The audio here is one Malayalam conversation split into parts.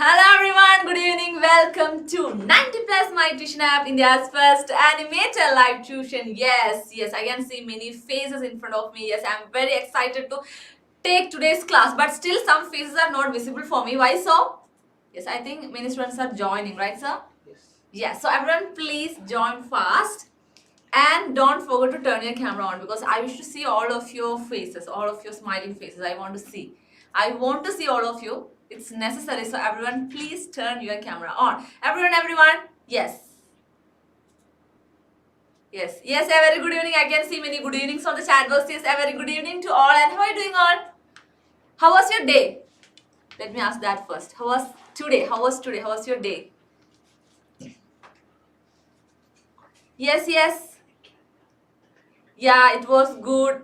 Hello everyone, good evening. Welcome to 90 Plus My Tuition App, India's first animated live tuition. Yes, I can see many faces in front of me. Yes, I'm very excited to take today's class, but still some faces are not visible for me. Why so? Yes, I think many students are joining, right, sir? Yes, so everyone please join fast. And don't forget to turn your camera on because I wish to see all of your faces, all of your smiling faces. I want to see. I want to see all of you. It's necessary. So everyone, please turn your camera on. Everyone. Yes. Yes, a very good evening. I can see many good evenings on the chat box. Yes, a very good evening to all. And how are you doing all? How was your day? Let me ask that first. How was today? How was your day? Yes. Yeah, it was good.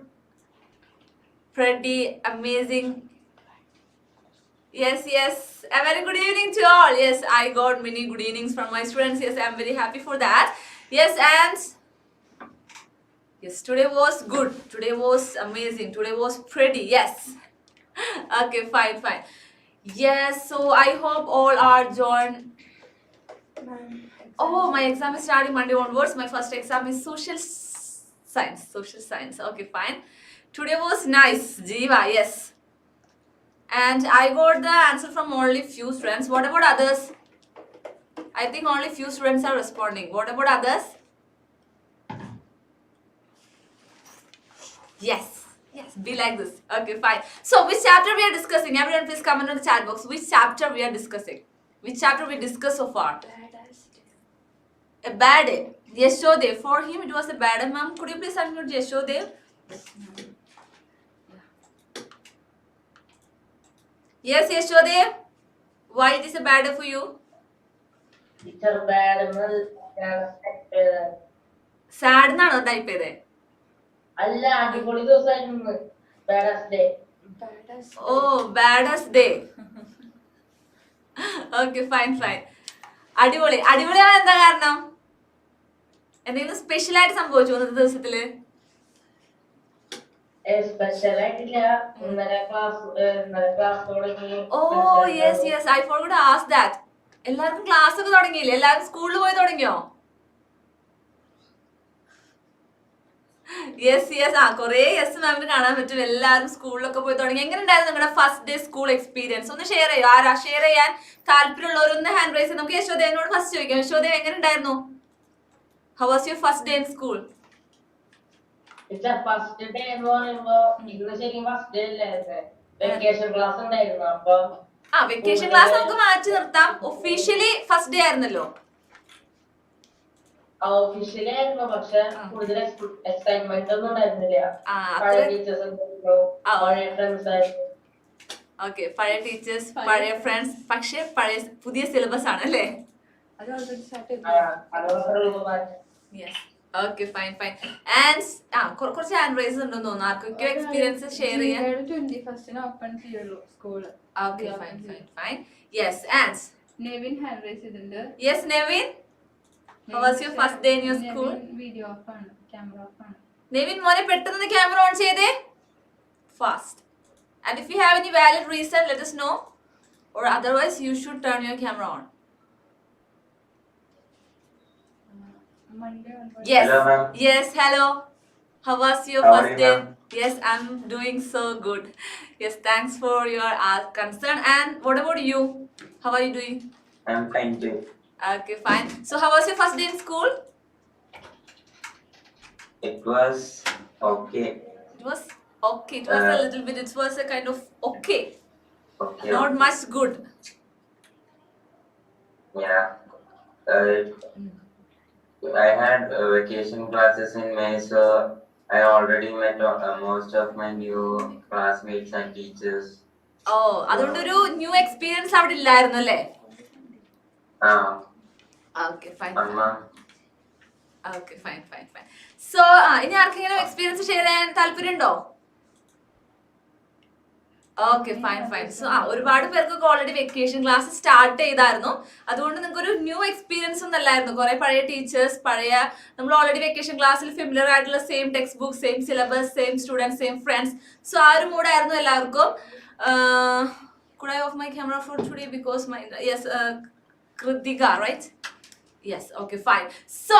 Pretty amazing. Yes. A very good evening to all. Yes, I got many good evenings from my students. Yes, I'm very happy for that. Yes, and yes, today was good. Today was amazing. Today was pretty. Yes. Okay, fine. Yes, so I hope all are joined. Oh, my exam is starting Monday onwards. My first exam is social science. Okay, fine. Today was nice. Jiva, yes. And I got the answer from only few students. What about others? I think only few students are responding. What about others? Yes, be like this. Okay, fine. So, which chapter we are discussing? Everyone, please comment on the chat box. Which chapter we are discussing? Which chapter we discussed so far? A bad day. Yeshodev. For him, it was a bad day. Ma'am, could you please unmute Yeshodev? Yes, Yeshodev. Why it is a bad day for you? Teacher bad Sad എന്നാണോ ടൈപ്പ് ചെയ്തേ? അല്ല അടിപൊളി ദിവസമായിരുന്നു baddest day. Oh, baddest day. Okay, fine. അടിപൊളിയാവാൻ എന്താ കാരണം? എന്തെങ്കിലും സ്പെഷ്യൽ ആയിട്ട് സംഭവിച്ചു ഇന്നത്തെ ദിവസത്തില്? സ്പെഷ്യൽ ആയിട്ടില്ല. ഇന്നലെ ക്ലാസ് തുടങ്ങി. Oh, yes, I forgot to ask that. എല്ലാവർക്കും ക്ലാസ് ഒക്കെ തുടങ്ങിയില്ലേ? എല്ലാവരും സ്കൂളിൽ പോയി തുടങ്ങിയോ? യെസ് കുറേ യെസ് മാമിന് കാണാൻ പറ്റും. എല്ലാവരും സ്കൂളിലൊക്കെ പോയി തുടങ്ങി. എങ്ങനെ ഉണ്ടായിരുന്നു നിങ്ങളുടെ ഫസ്റ്റ് ഡേ സ്കൂൾ എക്സ്പീരിയൻസ്? ഒന്ന് ഷെയർ ചെയ്യോ? ആരാ ഷെയർ ചെയ്യാൻ താല്പര്യമുള്ളവരൊന്ന് ഹാൻഡ് റൈസ് ചെയ്ത് നമുക്ക് യശോദേവനോട് ഫസ്റ്റ് ചോദിക്കാം. യശോദേവ് എങ്ങനെ ഉണ്ടായിരുന്നു? How was your first day in school? First day എന്ന് പറയുമ്പോ ഇന്ന് ശരിക്കും ഫസ്റ്റ് ഡേ അല്ലായിരുന്നു. വെക്കേഷൻ ക്ലാസ് ഉണ്ടായിരുന്നു. അപ്പൊ വെക്കേഷൻ ക്ലാസ് നമുക്ക് മാറ്റി നിർത്താം. ഒഫീഷ്യലി ഫസ്റ്റ് ഡേ ആയിരുന്നല്ലോ. ഒഫീഷ്യലി ആയിരുന്നു, പക്ഷെ കൂടുതൽ എക്സൈറ്റ്മെന്റ് ഒന്നും ഉണ്ടായിരുന്നില്ല. പഴയ ടീച്ചേഴ്സ് പഴയ ഫ്രണ്ട്സ് ആയിരുന്നു. ഓക്കെ, പഴയ ടീച്ചേഴ്സ് പഴയ ഫ്രണ്ട്സ്, പക്ഷെ പുതിയ സിലബസ് ആണ് അല്ലേ? Okay, fine. ആൻഡ് കുറച്ച് ഹാൻഡ് റൈസ് ഉണ്ടെന്ന് തോന്നുന്നു. ആർക്കൊക്കെ എക്സ്പീരിയൻസ് ഷെയർ ചെയ്യാൻ? 21st ഓപ്പൺ ചെയ്യുള്ളൂ school. Okay, fine. Yes, and Nevin hand raise ചെയ്തിട്ടുണ്ട്. Yes, Nevin. How was your first day in your school? Video off ആണ്, ക്യാമറ ഓഫ് ആണ്. നെവിൻ മോനെ പെട്ടെന്ന് ക്യാമറ ഓൺ ചെയ്തേ. Fast. And if you have any valid reason, let us know. Or otherwise, you should turn your camera on. Monday onwards. Yes. Hello, ma'am. Yes, hello. How was your How are first you, day? ma'am? Yes, I'm doing so good. Yes, thanks for your concern. And what about you? How are you doing? I'm fine too. Okay, fine. So, how was your first day in school? It was okay. It was okay. It was a little bit. It was a kind of okay. Okay. Not much good. Yeah. I had vacation classes in May, so I already met most of my new classmates and teachers. Oh, അതുകൊണ്ടൊരു ന്യൂ എക്സ്പീരിയൻസ് അവിടെ ഇല്ലായിരുന്നു അല്ലേ? Okay, fine. Okay, fine. So, ഇനി ആർക്കെങ്കിലും എക്സ്പീരിയൻസ് ഷെയർ ചെയ്യാൻ താല്പര്യമുണ്ടോ? Okay, fine. സോ ഒരുപാട് പേർക്കൊക്കെ ഓൾറെഡി വെക്കേഷൻ ക്ലാസ് സ്റ്റാർട്ട് ചെയ്തായിരുന്നു. അതുകൊണ്ട് നിങ്ങൾക്ക് ഒരു ന്യൂ എക്സ്പീരിയൻസ് ഒന്നും അല്ലായിരുന്നു. കുറെ പഴയ ടീച്ചേഴ്സ്, നമ്മൾ ഓൾറെഡി വെക്കേഷൻ ക്ലാസ്സിൽ ഫെമിലിയർ ആയിട്ടുള്ള same text book, same syllabus, same students, same friends. So ആ ഒരു മൂഡായിരുന്നു എല്ലാവർക്കും. could I off my camera for today because my yes Kritika, right? Yes, okay, fine. So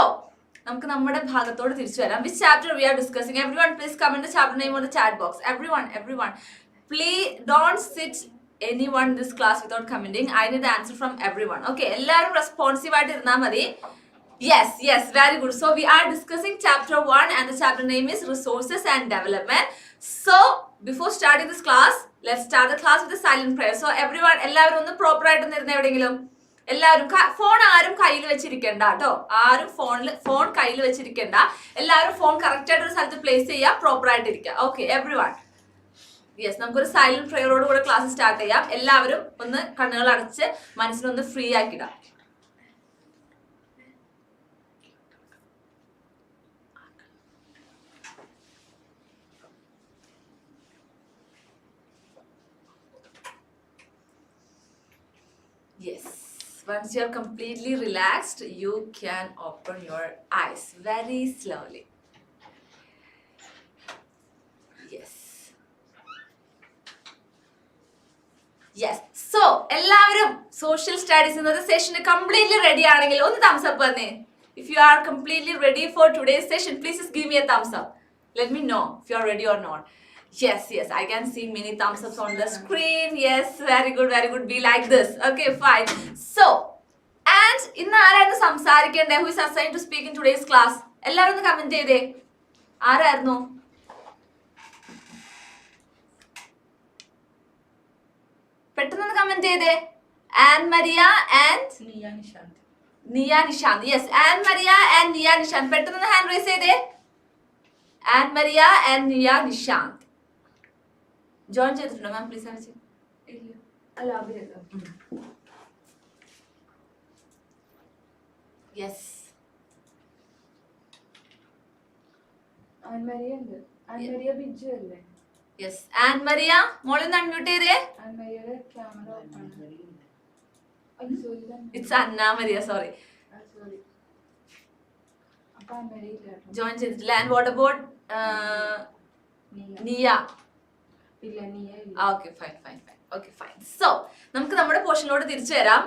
നമുക്ക് നമ്മുടെ ഭാഗത്തോട് തിരിച്ചു വരാം. Which chapter we are discussing? Everyone please comment the chapter name on the chat box. Everyone please don't sit anyone in this class without commenting. I need the answer from everyone. Okay, എല്ലാവരും റെസ്പോൺസീവ് ആയിട്ട് ഇരുന്നാൽ മതി. Yes, very good. So we are discussing chapter 1 and the chapter name is resources and development. So before starting this class, let's start the class with a silent prayer. So everyone, എല്ലാവരും ഒന്ന് പ്രോപ്പർ ആയിട്ട് ഇരുന്ന് എവിടെയെങ്കിലും എല്ലാവരും ഫോൺ ആരും കയ്യിൽ വെച്ചിരിക്കണ്ട കേട്ടോ. ആരും ഫോൺ കയ്യിൽ വെച്ചിരിക്കണ്ട. എല്ലാവരും ഫോൺ കറക്റ്റ് ആയിട്ട് ഒരു സ്ഥലത്ത് പ്ലേസ് ചെയ്യുക, പ്രോപ്പർ ആയിട്ട് ഇരിക്കുക. Okay everyone. യെസ്, നമുക്കൊരു സൈലന്റ് പ്രയറോട് കൂടെ ക്ലാസ് സ്റ്റാർട്ട് ചെയ്യാം. എല്ലാവരും ഒന്ന് കണ്ണുകൾ അടച്ച് മനസ്സിനൊന്ന് free ആക്കിടാം. Yes. Once you're completely relaxed, you can open your eyes very slowly. Yes. So, എല്ലാവരും social studies in the session completely ready ആണെങ്കിൽ ഒന്ന് thumbs up തന്നെ. If you are completely ready for today's session, please just give me a thumbs up. Let me know if you are ready or not. Yes, I can see many thumbs ups on the screen. Yes, very good. Be like this. Okay, fine. So, and ഇന്ന് ആരായിരുന്നു സംസാരിക്കേണ്ടത്? Who is assigned to speak in today's class? എല്ലാവരും ഒന്ന് കമന്റ് ചെയ്തേ. ആരായിരുന്നു? പെട്ടെന്ന് കമന്റ് ചെയ്തേ. Anne Maria and Nia Nishant. Yes, Anne Maria and Nia Nishant. പെട്ടെന്ന് ഹാൻഡ് റൈസ് ചെയ്തേ. Anne Maria and Nia Nishant. Join ചെയ്തിട്ടുണ്ടോ മാം? Please yes. ബിജു അല്ലേ? യെസ്, ആൻ മരിയ മോളൊന്ന് അൺമ്യൂട്ട് ചെയ്തേ. It's Anna Maria, sorry. Join ചെയ്തിട്ടില്ല. And what about Nia? Okay, fine. Okay, fine. So, നമുക്ക് നമ്മുടെ പോർഷനിലോട് തിരിച്ചു വരാം.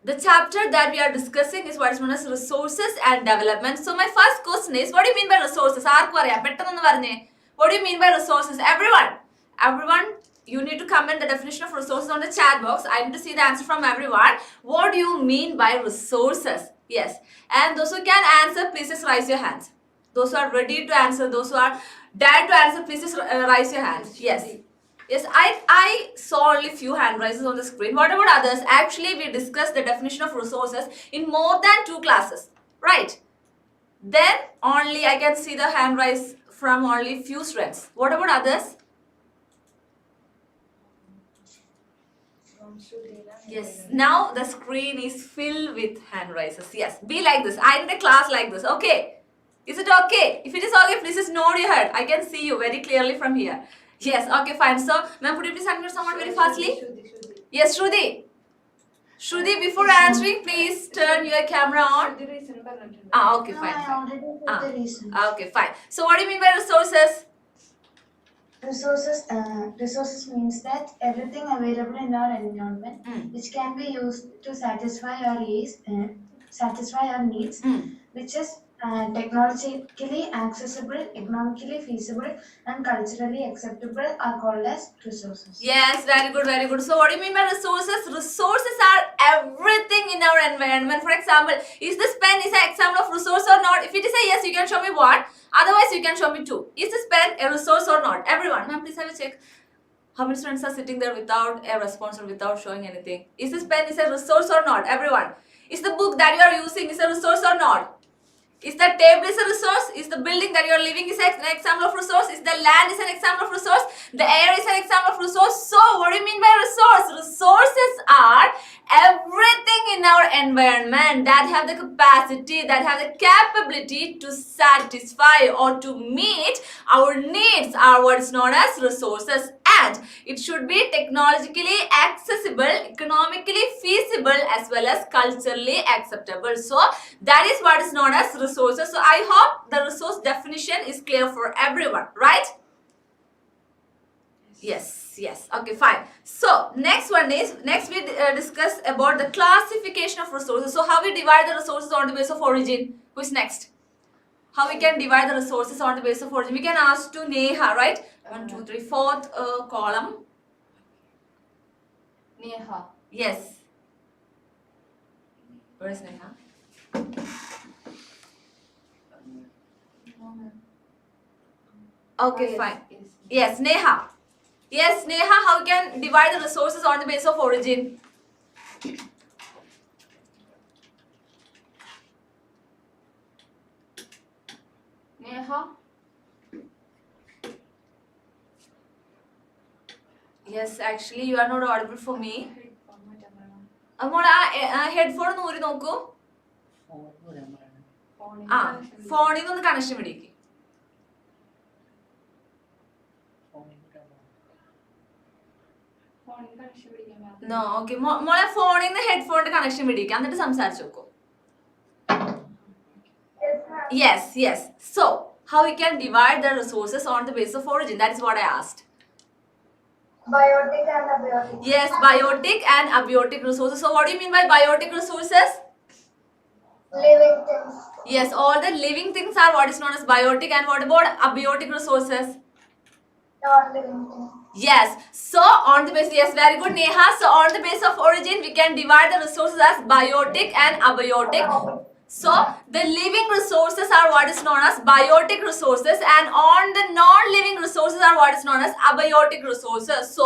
The chapter that we are discussing is what is known as resources and development. So, my first question is, what do you mean by resources? ആർക്കും അറിയാം? പെട്ടെന്ന് പറഞ്ഞേ. What do you mean by resources? Everyone, you need to comment the definition of resources on the chat box. I need to see the answer from everyone. What do you mean by resources? Yes. And those who can answer, please just raise your hands. Those who are ready to answer, those who are dare to answer, please just raise your hands. Yes, I saw only few hand raises on the screen. What about others? Actually, we discussed the definition of resources in more than 2 classes, right? Then only I can see the hand rise from only few students. What about others? Yes, now the screen is filled with hand raises. Yes, be like this. I need a class like this. Okay, is it okay? If it is okay, please just nod your head. I can see you very clearly from here. Yes, okay, fine. So, ma'am, could you please unmute someone very fastly? Yes, Shruti, before answering, please turn your camera on. Okay, fine. Okay, fine. So, what do you mean by resources? Resources means that everything available in our environment which can be used to satisfy our needs, which is technologically accessible, economically feasible, and culturally acceptable are called as resources. Yes, very good. So what do you mean by resources? Resources are everything in our environment. For example, is this pen is an example of resource or not? If it is a yes, you can show me one. Otherwise, you can show me 2. Is this pen a resource or not? Everyone, ma'am, please have a check. How many students are sitting there without a response or without showing anything? Is this pen is a resource or not? Everyone, is the book that you are using is a resource or not? Is the table is a resource? Is the building that you are living is an example of resource? Is the land is an example of resource? The air is an example of resource. So, what do you mean by resource? Resources are everything in our environment that have the capacity, that have the capability to satisfy or to meet our needs are what is known as resources. And it should be technologically accessible, economically feasible, as well as culturally acceptable. So, that is what is known as resources. So, I hope the resource definition is clear for everyone, right? Yes. Okay, fine. So next we discuss about the classification of resources. So how we divide the resources on the basis of origin? Who's next? How we can divide the resources on the basis of origin? We can ask to Neha, right? 1, 2, 3, fourth column. Neha. Yes. Where is Neha? Okay, fine. Yes, Neha. Yes, Neha, how we can divide the resources on the basis of origin? Neha. Yes, actually you are not audible for me. മോളെ ഹെഡ്ഫോൺ ഊരി നോക്കൂ. ആ ഫോണിൽ നിന്ന് കണക്ഷൻ പിടിക്ക്. നോ ഓക്കെ മോളെ ഫോണിൽ നിന്ന് ഹെഡ്ഫോണിന്റെ കണക്ഷൻ പിടിക്കുക എന്നിട്ട് സംസാരിച്ചു നോക്കൂ. Yes. So how we can divide the resources on the basis of origin? That is what I asked. Biotic and abiotic. Yes, biotic and abiotic resources. So what do you mean by biotic resources? Living things. Yes, all the living things are what is known as biotic. And what about abiotic resources? Non-living things. Yes. So on the basis, yes, very good, Neha. So on the basis of origin, we can divide the resources as biotic and abiotic. So the living resources are what is known as biotic resources, and on the non-living resources are what is known as abiotic resources. So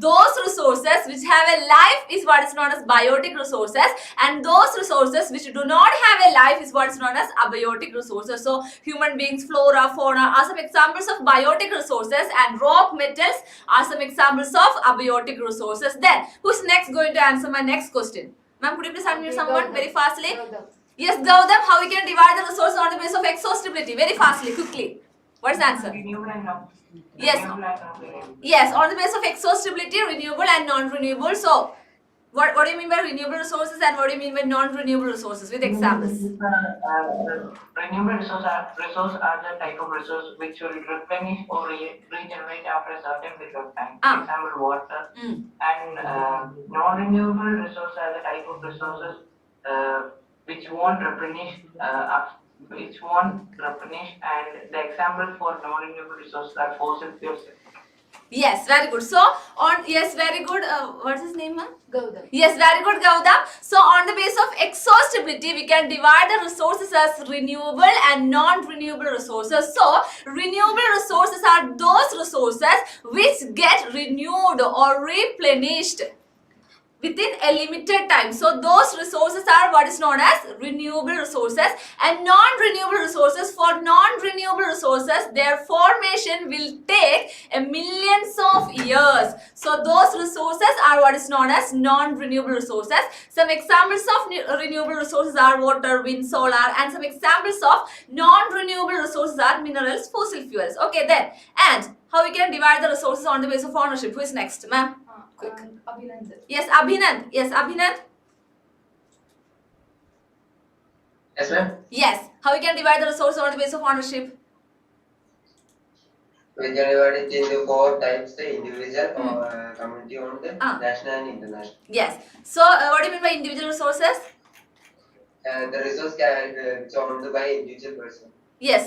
those resources which have a life is what is known as biotic resources, and those resources which do not have a life is what is known as abiotic resources. So human beings, flora, fauna are some examples of biotic resources, and rock metals are some examples of abiotic resources. Then who's next going to answer my next question? Ma'am, could you please unmute someone very fastly? Yes, Gautam, how we can divide the resources on the basis of exhaustibility? Very fastly, quickly. What is the answer? Renewable and non. Yes. Yes, on the basis of exhaustibility, renewable and non-renewable. So, what do you mean by renewable resources and what do you mean by non-renewable resources? With examples. Renewable resource are the type of resource which will replenish or regenerate after a certain period of time. Example, water. And non-renewable resources are the type of resources which won't replenish, and the example for non-renewable resources are fossil fuels. Yes, very good. So, very good. What's his name, ma'am? Gautam. Yes, very good, Gautam. So, on the basis of exhaustibility, we can divide the resources as renewable and non-renewable resources. So, renewable resources are those resources which get renewed or replenished within a limited time. So those resources are what is known as renewable resources, and non-renewable resources, for non-renewable resources, their formation will take millions of years. So those resources are what is known as non-renewable resources. Some examples of renewable resources are water, wind, solar, and some examples of non-renewable resources are minerals, fossil fuels. Okay, then, and how we can divide the resources on the basis of ownership? Who is next, ma'am? Quick. Abhinand. Yes, Abhinand. Yes, ma'am. Yes. How we can divide the resources on the basis of ownership? We can divide it into 4 types: the individual, community owned, national and international. Yes. So, what do you mean by individual resources? The resource is owned by individual person. Yes.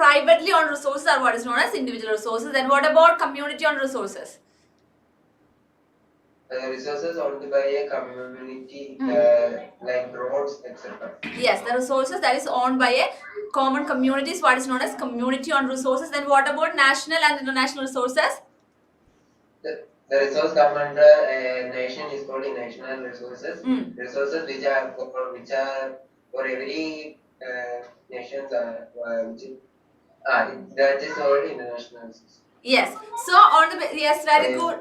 Privately owned resources are what is known as individual resources. And what about community owned resources? Resources owned by a community, like roads, etc. Yes, the resources that is owned by a common community is what is known as community owned resources. Then what about national and international resources? The resource come under a nation is called national resources. Resources which are for every nations that is called international resources. Yes. So on the yes, very good.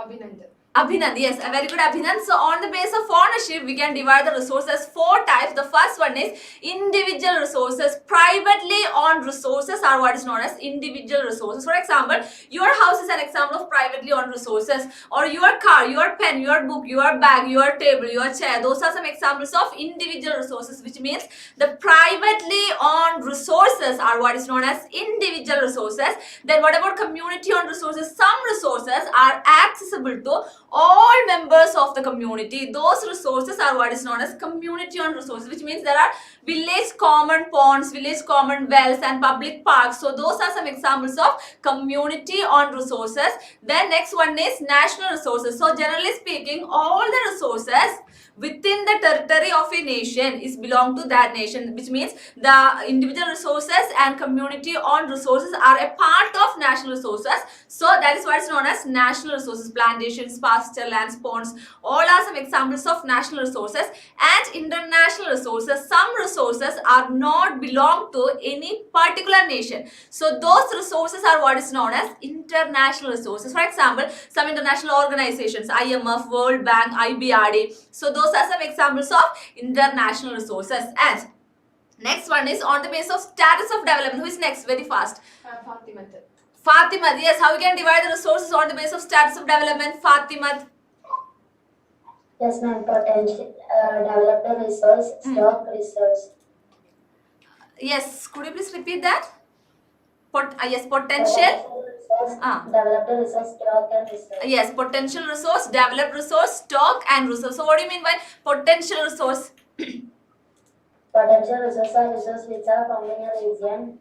Abhinand. Abhinand, yes, a very good Abhinand. So on the basis of ownership, we can divide the resources as 4 types. The first one is individual resources. Privately owned resources are what is known as individual resources. For example, your house is an example of privately owned resources, or your car, your pen, your book, your bag, your table, your chair. Those are some examples of individual resources, which means the privately owned resources are what is known as individual resources. Then what about community owned resources? Some resources are accessible to all members of the community. Those resources are what is known as community owned resources, which means there are village common ponds, village common wells and public parks. So those are some examples of community owned resources. Then next one is national resources. So generally speaking, all the resources within the territory of a nation is belong to that nation, which means the individual resources and community owned resources are a part of national resources. So that is what is known as national resources. Plantations, pasture lands, ponds, all are some examples of national resources. And international resources, some resources are not belong to any particular nation. So those resources are what is known as international resources. For example, some international organizations, IMF, World Bank, IBRD. So those are some examples of international resources. And next one is on the basis of status of development. Who is next? Very fast. Fatima. Fatima, yes. How we can divide the resources on the basis of status of development? Fatima. Yes, ma'am. Potential developed resource, stock resource. Yes. Could you please repeat that? Yes, potential. Developed resource, stock and resource. Yes, potential resource, developed resource, stock and resource. So what do you mean by potential resource? Potential resource are resources which are found in a region.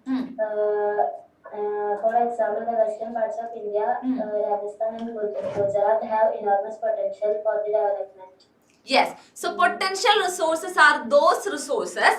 For example, the western parts of India, Rajasthan and Gujarat have enormous potential for the development. Yes. So potential resources are those resources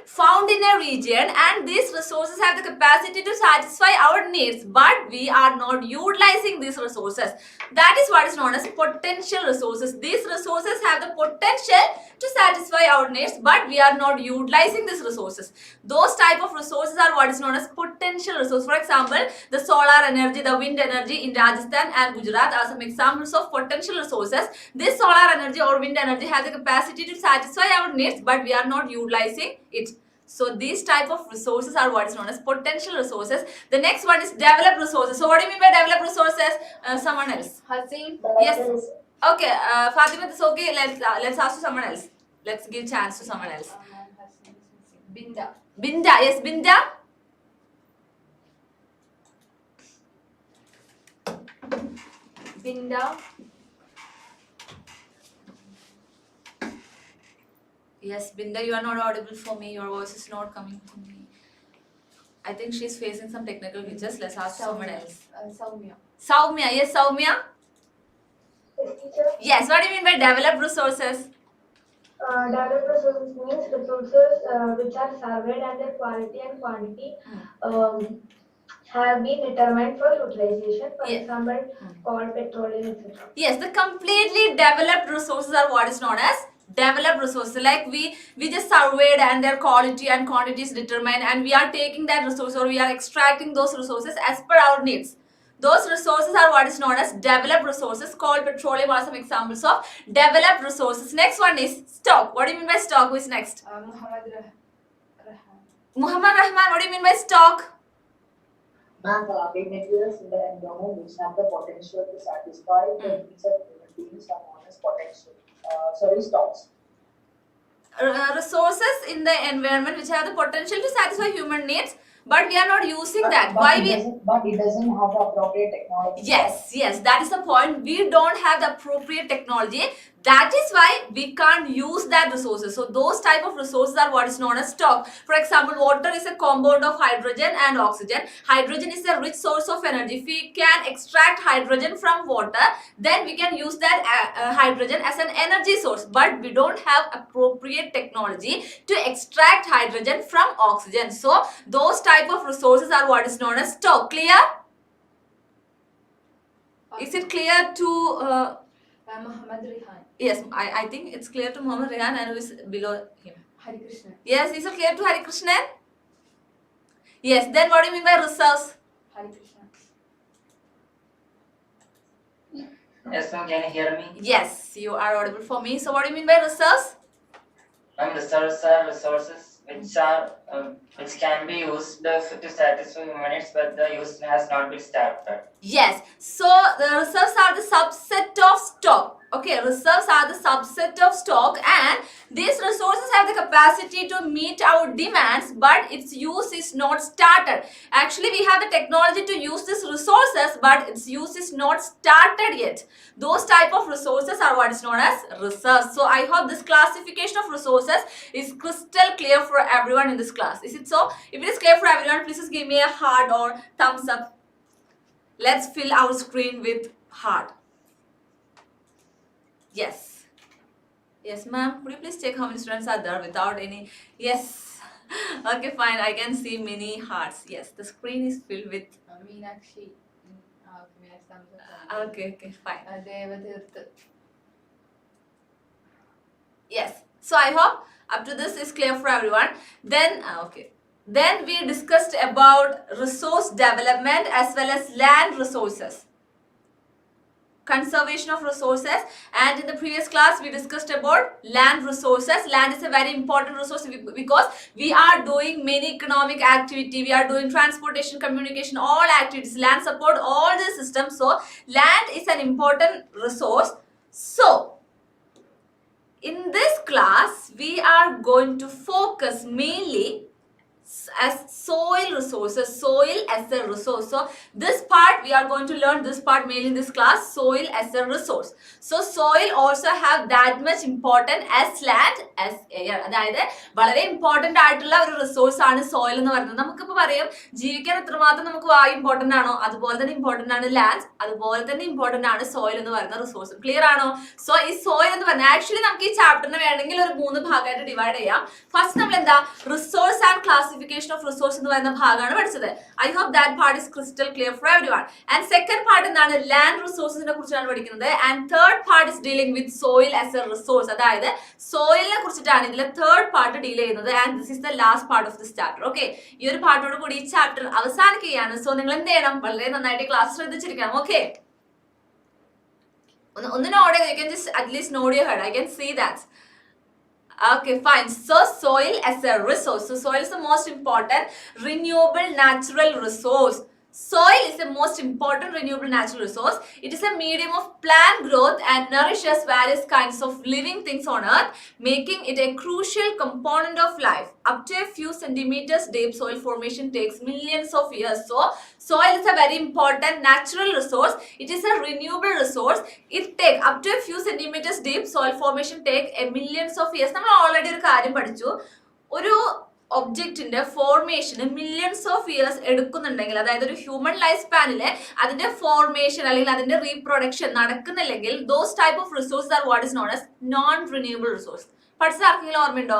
found in a region, and these resources have the capacity to satisfy our needs, but we are not utilizing these resources. That is what is known as potential resources. These resources have the potential to satisfy our needs, but we are not utilizing these resources. Those type of resources are what is known as potential resources. For example, the solar energy, the wind energy in Rajasthan and Gujarat are some examples of potential resources. This solar energy or wind energy has the capacity to satisfy our needs, but we are not utilizing it. So these type of resources are what is known as potential resources. The next one is developed resources. So what do you mean by developed resources? Someone else. Hasim. Yes. Okay, Fatima, it's okay. Let's ask to someone else. Let's give chance to someone else. Binda. Binda, yes, Binda. Binda. Yes, Binda, you are not audible for me. Your voice is not coming to me. I think she's facing some technical glitches. Let's ask someone else. Saumya. Saumya, yes, Saumya. Yes, teacher. Yes, what do you mean by developed resources? Developed resources means resources which are surveyed and their quality and quantity have been determined for utilization. For example, coal, petroleum, etc. Yes, the completely developed resources are what is known as developed resources. Like we just surveyed and their quality and quantity is determined, and we are taking that resource or we are extracting those resources as per our needs. Those resources are what is known as developed resources. Coal, petroleum are some examples of developed resources. Next one is stock. What do you mean by stock? Who is next? Muhammad Rahman. Muhammad Rahman, what do you mean by stock? Ma'am, big materials in the environment which have the potential to satisfy the needs of human beings are known as potential. Stocks. Resources in the environment which have the potential to satisfy human needs, but we are not using that. But it doesn't have the appropriate technology. Yes, that is the point. We don't have the appropriate technology. That is why we can't use that resources. So those type of resources are what is known as stock. For example, water is a compound of hydrogen and oxygen. Hydrogen is a rich source of energy. If we can extract hydrogen from water, then we can use that hydrogen as an energy source. But we don't have appropriate technology to extract hydrogen from oxygen. So those type of resources are what is known as stock. Clear? Is it clear to Muhammad Rehan. Yes, I think it's clear to Muhammad Rehan and who is below him. Hari Krishna. Yes, is it clear to Hari Krishnan? Yes, then what do you mean by reserves? Hari Krishna. Yes, ma'am. Can you hear me? Yes, you are audible for me. So what do you mean by reserves? Reserves are resources which can be used to satisfy human needs, but the use has not been started. Yes. So the reserves are the subset of stock. Okay, reserves are the subset of stock, and these resources have the capacity to meet our demands, but its use is not started. Actually, we have the technology to use these resources, but its use is not started yet. Those type of resources are what is known as reserves. So I hope this classification of resources is crystal clear for everyone in this class. Is it so? If it is clear for everyone, please just give me a heart or thumbs up. Let's fill our screen with heart. Yes. Yes, ma'am. Could you please check how many students are there without any? Yes. Okay, fine. I can see many hearts. Yes, the screen is filled with. Meenakshi. Meenakshi thumbs up. Okay, fine. Devatirth. Yes. So I hope up to this is clear for everyone. Then, okay. Then we discussed about resource development as well as land resources. Conservation of resources, and in the previous class we discussed about land resources. Land is a very important resource because we are doing many economic activity, we are doing transportation, communication, all activities. Land support all the systems, so land is an important resource. So in this class we are going to focus mainly as soil resources, soil as a resource. So this part we are going to learn this part mainly in this class, soil as a resource. So soil also have that much important as land as air. അതായത് വളരെ ഇമ്പോർട്ടന്റ് ആയിട്ടുള്ള ഒരു റിസോഴ്സ് ആണ് സോയിൽ എന്ന് പറയുന്നത്. നമുക്കിപ്പോൾ പറയാം ജീവിക്കാൻ എത്രമാത്രം നമുക്ക് വായു ഇമ്പോർട്ടന്റ് ആണോ അതുപോലെ തന്നെ ഇമ്പോർട്ടന്റ് ആണ് ലാൻഡ്, അതുപോലെ തന്നെ ഇമ്പോർട്ടന്റ് ആണ് സോയിൽ എന്ന് പറയുന്ന റിസോഴ്സ്. ക്ലിയർ ആണോ? സോ ഈ സോയിൽ എന്ന് പറഞ്ഞാൽ ആക്ച്വലി നമുക്ക് ഈ ചാപ്റ്ററിന് വേണമെങ്കിൽ ഒരു 3 ഭാഗമായിട്ട് ഡിവൈഡ് ചെയ്യാം. ഫസ്റ്റ് നമ്മൾ എന്താ resource and classification of resource എന്ന് പറയുന്ന ഭാഗമാണ് പഠിച്ചത്. I hope that part is crystal clear for everyone. And second part എന്താണ് ലാൻഡ് റിസോഴ്സിനെ കുറിച്ചാണ് പഠിക്കുന്നത്. And third part is dealing with soil as a resource. അതായത് സോയിലിനെ കുറിച്ചിട്ടാണ് ഇതിലെ തേർഡ് പാർട്ട് ഡീൽ ചെയ്യുന്നത്. And this is the last part of this chapter. Okay, ഈ ഒരു പാർട്ടോട് കൂടി ഈ ചാപ്റ്റർ അവസാനിക്കുകയാണ്. സോ നിങ്ങൾ എന്ത് ചെയ്യണം? വളരെ നന്നായിട്ട് ക്ലാസ് ശ്രദ്ധിച്ചിരിക്കണം. ഓക്കെ, ഒന്ന് നോട്ട് ചെയ്ത്, you can just at least note your head. I can see that. Okay, fine. So soil as a resource. So soil is the most important renewable natural resource. Soil is the most important renewable natural resource. It is a medium of plant growth and nourishes various kinds of living things on earth, making it a crucial component of life. Up to a few centimeters deep, soil formation takes millions of years. So soil is a very important natural resource. It is a renewable resource. It takes up to a few centimeters deep, soil formation take a millions of years. നമ്മൾ ഓൾറെഡി ഒരു കാര്യം പഠിച്ചു. ഒരു ഒബ്ജക്റ്റിന്റെ ഫോർമേഷന് മില്യൺസ് ഓഫ് ഇയേഴ്സ് എടുക്കുന്നുണ്ടെങ്കിൽ, അതായത് ഒരു ഹ്യൂമൻ ലൈഫ് സ്പാനില് അതിന്റെ ഫോർമേഷൻ അല്ലെങ്കിൽ അതിന്റെ റീപ്രൊഡക്ഷൻ നടക്കുന്നില്ലെങ്കിൽ, those type of resource are what is known as non renewable resource. പഠിച്ചത് ആർക്കെങ്കിലും ഓർമ്മയുണ്ടോ?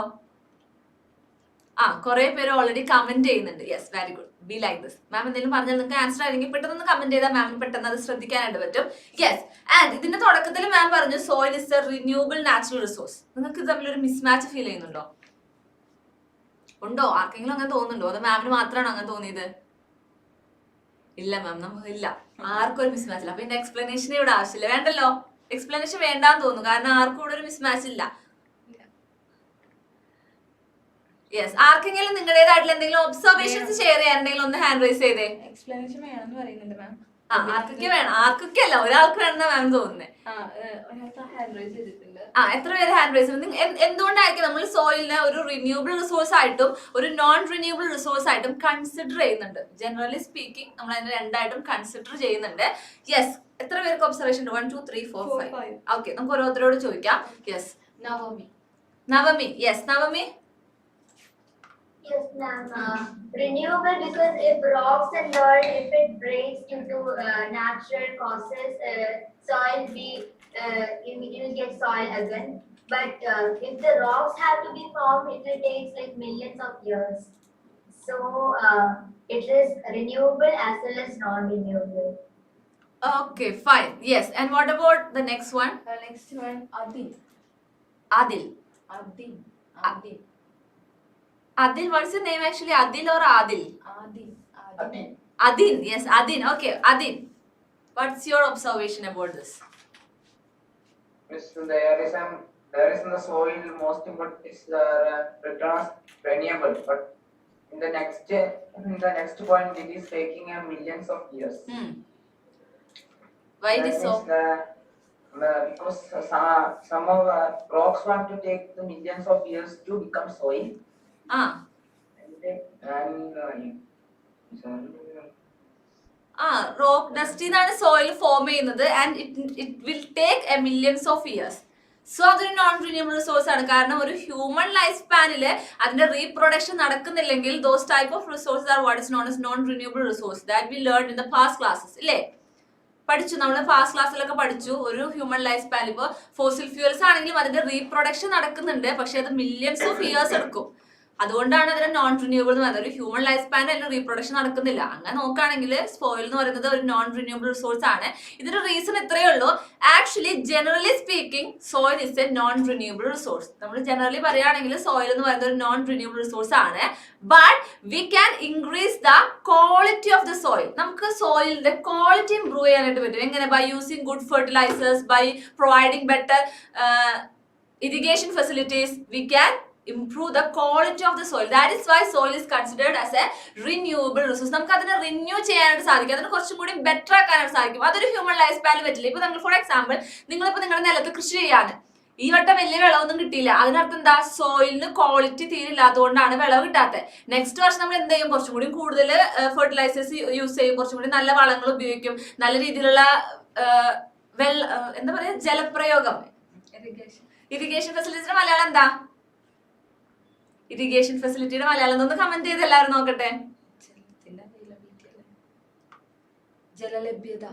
കുറെ പേര് ഓൾറെഡി കമന്റ് ചെയ്യുന്നുണ്ട്. Yes, very good. Be like this. Ma'am എന്തെങ്കിലും പറഞ്ഞാൽ നിങ്ങൾക്ക് ആൻസർ ആയിരിക്കും പെട്ടെന്ന് കമന്റ് ചെയ്താൽ മാമിന് പെട്ടെന്ന് അത് ശ്രദ്ധിക്കാനായിട്ട് പറ്റും. യെസ്, ആൻഡ് ഇതിന്റെ തുടക്കത്തിൽ മാം പറഞ്ഞു soil is A renewable natural resource. നിങ്ങൾക്ക് തമ്മിലൊരു മിസ്മാച്ച് ഫീൽ ചെയ്യുന്നുണ്ടോ? ഉണ്ടോ? ആർക്കെങ്കിലും അങ്ങനെ തോന്നുന്നുണ്ടോ? അത് മാമിന് മാത്രമാണോ അങ്ങനെ തോന്നിയത്? ഇല്ല മാം, നമുക്ക് ഇല്ല, ആർക്കും ഒരു മിസ്മാച്ച് ഇല്ല. അപ്പൊ ഇതിന്റെ എക്സ്പ്ലനേഷൻ ഇവിടെ ആവശ്യമില്ല. വേണ്ടല്ലോ, എക്സ്പ്ലനേഷൻ വേണ്ടാന്ന് തോന്നുന്നു, കാരണം ആർക്കും ഇവിടെ ഒരു മിസ്മാച്ച് ഇല്ല. യെസ്, ആർക്കെങ്കിലും നിങ്ങളുടേതായിട്ടുള്ള എന്തെങ്കിലും ഒബ്സർവേഷൻസ് ഷെയർ ചെയ്യാൻ എന്തെങ്കിലും ഒന്ന് ഹാൻഡ് റൈസ് ചെയ്തേ. എക്സ്പ്ലനേഷൻ വേണമെന്ന് പറയുന്നുണ്ട് മാം. ആർക്കൊക്കെ വേണം? ആർക്കൊക്കെ അല്ല, ഒരാൾക്ക് വേണമെന്നാ മാം തോന്നുന്നത്. എത്ര പേര് ഹാൻഡ് റൈസ് ചെയ്തു? എന്തുകൊണ്ടായിരിക്കും നമ്മൾ സോയിലിനെ ഒരു റിന്യൂവബിൾ റിസോഴ്സ് ആയിട്ടും ഒരു നോൺ റിന്യൂവബിൾ റിസോഴ്സ് ആയിട്ടും കൺസിഡർ ചെയ്യുന്നുണ്ട്? ജനറലി സ്പീക്കിംഗ് നമ്മൾ അതിനെ രണ്ടായിട്ടും കൺസിഡർ ചെയ്യുന്നുണ്ട്. യെസ്, എത്ര പേർക്ക് ഒബ്സർവേഷൻ ഉണ്ട്? 1 2 3 4 5. ഓക്കെ, നമുക്ക് ഓരോരുത്തരോട് ചോദിക്കാം. Yes, Navami. Yes, Navami. Yes, ma'am. Renewable because if rocks and all, if it breaks due to natural causes, soil you will get soil again. But if the rocks have to be formed, it will take like millions of years. So it is renewable as well as non-renewable. Okay, fine. Yes, and what about the next one? Next one, Adil. Adil, what's your name actually? Adil or Adil? Adin. Yes, Adin. Okay, Adin. What's your observation about this? there is in the soil most important is the return as renewable, but in the next point it is taking millions of years. Why it is so? Because some of rocks want to take the millions of years to become soil. Rock ഡസ്റ്റിന്നാണ് സോയിൽ ഫോം ചെയ്യുന്നത് and it will take a millions of years. So അതൊരു നോൺ റിന്യൂവബിൾ റിസോഴ്സ് ആണ്. കാരണം ഒരു ഹ്യൂമൻ ലൈഫ് സ്പാനില് അതിന്റെ റീപ്രൊഡക്ഷൻ നടക്കുന്നില്ലെങ്കിൽ those type of resources are what is known as non renewable resource that we learn in the past classes. ഇല്ലേ, പഠിച്ചു, നമ്മൾ ഫാസ്റ്റ് ക്ലാസ്സിലൊക്കെ പഠിച്ചു. ഒരു ഹ്യൂമൻ ലൈഫ് സ്പാൻ ഇപ്പോൾ ഫോസിൽ ഫ്യൂൽസ് ആണെങ്കിലും അതിന്റെ റീപ്രൊഡക്ഷൻ നടക്കുന്നുണ്ട്, പക്ഷെ അത് മില്യൺസ് ഓഫ് ഇയേഴ്സ് എടുക്കും. അതുകൊണ്ടാണ് അതിനെ നോൺ റിന്യൂവബിൾ എന്ന് പറയുന്നത്. ഒരു ഹ്യൂമൻ ലൈഫ് സ്പാൻ അതിന് റീപ്രൊഡക്ഷൻ നടക്കുന്നില്ല. അങ്ങനെ നോക്കുകയാണെങ്കിൽ സോയിൽ എന്ന് പറയുന്നത് ഒരു നോൺ റിന്യൂവബിൾ റിസോഴ്സ് ആണ്. ഇതിന്റെ റീസൺ ഇത്രയേ ഉള്ളൂ. Actually generally speaking soil is a non renewable resource. നമ്മൾ ജനറലി പറയുകയാണെങ്കിൽ സോയിൽ എന്ന് പറയുന്നത് ഒരു നോൺ റിന്യൂവബിൾ റിസോഴ്സ് ആണ്. But we can increase the quality of the soil. നമുക്ക് സോയിലിന്റെ ക്വാളിറ്റി ഇംപ്രൂവ് ചെയ്യാനായിട്ട് പറ്റും. എങ്ങനെ? By using good fertilisers, by providing better irrigation facilities, we can improve the quality of the soil. That is why soil is considered as a renewable resource. നമുക്ക് അതിനെ റിന്യൂ ചെയ്യാനായിട്ട് സാധിക്കും, അതിനെ കുറച്ചും കൂടി ബെറ്റർ ആക്കാനായിട്ട് സാധിക്കും. അതൊരു ഹ്യൂമൻ ലൈഫ് സ്പാനിൽ പറ്റില്ല. ഇപ്പൊ നമ്മൾ ഫോർ എക്സാമ്പിൾ നിങ്ങളിപ്പോ നിങ്ങളുടെ നിലത്ത് കൃഷി ചെയ്യാണ്, ഈ വട്ടം വലിയ വിളവൊന്നും കിട്ടിയില്ല. അതിനർത്ഥം എന്താ? സോയിലിന് ക്വാളിറ്റി തീരില്ലാത്തതുകൊണ്ടാണ് വിളവ് കിട്ടാത്തത്. നെക്സ്റ്റ് വർഷം നമ്മൾ എന്ത് ചെയ്യും? കുറച്ചും കൂടി കൂടുതൽ ഫെർട്ടിലൈസേഴ്സ് യൂസ് ചെയ്യും, കുറച്ചും കൂടി നല്ല വളങ്ങൾ ഉപയോഗിക്കും, നല്ല രീതിയിലുള്ള എന്താ പറയാ, ജലപ്രയോഗം, ഇറിഗേഷൻ ഫെസിലിറ്റിയുടെ മലയാളം എന്താ? ഇറിഗേഷൻ ഫെസിലിറ്റിയുടെ മലയാളം ഒന്ന് കമന്റ് ചെയ്ത് എല്ലാവരും നോക്കട്ടെ.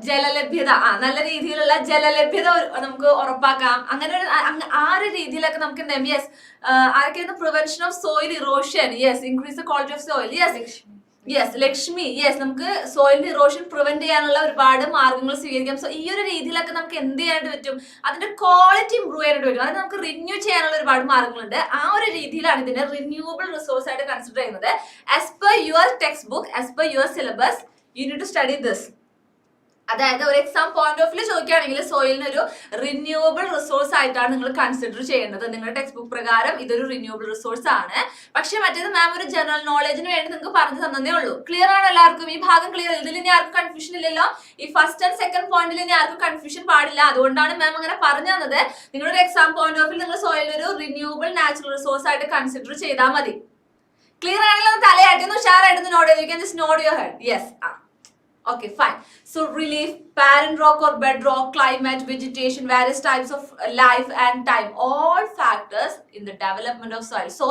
ജലലഭ്യത. നല്ല രീതിയിലുള്ള ജലലഭ്യത നമുക്ക് ഉറപ്പാക്കാം. അങ്ങനെ ഒരു ആ ഒരു രീതിയിലൊക്കെ നമുക്ക് എന്താ? യെസ്, ആരൊക്കെയായിരുന്നു? Prevention of soil erosion. Yes, increase the quality of soil. Yes, Lakshmi. Yes, നമുക്ക് സോയിലിന്റെ ഇറോഷൻ പ്രിവെന്റ് ചെയ്യാനുള്ള ഒരുപാട് മാർഗങ്ങൾ സ്വീകരിക്കാം. സോ ഈ ഒരു രീതിയിലൊക്കെ നമുക്ക് എന്ത് ചെയ്യാനായിട്ട് പറ്റും? അതിന്റെ ക്വാളിറ്റി ഇംപ്രൂവ് ചെയ്യാനായിട്ട് പറ്റും. അത് നമുക്ക് റിന്യൂ ചെയ്യാനുള്ള ഒരുപാട് മാർഗങ്ങളുണ്ട്. ആ ഒരു രീതിയിലാണ് ഇതിനെ റിന്യൂവബിൾ റിസോഴ്സ് ആയിട്ട് കൺസിഡർ ചെയ്യുന്നത്. As per your text book, as per your syllabus, you need to study this. അതായത് ഒരു എക്സാം പോയിന്റ് ഓഫ് വ്യൂ ചോദിക്കുകയാണെങ്കിൽ സോയിലിന് ഒരു റിന്യൂവബിൾ റിസോഴ്സ് ആയിട്ടാണ് നിങ്ങൾ കൺസിഡർ ചെയ്യേണ്ടത്. നിങ്ങളുടെ ടെക്സ്റ്റ് ബുക്ക് പ്രകാരം ഇതൊരു റിന്യൂവബിൾ റിസോഴ്സ് ആണ്. പക്ഷെ മറ്റേത് മാം ഒരു ജനറൽ നോളജിന് വേണ്ടി നിങ്ങൾക്ക് പറഞ്ഞു തന്നതേ ഉള്ളൂ. ക്ലിയർ ആണ് എല്ലാവർക്കും? ഈ ഭാഗം ക്ലിയർ? ഇതിൽ ഇനി ആർക്കും കൺഫ്യൂഷൻ ഇല്ലല്ലോ? ഈ ഫസ്റ്റ് ആൻഡ് സെക്കൻഡ് പോയിന്റിൽ ഇനി ആർക്കും കൺഫ്യൂഷൻ പാടില്ല. അതുകൊണ്ടാണ് മാം അങ്ങനെ പറഞ്ഞു തന്നത്. നിങ്ങളുടെ എക്സാം പോയിന്റ് ഓഫ് വ്യൂ നിങ്ങൾ സോയിൽ ഒരു റിന്യൂവബിൾ നാച്ചുറൽ റിസോഴ്സ് ആയിട്ട് കൺസിഡർ ചെയ്താൽ മതി. ക്ലിയർ ആണെങ്കിലും തലയായിട്ടൊന്ന് ഉഷാറായിട്ടൊന്ന് നോട്ട് ചെയ്ത് you can just note your head. Yes, okay, fine. So relief, parent rock or bedrock, climate, vegetation, various types of life and time, all factors in the development of soil. So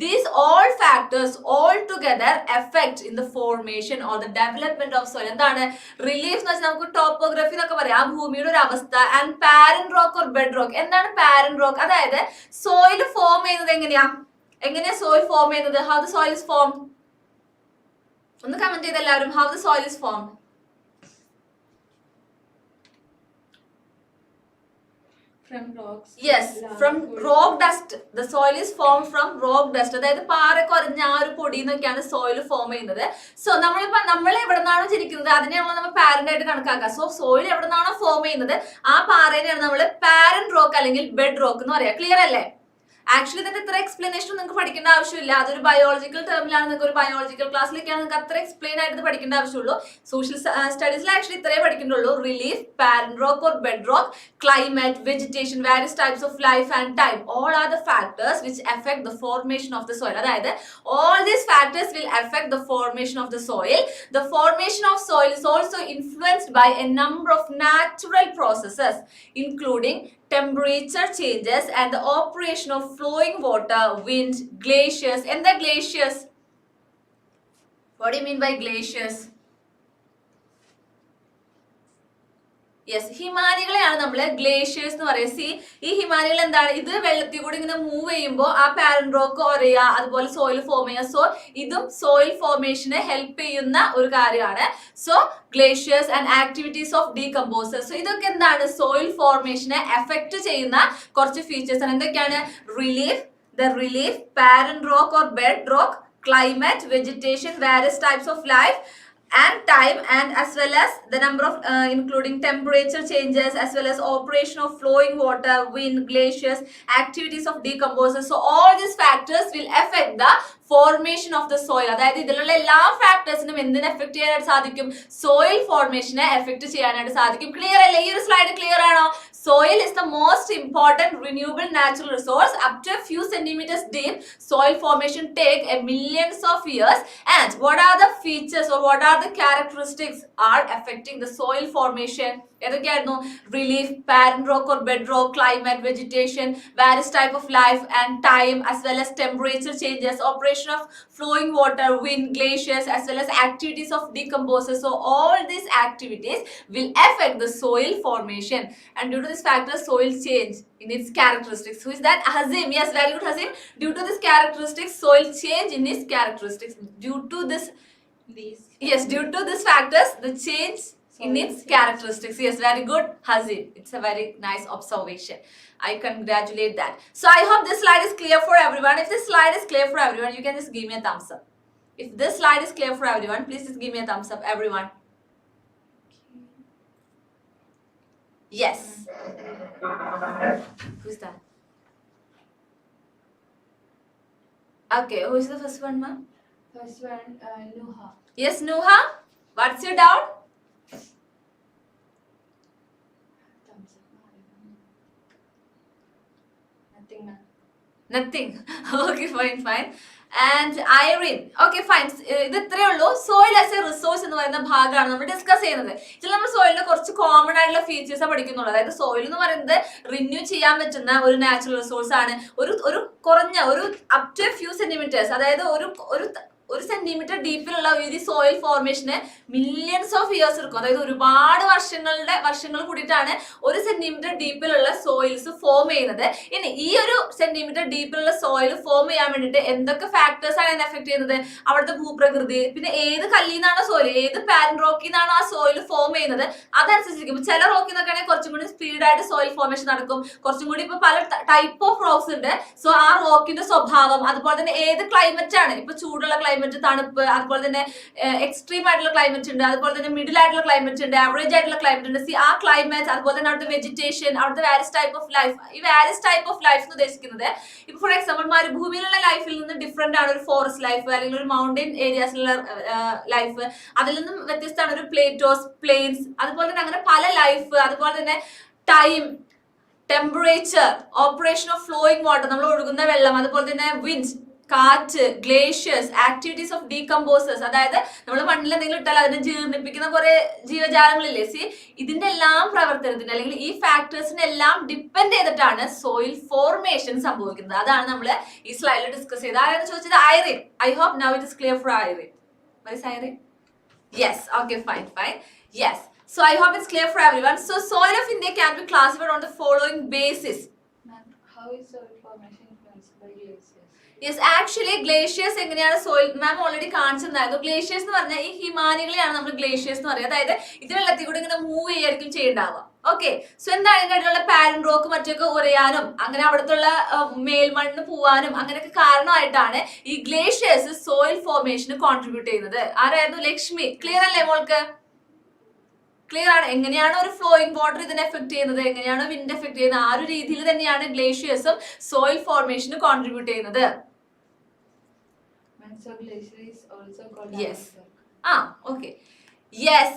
these all factors all together affect in the formation or the development of soil. എന്താണ് റിലീഫ് എന്ന് വെച്ചാൽ നമുക്ക് ടോപ്പോഗ്രഫി എന്നൊക്കെ പറയാം, ആ ഭൂമിയുടെ ഒരു അവസ്ഥ. And parent rock or bed rock. എന്താണ് പാരന്റ് റോക്ക്? അതായത് സോയിൽ ഫോം ചെയ്യുന്നത് എങ്ങനെയാ സോയിൽ ഫോം ചെയ്യുന്നത്? How the soil is formed? ഒന്ന് കമന്റ് ചെയ്ത് എല്ലാവരും. How the soil is formed? From rocks. Yes, from rock dust. The soil is formed from rock dust. അതായത് പാറ കുറഞ്ഞ ആ ഒരു പൊടി എന്നൊക്കെയാണ് സോയിൽ ഫോം ചെയ്യുന്നത്. സോ നമ്മൾ എവിടെ നിന്നാണോ ജനിക്കുന്നത് അതിനെയാണല്ലോ നമ്മൾ പാരന്റ് ആയിട്ട് കണക്കാക്കുക. സോ സോയിൽ എവിടെ നിന്നാണോ ഫോം ചെയ്യുന്നത് ആ പാറേനെയാണ് നമ്മൾ പാരന്റ് റോക്ക് അല്ലെങ്കിൽ ബെഡ് റോക്ക് എന്ന് പറയാം. ക്ലിയർ അല്ലേ? ആക്ച്വലി ഇതിന്റെ ഇത്ര എക്സ്പ്ലനേഷൻ നിങ്ങൾക്ക് പഠിക്കേണ്ട ആവശ്യമില്ല. അതൊരു ബയോളജിക്കൽ ടേമിലാണ്. നിങ്ങൾക്ക് ഒരു ബയോളജിക്കൽ ക്ലാസ്സിലേക്കാണ് നിങ്ങൾക്ക് അത്ര എക്സ്പ്ലെയിൻ ആയിട്ട് പഠിക്കേണ്ട ആവശ്യമുള്ളൂ. സോഷ്യൽ സ്റ്റഡീസിൽ ആക്ച്വലി ഇത്രേ പഠിക്കുന്നുള്ളൂ. Relief, parent rock or bed rock, climate, vegetation, various types of life and time, all are the factors which affect the formation of the soil. അതായത് all these factors will affect the formation of the soil. The formation of soil is also influenced by a number of natural processes including temperature changes and the operation of flowing water, wind, glaciers. And the glaciers, what do you mean by glaciers? Yes, ഹിമാനികളെയാണ് നമ്മൾ ഗ്ലേഷ്യേഴ്സ് എന്ന് പറയുക. സി, ഈ ഹിമാനികൾ എന്താണ്? ഇത് വെള്ളത്തിൽ കൂടി ഇങ്ങനെ മൂവ് ചെയ്യുമ്പോൾ ആ പാരന്റ് റോക്ക് കുറയുക, അതുപോലെ സോയിൽ ഫോം ചെയ്യുക. സോ ഇതും സോയിൽ ഫോർമേഷനെ ഹെൽപ്പ് ചെയ്യുന്ന ഒരു കാര്യമാണ്. So glaciers and activities of decomposers. So ഇതൊക്കെ എന്താണ്? സോയിൽ ഫോർമേഷനെ എഫക്ട് ചെയ്യുന്ന കുറച്ച് ഫീച്ചേഴ്സ് ആണ്. എന്തൊക്കെയാണ്? Relief, parent rock or bed rock, climate, vegetation, various types of life and time. time, and as well as the number of including temperature changes, as well as operation of flowing water, wind, glaciers, activities of decomposers. So all these factors will affect the formation of the soil. അതായത് ഇതിലുള്ള എല്ലാ ഫാക്ടേഴ്സിനും എന്തിനെ എഫക്ട് ചെയ്യാനായിട്ട് സാധിക്കും? സോയിൽ ഫോർമേഷനെ എഫക്ട് ചെയ്യാനായിട്ട് സാധിക്കും. ക്ലിയർ അല്ലേ? ഈ ഒരു സ്ലൈഡ് ക്ലിയർ ആണോ? Soil is the most important renewable natural resource. Up to a few centimeters deep, soil formation take a millions of years. And what are the features or what are the characteristics are affecting the soil formation? ഏതൊക്കെയായിരുന്നു? Relief, parent rock or bedrock, climate, vegetation, various type of life and time, as well as temperature changes, operation of flowing water, wind, glaciers, as well as activities of decomposers. So all these activities will affect the soil formation, and due to this factor, soil change in its characteristics. Who is that? Hazim. Yes, very good, Hazim. Due to this characteristics, soil change in its characteristics. Due to this, due to this factors, the change in its characteristics. Yes, very good, Hazim. It's a very nice observation. I congratulate that. So I hope this slide is clear for everyone. If this slide is clear for everyone, you can just give me a thumbs up. If this slide is clear for everyone, please just give me a thumbs up, everyone. Yes. Who's that? Okay, who is the first one, ma'am? First one, Nuha. Yes, Nuha. What's your doubt? Thumbs up. Nothing, ma'am. Nothing. Okay, fine. And Irene. Okay, fine. ഇത് ഇത്രയേ ഉള്ളൂ. സോയിൽ ആസ് എ റിസോഴ്സ് എന്ന് പറയുന്ന ഭാഗമാണ് നമ്മൾ ഡിസ്കസ് ചെയ്യുന്നത്. ഇതിൽ നമ്മൾ സോയിലിന്റെ കുറച്ച് കോമൺ ആയിട്ടുള്ള ഫീച്ചേഴ്സ് പഠിക്കുന്നുള്ളൂ. അതായത് സോയിൽ എന്ന് പറയുന്നത് റിന്യൂ ചെയ്യാൻ പറ്റുന്ന ഒരു നാച്ചുറൽ റിസോഴ്സ് ആണ്. ഒരു കുറഞ്ഞ ഒരു അപ് ടു ഫ്യൂ സെന്റിമീറ്റേഴ്സ്, അതായത് ഒരു സെന്റിമീറ്റർ ഡീപ്പിലുള്ള ഈ സോയിൽ ഫോർമേഷന് മില്യൺസ് ഓഫ് ഇയേഴ്സ് എടുക്കും. അതായത് ഒരുപാട് വർഷങ്ങൾ കൂടിയിട്ടാണ് ഒരു സെന്റിമീറ്റർ ഡീപ്പിലുള്ള സോയിൽസ് ഫോം ചെയ്യുന്നത്. ഇനി ഈ ഒരു സെന്റിമീറ്റർ ഡീപ്പിലുള്ള സോയിൽ ഫോം ചെയ്യാൻ വേണ്ടിയിട്ട് എന്തൊക്കെ ഫാക്ടേഴ്സ് ആണ് എഫക്ട് ചെയ്യുന്നത്? അവിടുത്തെ ഭൂപ്രകൃതി, പിന്നെ ഏത് കല്ലിൽ നിന്നാണോ സോയിൽ, ഏത് പാരന്റ് റോക്കിൽ നിന്നാണോ ആ സോയിൽ ഫോം ചെയ്യുന്നത് അതനുസരിച്ചിരിക്കും. ചില റോക്കിൽ നിന്നൊക്കെ ആണെങ്കിൽ കുറച്ചും കൂടി സ്പീഡായിട്ട് സോയിൽ ഫോർമേഷൻ നടക്കും. കുറച്ചും കൂടി ഇപ്പൊ പല ടൈപ്പ് ഓഫ് റോക്സ് ഉണ്ട്. സോ ആ റോക്കിന്റെ സ്വഭാവം, അതുപോലെ തന്നെ ഏത് ക്ലൈമറ്റ് ആണ്, ഇപ്പൊ ചൂടുള്ള ക്ലൈമറ്റ്, തണുപ്പ്, അതുപോലെ തന്നെ എക്സ്ട്രീം ആയിട്ടുള്ള ക്ലൈമറ്റ് ഉണ്ട്, അതുപോലെ തന്നെ മിഡിൽ ആയിട്ടുള്ള ക്ലൈമറ്റ് ഉണ്ട്, ആവറേജ് ആയിട്ടുള്ള ക്ലൈമറ്റ് ഉണ്ട്. ആ ക്ലൈമറ്റ്, അതുപോലെ തന്നെ അവിടുത്തെ വെജിറ്റേഷൻ, അവിടുത്തെ വാരിയസ് ടൈപ്പ് ഓഫ് ലൈഫ്. ഈ വാരിയസ് ടൈപ്പ് ഓഫ് ലൈഫ് എന്ന് ഉദ്ദേശിക്കുന്നത് ഇപ്പൊ ഫോർ എക്സാമ്പിൾ മരുഭൂമിയിലുള്ള ലൈഫിൽ നിന്ന് ഡിഫറെന്റ് ആണ് ഒരു ഫോറസ്റ്റ് ലൈഫ്, അല്ലെങ്കിൽ ഒരു മൗണ്ടൻ ഏരിയാസിലുള്ള ലൈഫ്. അതിൽ നിന്നും വ്യത്യസ്തമാണ് ഒരു പ്ലേറ്റോസ്, പ്ലെയിൻസ്, അതുപോലെ തന്നെ അങ്ങനെ പല ലൈഫ്. അതുപോലെ തന്നെ time, temperature, operation of flowing water, നമ്മൾ ഒഴുകുന്ന വെള്ളം, അതുപോലെ തന്നെ വിൻഡ്, കാറ്റ്, ഗ്ലേഷ്യേഴ്സ്, ആക്ടിവിറ്റീസ് ഓഫ് ഡീകമ്പോസേഴ്സ്, അതായത് നമ്മൾ മണ്ണിൽ എന്തെങ്കിലും ഇട്ടാൽ അതിനെ ജീർണിപ്പിക്കുന്ന കുറെ ജീവജാലങ്ങളില്ലേ. ഇതിന്റെ എല്ലാം പ്രവർത്തനത്തിന് അല്ലെങ്കിൽ ഈ ഫാക്ടേഴ്സിനെല്ലാം ഡിപ്പെൻഡ് ചെയ്തിട്ടാണ് സോയിൽ ഫോർമേഷൻ സംഭവിക്കുന്നത്. അതാണ് നമ്മൾ ഈ സ്ലൈഡിൽ ഡിസ്കസ് ചെയ്തത്. ആരാണ് ചോദിച്ചത്? Irene. I hope now it is clear for Irene. Where is Irene? Yes. Okay, fine. Yes. So I hope it's clear for everyone. So soil of India can be classified on the following basis. Ma'am, how is soil formation influenced by glaciers? Yes, actually glaciers എങ്ങനെയാണ് സോയിൽ, മാം ഓൾറെഡി കാണിച്ചിട്ടുണ്ടായിരുന്നു. ഗ്ലേഷ്യേഴ്സ് എന്ന് പറഞ്ഞാൽ ഈ ഹിമാനികളെയാണ് നമ്മൾ ഗ്ലേഷ്യേഴ്സ് എന്ന് പറയുന്നത്. അതായത് ഇത് വെള്ളത്തിൽ കൂടെ ഇങ്ങനെ മൂവ് ചെയ്യായിരിക്കും ചെയ്യേണ്ടാവുക. ഓക്കെ, സോ എന്താണ് ഇതിൻ്റെ ഇടയിലുള്ള പാരന്റ് റോക്ക് മറ്റൊക്കെ ഉറയാനും അങ്ങനെ അവിടത്തുള്ള മേൽമണ്ണ് പോവാനും അങ്ങനെയൊക്കെ കാരണമായിട്ടാണ് ഈ ഗ്ലേഷ്യേഴ്സ് സോയിൽ ഫോർമേഷന് കോൺട്രിബ്യൂട്ട് ചെയ്യുന്നത്. ആരായിരുന്നു? ലക്ഷ്മി. ക്ലിയർ അല്ലേ മോൾക്ക്? ക്ലിയർ ആണ്. എങ്ങനെയാണോ ഒരു ഫ്ലോയിങ് വാട്ടർ ഇതിനെ എഫക്ട് ചെയ്യുന്നത്, എങ്ങനെയാണോ വിൻഡ് എഫക്ട് ചെയ്യുന്നത്, ആ ഒരു രീതിയിൽ തന്നെയാണ് ഗ്ലേഷ്യേഴ്സും സോയിൽ ഫോർമേഷന് കോൺട്രിബ്യൂട്ട് ചെയ്യുന്നത്. So glacier is also called Yes. Okay. Yes.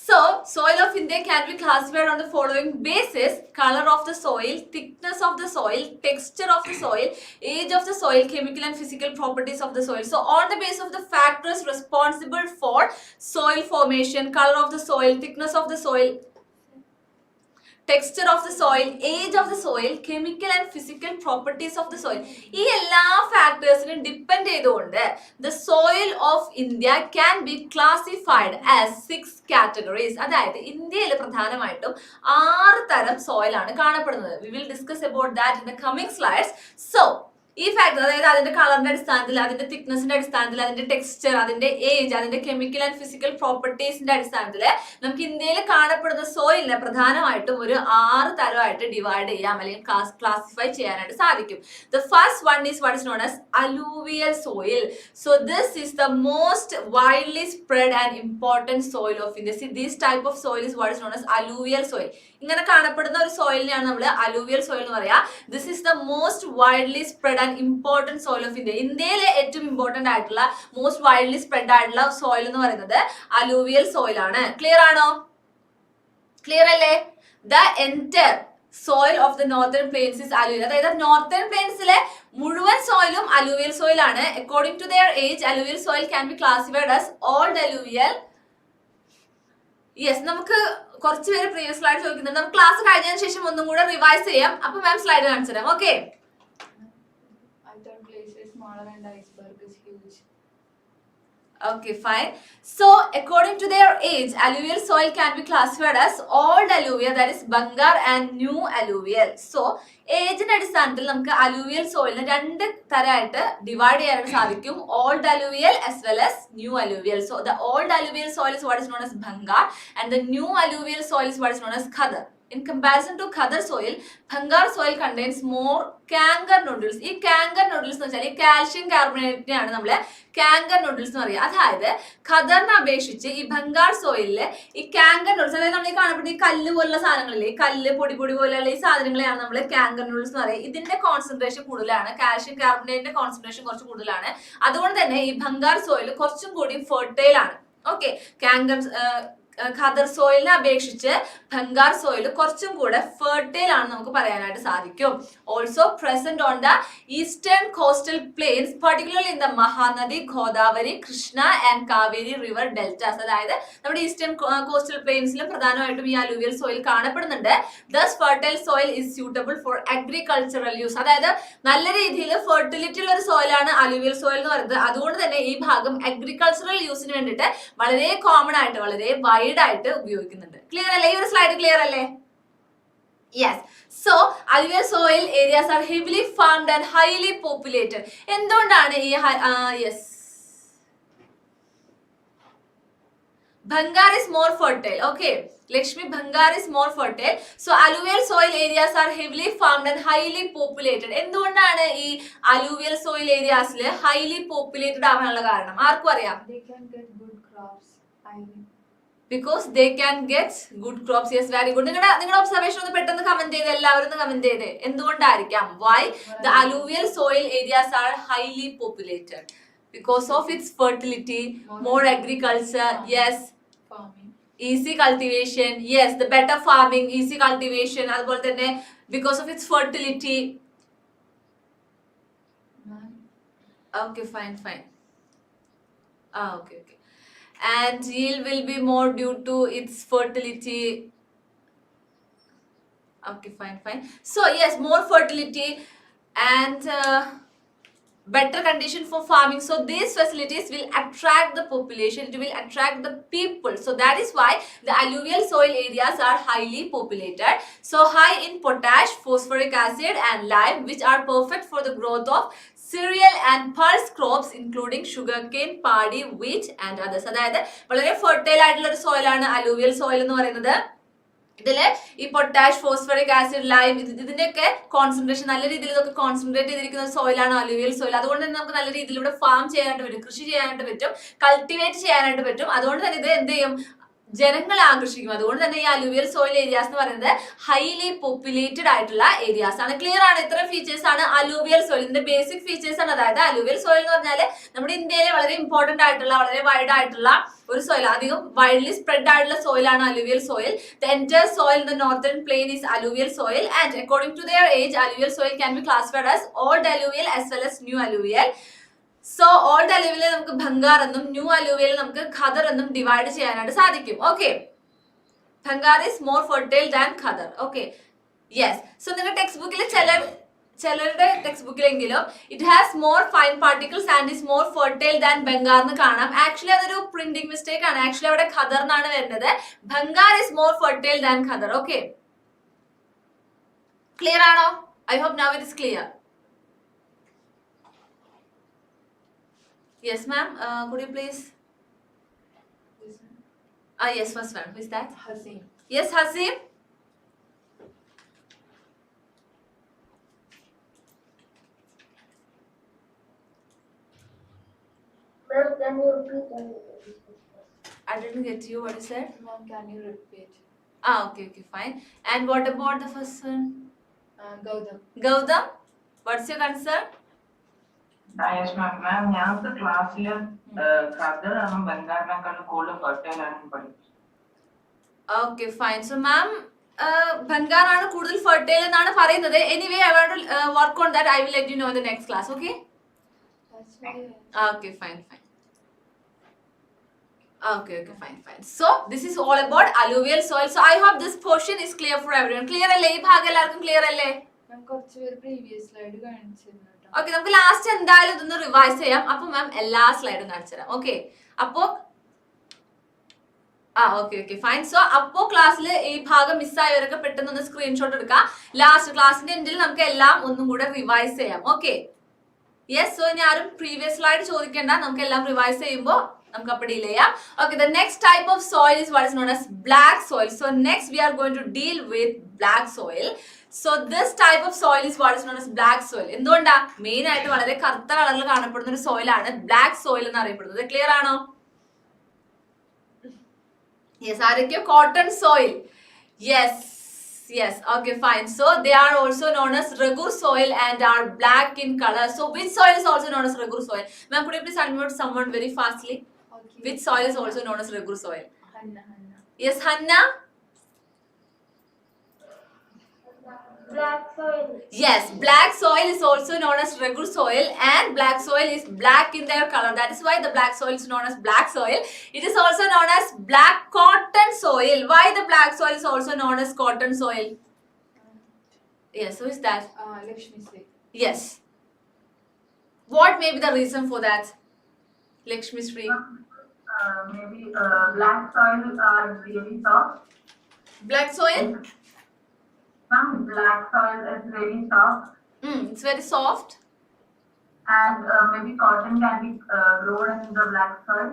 So, soil of India can be classified on the following basis: color of the soil, thickness of the soil, texture of the soil, age of the soil, chemical and physical properties of the soil. So, on the basis of the factors responsible for soil formation, color of the soil, thickness of the soil, texture of the soil, age of the soil, chemical and physical properties of the soil. ഈ എല്ലാ ഫാക്ടേഴ്സിനും ഡിപ്പെൻഡ് ചെയ്തുകൊണ്ട് the soil of India can be classified as 6 categories. അതായത് ഇന്ത്യയിൽ പ്രധാനമായിട്ടും 6 തരം സോയിൽ ആണ് കാണപ്പെടുന്നത്. We will discuss about that in the coming slides. So ഈ ഫാക്ടർ, അതായത് അതിന്റെ കളറിന്റെ അടിസ്ഥാനത്തിൽ, അതിന്റെ തിക്നെസിന്റെ അടിസ്ഥാനത്തിൽ, അതിന്റെ ടെക്സ്ചർ, അതിന്റെ ഏജ്, അതിന്റെ കെമിക്കൽ ആൻഡ് ഫിസിക്കൽ പ്രോപ്പർട്ടീസിന്റെ അടിസ്ഥാനത്തിൽ നമുക്ക് ഇന്ത്യയിൽ കാണപ്പെടുന്ന സോയിലിനെ പ്രധാനമായിട്ടും ഒരു 6 തരമായിട്ട് ഡിവൈഡ് ചെയ്യാം അല്ലെങ്കിൽ ക്ലാസിഫൈ ചെയ്യാനായിട്ട് സാധിക്കും. The first one is what is known as alluvial soil. So this is the most widely spread and important soil of India. See, this type of soil is what is known as alluvial soil. ഇങ്ങനെ കാണപ്പെടുന്ന ഒരു സോയിലിനെയാണ് നമ്മൾ അലൂവിയൽ സോയിൽ എന്ന് പറയാ. This is the most widely spread and important soil of India. ഇന്ത്യയിലെ ഏറ്റവും ഇമ്പോർട്ടന്റ് ആയിട്ടുള്ള മോസ്റ്റ് വൈഡ്ലി സ്പ്രെഡ് ആയിട്ടുള്ള സോയിൽ എന്ന് പറയുന്നത് അലൂവിയൽ സോയിൽ ആണ്. ക്ലിയർ ആണോ? ക്ലിയർ അല്ലേ? The entire soil of the northern plains is alluvial. അതായത് നോർത്തേൺ പ്ലെയിൻസിലെ മുഴുവൻ സോയിലും അലൂവിയൽ സോയിൽ ആണ്. According to their age, alluvial soil can be classified as old alluvial. Yes, നമുക്ക് കുറച്ച് പേര് പ്രീവിയസ് സ്ലൈഡ് ചോദിക്കുന്നുണ്ട്. നമുക്ക് ക്ലാസ് കഴിഞ്ഞതിന് ശേഷം ഒന്നും കൂടെ റിവൈസ് ചെയ്യാം. അപ്പൊ മാം സ്ലൈഡ് കാണിച്ചു തരാം. Okay. I thought glacier is smaller and iceberg is huge. Okay, fine. So, according to their age, alluvial soil can be classified as old alluvial, that is Bangar, and new alluvial. So, ഏജിന്റെ അടിസ്ഥാനത്തിൽ നമുക്ക് അലൂവിയൽ സോയിലിനെ 2 തരമായിട്ട് ഡിവൈഡ് ചെയ്യാനായിട്ട് സാധിക്കും. Old alluvial as well as new alluvial. So, the old alluvial soil is what is known as Bangar, and the new alluvial soil is what is known as Khadar. In comparison to Khadar soil, Bhangar soil contains more canker nodules. ഈ canker nodules എന്ന് വെച്ചാൽ ഈ കാൽഷ്യം കാർബണേറ്റിനെയാണ് നമ്മൾ canker nodules എന്ന് പറയുക. അതായത് ഖദറിനെ അപേക്ഷിച്ച് ഈ ബംഗാൾ സോയിലില് ഈ canker nodules, അതായത് നമ്മൾ ഈ കാണപ്പെടുന്ന ഈ കല്ല് പോലുള്ള സാധനങ്ങളില്ലേ, ഈ കല്ല് പൊടി പോലെയുള്ള ഈ സാധനങ്ങളെയാണ് നമ്മൾ canker nodules എന്ന് പറയുക. ഇതിന്റെ കോൺസെൻട്രേഷൻ കൂടുതലാണ്, കാൽഷ്യം കാർബണേറ്റിന്റെ കോൺസെൻട്രേഷൻ കുറച്ച് കൂടുതലാണ്. അതുകൊണ്ട് തന്നെ ഈ ബംഗാൾ സോയിൽ കുറച്ചും കൂടി ഫെർട്ടൈൽ ആണ്. ഓക്കെ, ഖദർ സോയിലിനെ അപേക്ഷിച്ച് ബംഗാർ സോയിൽ കുറച്ചും കൂടെ ഫെർട്ടൈൽ ആണ് നമുക്ക് പറയാനായിട്ട് സാധിക്കും. Also present on the eastern coastal plains, particularly in the Mahanadi, Godavari, Krishna and Kaveri river deltas. അതായത് നമ്മുടെ ഈസ്റ്റേൺ കോസ്റ്റൽ പ്ലെയിൻസിലും പ്രധാനമായിട്ടും ഈ അലൂവിയൽ സോയിൽ കാണപ്പെടുന്നുണ്ട്. Thus fertile soil is suitable for agricultural use. അതായത് നല്ല രീതിയിൽ ഫെർട്ടിലിറ്റി ഉള്ള ഒരു സോയിലാണ് അലൂവിയൽ സോയിൽ എന്ന് പറയുന്നത്. അതുകൊണ്ട് തന്നെ ഈ ഭാഗം അഗ്രികൾച്ചറൽ യൂസിന് വേണ്ടിയിട്ട് വളരെ കോമൺ ആയിട്ട്, വളരെ ആയിട്ട് ഉപയോഗിക്കുന്നുണ്ട്. ക്ലിയർ അല്ലേ? ഈ ഒരു സ്ലൈഡ് ക്ലിയർ അല്ലേ? Yes. So alluvial soil areas are heavily farmed and highly populated. എന്തുകൊണ്ടാണ് ഈ yes, Bhangar is more fertile. Okay, Lakshmi, Bhangar is more fertile. So alluvial soil areas are heavily farmed and highly populated. എന്തുകൊണ്ടാണ് ഈ alluvial soil areasൽ highly populated ആവാനുള്ള കാരണം ആർക്കും അറിയാം? They can get good crops. Because they can get good crops. Yes, very good. നിങ്ങളുടെ ഒബ്സർവേഷൻ ഒന്ന് പെട്ടെന്ന് കമന്റ് ചെയ്ത്, എല്ലാവരും ഒന്ന് കമന്റ് ചെയ്ത്. എന്തുകൊണ്ടായിരിക്കാം? Why the alluvial soil areas are highly populated? Because of its fertility, more agriculture. Yes, Farming. Easy cultivation. Yes, the better farming, easy cultivation. അതുപോലെ തന്നെ because of its fertility. Okay, fine. Okay. And yield will be more due to its fertility. Okay, fine. So yes, more fertility and better condition for farming. So these facilities will attract the population, it will attract the people. So that is why the alluvial soil areas are highly populated. So high in potash, phosphoric acid and lime, which are perfect for the growth of cereal and pulse crops including sugarcane, paddy, wheat and others. അതായത് വളരെ ഫെർട്ടൈൽ ആയിട്ടുള്ള ഒരു സോയിലാണ് അലൂവിയൽ സോയിൽ എന്ന് പറയുന്നത്. ഇതില് ഈ പൊട്ടാഷ്, ഫോസ്ഫറിക് ആസിഡ്, ലൈം, ഇതിന്റെയൊക്കെ കോൺസെൻട്രേഷൻ നല്ല രീതിയിൽ ഇതൊക്കെ കോൺസെൻട്രേറ്റ് ചെയ്തിരിക്കുന്ന സോയിലാണ് അലൂവിയൽ സോയിൽ. അതുകൊണ്ട് തന്നെ നമുക്ക് നല്ല രീതിയിൽ ഇവിടെ ഫാം ചെയ്യാനായിട്ട് പറ്റും, കൃഷി ചെയ്യാനായിട്ട് പറ്റും, കൾട്ടിവേറ്റ് ചെയ്യാനായിട്ട് പറ്റും. അതുകൊണ്ട് തന്നെ ഇത് എന്ത് ചെയ്യും? ജനങ്ങളെ ആകർഷിക്കും. അതുകൊണ്ട് തന്നെ ഈ അലൂവിയൽ സോയിൽ ഏരിയാസ് എന്ന് പറയുന്നത് ഹൈലി പോപ്പുലേറ്റഡ് ആയിട്ടുള്ള ഏരിയാസ് ആണ്. ക്ലിയർ ആണ്? ഇത്ര ഫീച്ചേഴ്സ് ആണ് അലൂവിയൽ സോയിൽ. ഇതിന്റെ ബേസിക് ഫീച്ചേഴ്സ് ആണ്. അതായത് അലൂവിയൽ സോയിൽ എന്ന് പറഞ്ഞാൽ നമ്മുടെ ഇന്ത്യയിലെ വളരെ ഇമ്പോർട്ടന്റ് ആയിട്ടുള്ള, വളരെ വൈഡ് ആയിട്ടുള്ള ഒരു സോയിൽ, അധികം വൈഡ്ലി സ്പ്രെഡ് ആയിട്ടുള്ള സോയിലാണ് alluvial soil. The entire soil in the northern plain is alluvial soil, and according to their age, alluvial soil can be classified as old alluvial as well as new alluvial. So old alluvial നമുക്ക് ബംഗാർ എന്നും ന്യൂ അലൂവിയൽ നമുക്ക് ഖദർ എന്നും ഡിവൈഡ് ചെയ്യാനായിട്ട് സാധിക്കും. Okay, bangar is more fertile than khadar. Okay, yes. So നിങ്ങളുടെ ടെക്സ്റ്റ് ബുക്കിൽ ചിലരുടെ ടെക്സ്റ്റ് ബുക്കിലെങ്കിലും it has more fine particles and is more fertile than bangar എന്ന് കാണാം. ആക്ച്വലി അതൊരു പ്രിന്റിംഗ് മിസ്റ്റേക്ക് ആണ്. ആക്ച്വലി അവിടെ ഖദർ എന്നാണ് വരുന്നത്. Bangar is more fertile than khadar. Okay, clear ആണോ? I hope now it is clear. Yes, ma'am. Could you please? This one. Yes, first one. Who is that? Hasim. Yes, Hasim. Ma'am, can you repeat? I didn't get you. What you said? Ma'am, can you repeat? Okay, fine. And what about the first one? Gautam. Gautam, what's your concern? Yes, ma'am. Ma'am, ഞങ്ങൾക്ക് ക്ലാസ്സിൽ ഖദറാണ് ബംഗാളിനേക്കാളും കൂടുതൽ ഫെർട്ടൈൽ ആണ് പഠിച്ചത്. Okay, fine. So, ma'am, ബംഗാറാണ് കൂടുതൽ ഫെർട്ടൈൽ എന്നാണ് പറയുന്നത്. Anyway, I want to work on that. I will let you know in the next class. Okay? That's why. Okay, fine. Okay, fine. So, this is all about alluvial soil. So, I hope this portion is clear for everyone. Clear അല്ലേ? ഈ ഭാഗം എല്ലാവർക്കും ക്ലിയർ അല്ലേ? ഞാൻ കുറച്ച് പേര് പ്രീവിയസ് സ്ലൈഡ് കാണിച്ചിരുന്നു കേട്ടോ. ഓക്കെ, നമുക്ക് ലാസ്റ്റ് എന്തായാലും ഇതൊന്ന് റിവൈസ് ചെയ്യാം. അപ്പൊ മാം എല്ലാ സ്ലൈഡും കാണിച്ചുതരാം. ഓക്കെ, അപ്പോ ഓക്കെ ഫൈൻ. സോ അപ്പോ ക്ലാസ്സിൽ ഈ ഭാഗം മിസ്സായവരൊക്കെ പെട്ടെന്ന് ഒന്ന് സ്ക്രീൻഷോട്ട് എടുക്കാം. ലാസ്റ്റ് ക്ലാസ്സിന്റെ എൻഡിൽ നമുക്ക് എല്ലാം ഒന്നും കൂടെ റിവൈസ് ചെയ്യാം. Okay, yes. സോ ഇനി ആരും പ്രീവിയസ് സ്ലൈഡ് ചോദിക്കേണ്ട, നമുക്ക് എല്ലാം റിവൈസ് ചെയ്യുമ്പോൾ നമുക്ക് അപ്പോൾ ഡീൽ ചെയ്യാം. Okay, the next type of soil is what is known as black soil. So next we are going to deal with black soil. So this type of soil is what is known as black soil. എന്തുകൊണ്ടാ? മെയിൻ ആയിട്ട് വളരെ കറുത്ത കളറിൽ കാണപ്പെടുന്ന ഒരു സോയിലാണ് ബ്ലാക്ക് സോയിൽ എന്ന് അറിയപ്പെടുന്നത്. ക്ലിയർ ആണോ? യെസ്. ആരൊക്കെയോ cotton soil. Yes. Okay, fine. So they are also known as regular soil and are black in color. So which soil is also known as regular soil? Ma'am, could you please unmute someone very fastly? Okay. Which soil is also known as regular soil? Hanna. Yes, Hanna. Black soil. Yes, black soil is also known as regular soil and black soil is black in their color. That is why the black soil is known as black soil. It is also known as black cotton soil. Why the black soil is also known as cotton soil? Yes, who is that? Lakshmi Sri. Yes. What may be the reason for that? Lakshmi Sri. Maybe black soil are really soft. Black soil? Ma'am, black soil is really soft. It's very soft. And maybe cotton can be grown in the black soil.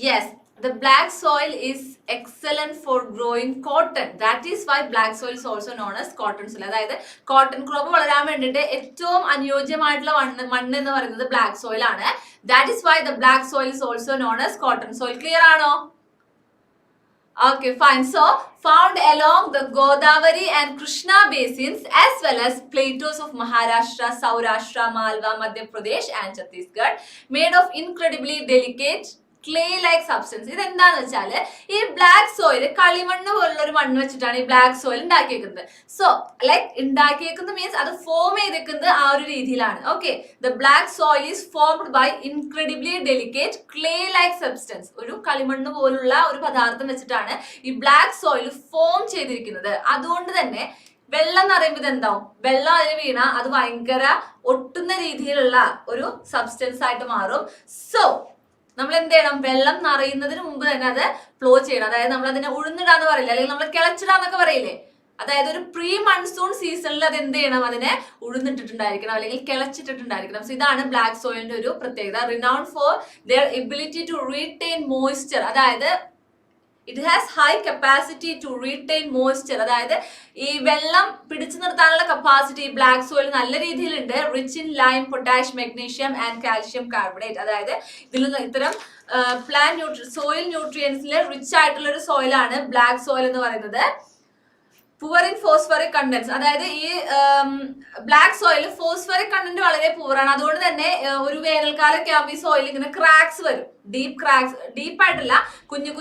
Yes, the black soil is excellent for growing cotton. That is why black soil is also known as cotton soil. അതായത് കോട്ടൺ ക്രോപ്പ് വളരാൻ വേണ്ടിയിട്ട് ഏറ്റവും അനുയോജ്യമായിട്ടുള്ള മണ്ണ് എന്ന് പറയുന്നത് ബ്ലാക്ക് സോയിൽ ആണ്. That is why the black soil is also known as cotton soil. Clear ആണോ? Okay, fine. So, found along the Godavari and Krishna basins as well as plateaus of Maharashtra, Saurashtra, Malwa, Madhya Pradesh and Chhattisgarh, made of incredibly delicate clay like substance. ഇത് എന്താന്ന് വെച്ചാല് ഈ ബ്ലാക്ക് സോയിൽ കളിമണ്ണ് പോലുള്ള ഒരു മണ്ണ് വെച്ചിട്ടാണ് ഈ ബ്ലാക്ക് സോയിൽ ഉണ്ടാക്കിയേക്കുന്നത്. സോ ലൈക്ക് ഉണ്ടാക്കിയേക്കുന്നത് മീൻസ് അത് ഫോം ചെയ്തേക്കുന്നത് ആ ഒരു രീതിയിലാണ്. Okay, the black soil is formed by incredibly delicate clay like substance. ഒരു കളിമണ്ണ് പോലുള്ള ഒരു പദാർത്ഥം വെച്ചിട്ടാണ് ഈ ബ്ലാക്ക് സോയിൽ ഫോം ചെയ്തിരിക്കുന്നത്. അതുകൊണ്ട് തന്നെ വെള്ളം എന്ന് പറയുമ്പോൾ ഇത് എന്താവും? വെള്ളം അതിന് വീണ അത് ഭയങ്കര ഒട്ടുന്ന രീതിയിലുള്ള ഒരു സബ്സ്റ്റൻസ് ആയിട്ട് മാറും. സോ നമ്മൾ എന്ത് ചെയ്യണം? വെള്ളം നിറയുന്നതിന് മുമ്പ് തന്നെ അത് ഫ്ലോ ചെയ്യണം. അതായത് നമ്മൾ അതിനെ ഉഴുന്നിടാന്ന് പറയില്ല, അല്ലെങ്കിൽ നമ്മൾ കിളച്ചിടാന്നൊക്കെ പറയില്ലേ. അതായത് ഒരു പ്രീ മൺസൂൺ സീസണിൽ അത് എന്ത് ചെയ്യണം? അതിനെ ഉഴുന്നിട്ടിട്ടുണ്ടായിരിക്കണം അല്ലെങ്കിൽ കിളച്ചിട്ടിട്ടുണ്ടായിരിക്കണം. സോ ഇതാണ് ബ്ലാക്ക് സോയിലിന്റെ ഒരു പ്രത്യേകത. Renowned for their ability to retain moisture. അതായത് it has high capacity to retain moisture. അതായത് ഈ വെള്ളം പിടിച്ചു നിർത്താനുള്ള കപ്പാസിറ്റി ബ്ലാക്ക് സോയിൽ നല്ല രീതിയിലുണ്ട്. Rich in lime, potash, magnesium and calcium carbonate. അതായത് ഇതിൽ ഇത്തരം സോയിൽ ന്യൂട്രിയൻസിൽ റിച്ച് ആയിട്ടുള്ള ഒരു സോയിലാണ് ബ്ലാക്ക് സോയിൽ എന്ന് പറയുന്നത്. Poor in phosphoric content. അതായത് ഈ ബ്ലാക്ക് സോയിൽ ഫോസ്ഫറിക് കണ്ടന്റ് വളരെ പുവറാണ്. അതുകൊണ്ട് തന്നെ ഒരു വേനൽക്കാലൊക്കെ ആകുമ്പോൾ ഈ സോയിൽ ഇങ്ങനെ ക്രാക്സ് വരും. ഡീപ്പായിട്ടല്ല, കുഞ്ഞു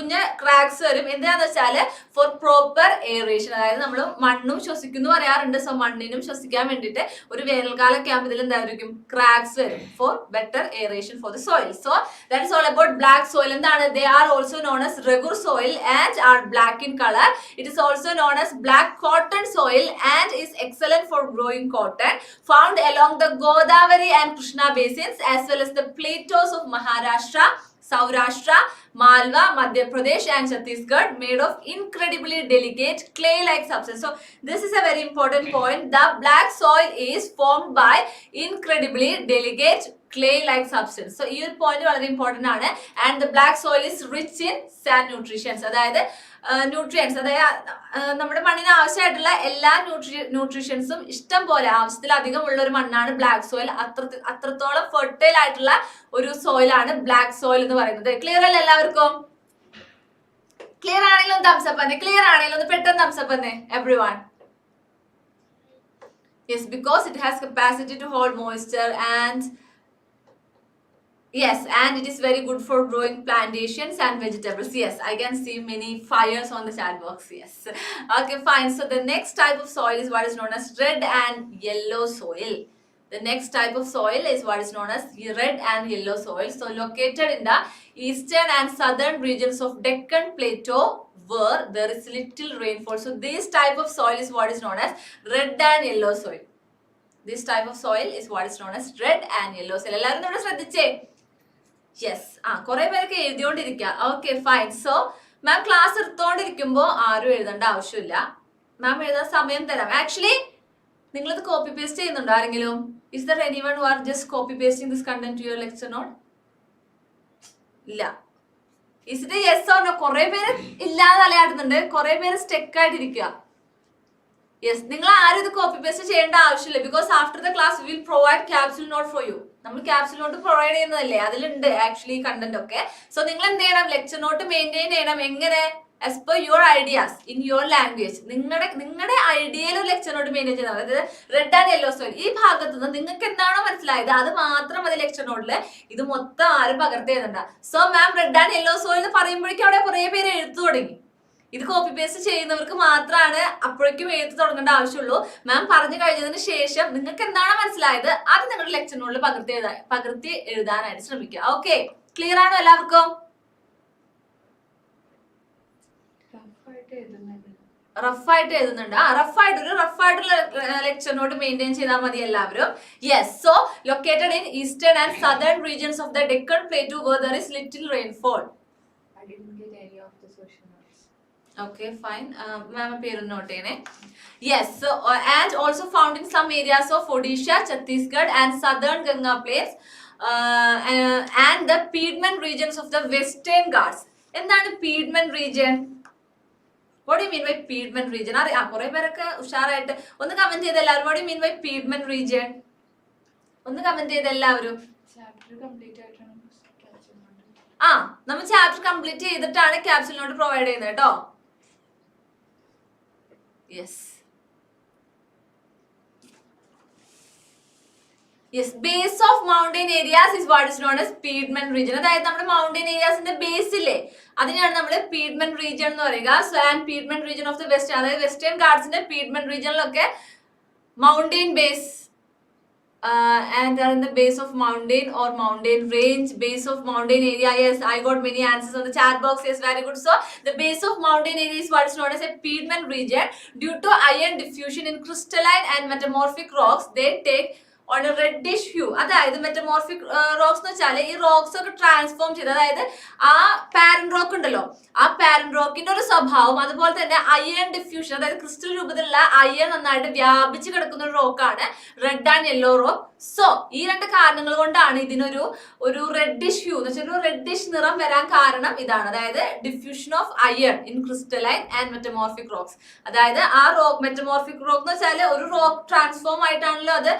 ക്രാക്സ് വരും. എന്തിനാന്ന് വെച്ചാല് ഫോർ പ്രോപ്പർ എയറേഷൻ. അതായത് നമ്മൾ മണ്ണും ശ്വസിക്കുന്നു പറയാറുണ്ട്. സോ മണ്ണിനും ശ്വസിക്കാൻ വേണ്ടിയിട്ട് ഒരു വേനൽക്കാലൊക്കെ ആകുമ്പോൾ ഇതിൽ എന്തായിരിക്കും? ക്രാക്സ് വരും. For better aeration for the soil. So that is all about black soil. എന്താണ്? They are also known as regur soil and are black in colour. It is also known as black cotton soil and is excellent for growing cotton, found along the Godavari and Krishna basins as well as the plateaus of Maharashtra, Saurashtra, Malwa, Madhya Pradesh and Chhattisgarh made of incredibly delicate clay-like substance. So this is a very important point. The black soil is formed by incredibly delicate clay-like substance. So ഈ ഒരു പോയിന്റ് വളരെ ഇമ്പോർട്ടന്റ് ആണ്. And the black soil is rich in sand nutrients. അതായത് ന്യൂട്രിയൻസ്, അതായത് നമ്മുടെ മണ്ണിന് ആവശ്യമായിട്ടുള്ള എല്ലാ ന്യൂട്രീഷ്യൻസും ഇഷ്ടം പോലെ ആവശ്യത്തിലധികം ഉള്ള ഒരു മണ്ണാണ് ബ്ലാക്ക് സോയിൽ. അത്രത്തോളം ഫെർട്ടൈൽ ആയിട്ടുള്ള ഒരു സോയിലാണ് ബ്ലാക്ക് സോയിൽ എന്ന് പറയുന്നത്. ക്ലിയർ അല്ലേ എല്ലാവർക്കും? ക്ലിയർ ആണെങ്കിലും തംസപ്പ് തന്നെ, ക്ലിയർ ആണെങ്കിലും ഒന്ന് പെട്ടെന്ന് തംസപ്പ് തന്നെ every one. Yes, because it has capacity to hold moisture and yes, and it is very good for growing plantations and vegetables. Yes, I can see many fires on the chat box. Yes. Okay, fine. So the next type of soil is what is known as red and yellow soil. The next type of soil is what is known as red and yellow soil. So located in the eastern and southern regions of Deccan Plateau where there is little rainfall. So this type of soil is what is known as red and yellow soil. This type of soil is what is known as red and yellow soil. എല്ലാവരും നമ്മുടെ ശ്രദ്ധിച്ചേ? യെസ്, കുറെ പേരൊക്കെ എഴുതിയോണ്ടിരിക്കുക. Okay fine. So ma'am class എടുത്തോണ്ടിരിക്കുമ്പോൾ ആരും എഴുതേണ്ട ആവശ്യമില്ല. മാം എഴുതാൻ സമയം തരാം. ആക്ച്വലി നിങ്ങളിത് കോപ്പി പേസ്റ്റ് ചെയ്യുന്നുണ്ടോ ആരെങ്കിലും? Is there anyone who are just copy pasting this content to your lecture note? ഇല്ല. Is it yes or no? കുറെ പേര് ഇല്ലാതെ തലയാട്ടുന്നുണ്ട്, കുറെ പേര് സ്റ്റെക്ക് ആയിട്ടിരിക്കുക. യെസ്, നിങ്ങൾ ആരും ഇത് കോപ്പി പേസ്റ്റ് ചെയ്യേണ്ട ആവശ്യമില്ല. Because after the class will provide capsule note for you. നമ്മൾ ക്യാപ്സ്യൂൾ നോട്ട് പ്രൊവൈഡ് ചെയ്യുന്നതല്ലേ, അതിലുണ്ട് ആക്ച്വലി കണ്ടന്റ് ഒക്കെ. സോ നിങ്ങൾ എന്ത് ചെയ്യണം? ലെക്ചർ നോട്ട് മെയിൻറ്റെയിൻ ചെയ്യണം. എങ്ങനെ? As per your ideas in your language. നിങ്ങളുടെ ഐഡിയയിൽ ഒരു ലെക്ചർ നോട്ട് മെയിൻറ്റെയിൻ ചെയ്താൽ മതി. അതായത് റെഡ് ആൻഡ് യെല്ലോ സോയിൽ ഈ ഭാഗത്ത് നിന്ന് നിങ്ങൾക്ക് എന്താണോ മനസ്സിലായത് അത് മാത്രം മതി ലെക്ചർ നോട്ടില്. ഇത് മൊത്തം ആരും പകർത്തി എഴുതണ്ട. So ma'am red and yellow soil എന്ന് പറയുമ്പോഴേക്കും അവിടെ കുറെ പേര് എഴുത്തു തുടങ്ങി. ഇത് കോപ്പി പേസ്റ്റ് ചെയ്യുന്നവർക്ക് മാത്രമാണ് അപ്പോഴേക്കും എഴുത്ത് തുടങ്ങേണ്ട ആവശ്യമുള്ളൂ. മാം പറഞ്ഞു കഴിഞ്ഞതിന് ശേഷം നിങ്ങൾക്ക് എന്താണോ മനസ്സിലായത് അത് നിങ്ങളുടെ ലെക്ചർ നോട്ടിൽ പകർത്തി എഴുതാനായിട്ട് ശ്രമിക്കുക. ഓക്കെ, ക്ലിയർ ആണോ എല്ലാവർക്കും? റഫായിട്ട് എഴുതുന്നുണ്ട്. റഫായിട്ടുള്ള ലെക്ചർ നോട്ട് മെയിൻറ്റെയിൻ ചെയ്താൽ മതി എല്ലാവരും. Yes, so located in eastern and southern regions of the Deccan plateau where there is little rainfall. Okay, fine. Ma'am, പേര് നോട്ട് ചെയ്യണേ. Yes, so and also found in some areas of Odisha, Chhattisgarh and southern Ganga plains and the Piedmont regions of the Western Ghats. എന്താണ് Piedmont region? What do you mean by Piedmont region? കുറെ പേരൊക്കെ ഉഷാറായിട്ട് ഒന്ന് കമന്റ് ചെയ്ത് എല്ലാവരും. What do you mean by Piedmont region? ഒന്ന് കമന്റ് ചെയ്ത് എല്ലാവരും. നമ്മൾ ചാപ്റ്റർ കംപ്ലീറ്റ് ചെയ്തിട്ടാണ് ക്യാപ്സ്യൂൾ നോട്ട് പ്രൊവൈഡ് ചെയ്യുന്നത് കേട്ടോ. Yes. Yes, base of mountain areas is what is known as Piedmont region. അതായത് നമ്മുടെ മൗണ്ടൻ ഏരിയാസിന്റെ ബേസ് ഇല്ലേ, അതിനാണ് നമ്മൾ Piedmont region എന്ന് പറയുക. So and Piedmont region of the western, അതായത് വെസ്റ്റേൺ ഗാർഡ്സിന്റെ Piedmont regionിലൊക്കെ mountain base and they are in the base of mountain or mountain range, base of mountain area. Yes, I got many answers on the chat box. Yes, very good. So the base of mountain area is what is known as a Piedmont region. Due to iron diffusion in crystalline and metamorphic rocks, they take on a reddish hue. അതായത് മെറ്റമോർഫിക് റോക്സ് എന്ന് വെച്ചാൽ ഈ റോക്സ് ഒക്കെ ട്രാൻസ്ഫോം ചെയ്ത്, അതായത് ആ പാരന്റ് റോക്ക് ഉണ്ടല്ലോ, ആ പാരന്റ് റോക്കിന്റെ ഒരു സ്വഭാവം, അതുപോലെ തന്നെ അയൺ ഡിഫ്യൂഷൻ, അതായത് ക്രിസ്റ്റൽ രൂപത്തിലുള്ള അയൺ നന്നായിട്ട് വ്യാപിച്ച് കിടക്കുന്ന ഒരു റോക്കാണ് red and yellow rock. So ഈ രണ്ട് കാരണങ്ങൾ കൊണ്ടാണ് ഇതിനൊരു റെഡിഷ് ഹ്യൂ എന്ന് വെച്ചാൽ ഒരു റെഡിഷ് നിറം വരാൻ കാരണം ഇതാണ്. അതായത് diffusion of iron in crystalline and metamorphic rocks. അതായത് ആ റോക്ക് മെറ്റമോർഫിക് റോക്ക് എന്ന് വെച്ചാൽ ഒരു റോക്ക് ട്രാൻസ്ഫോം ആയിട്ടാണല്ലോ അത്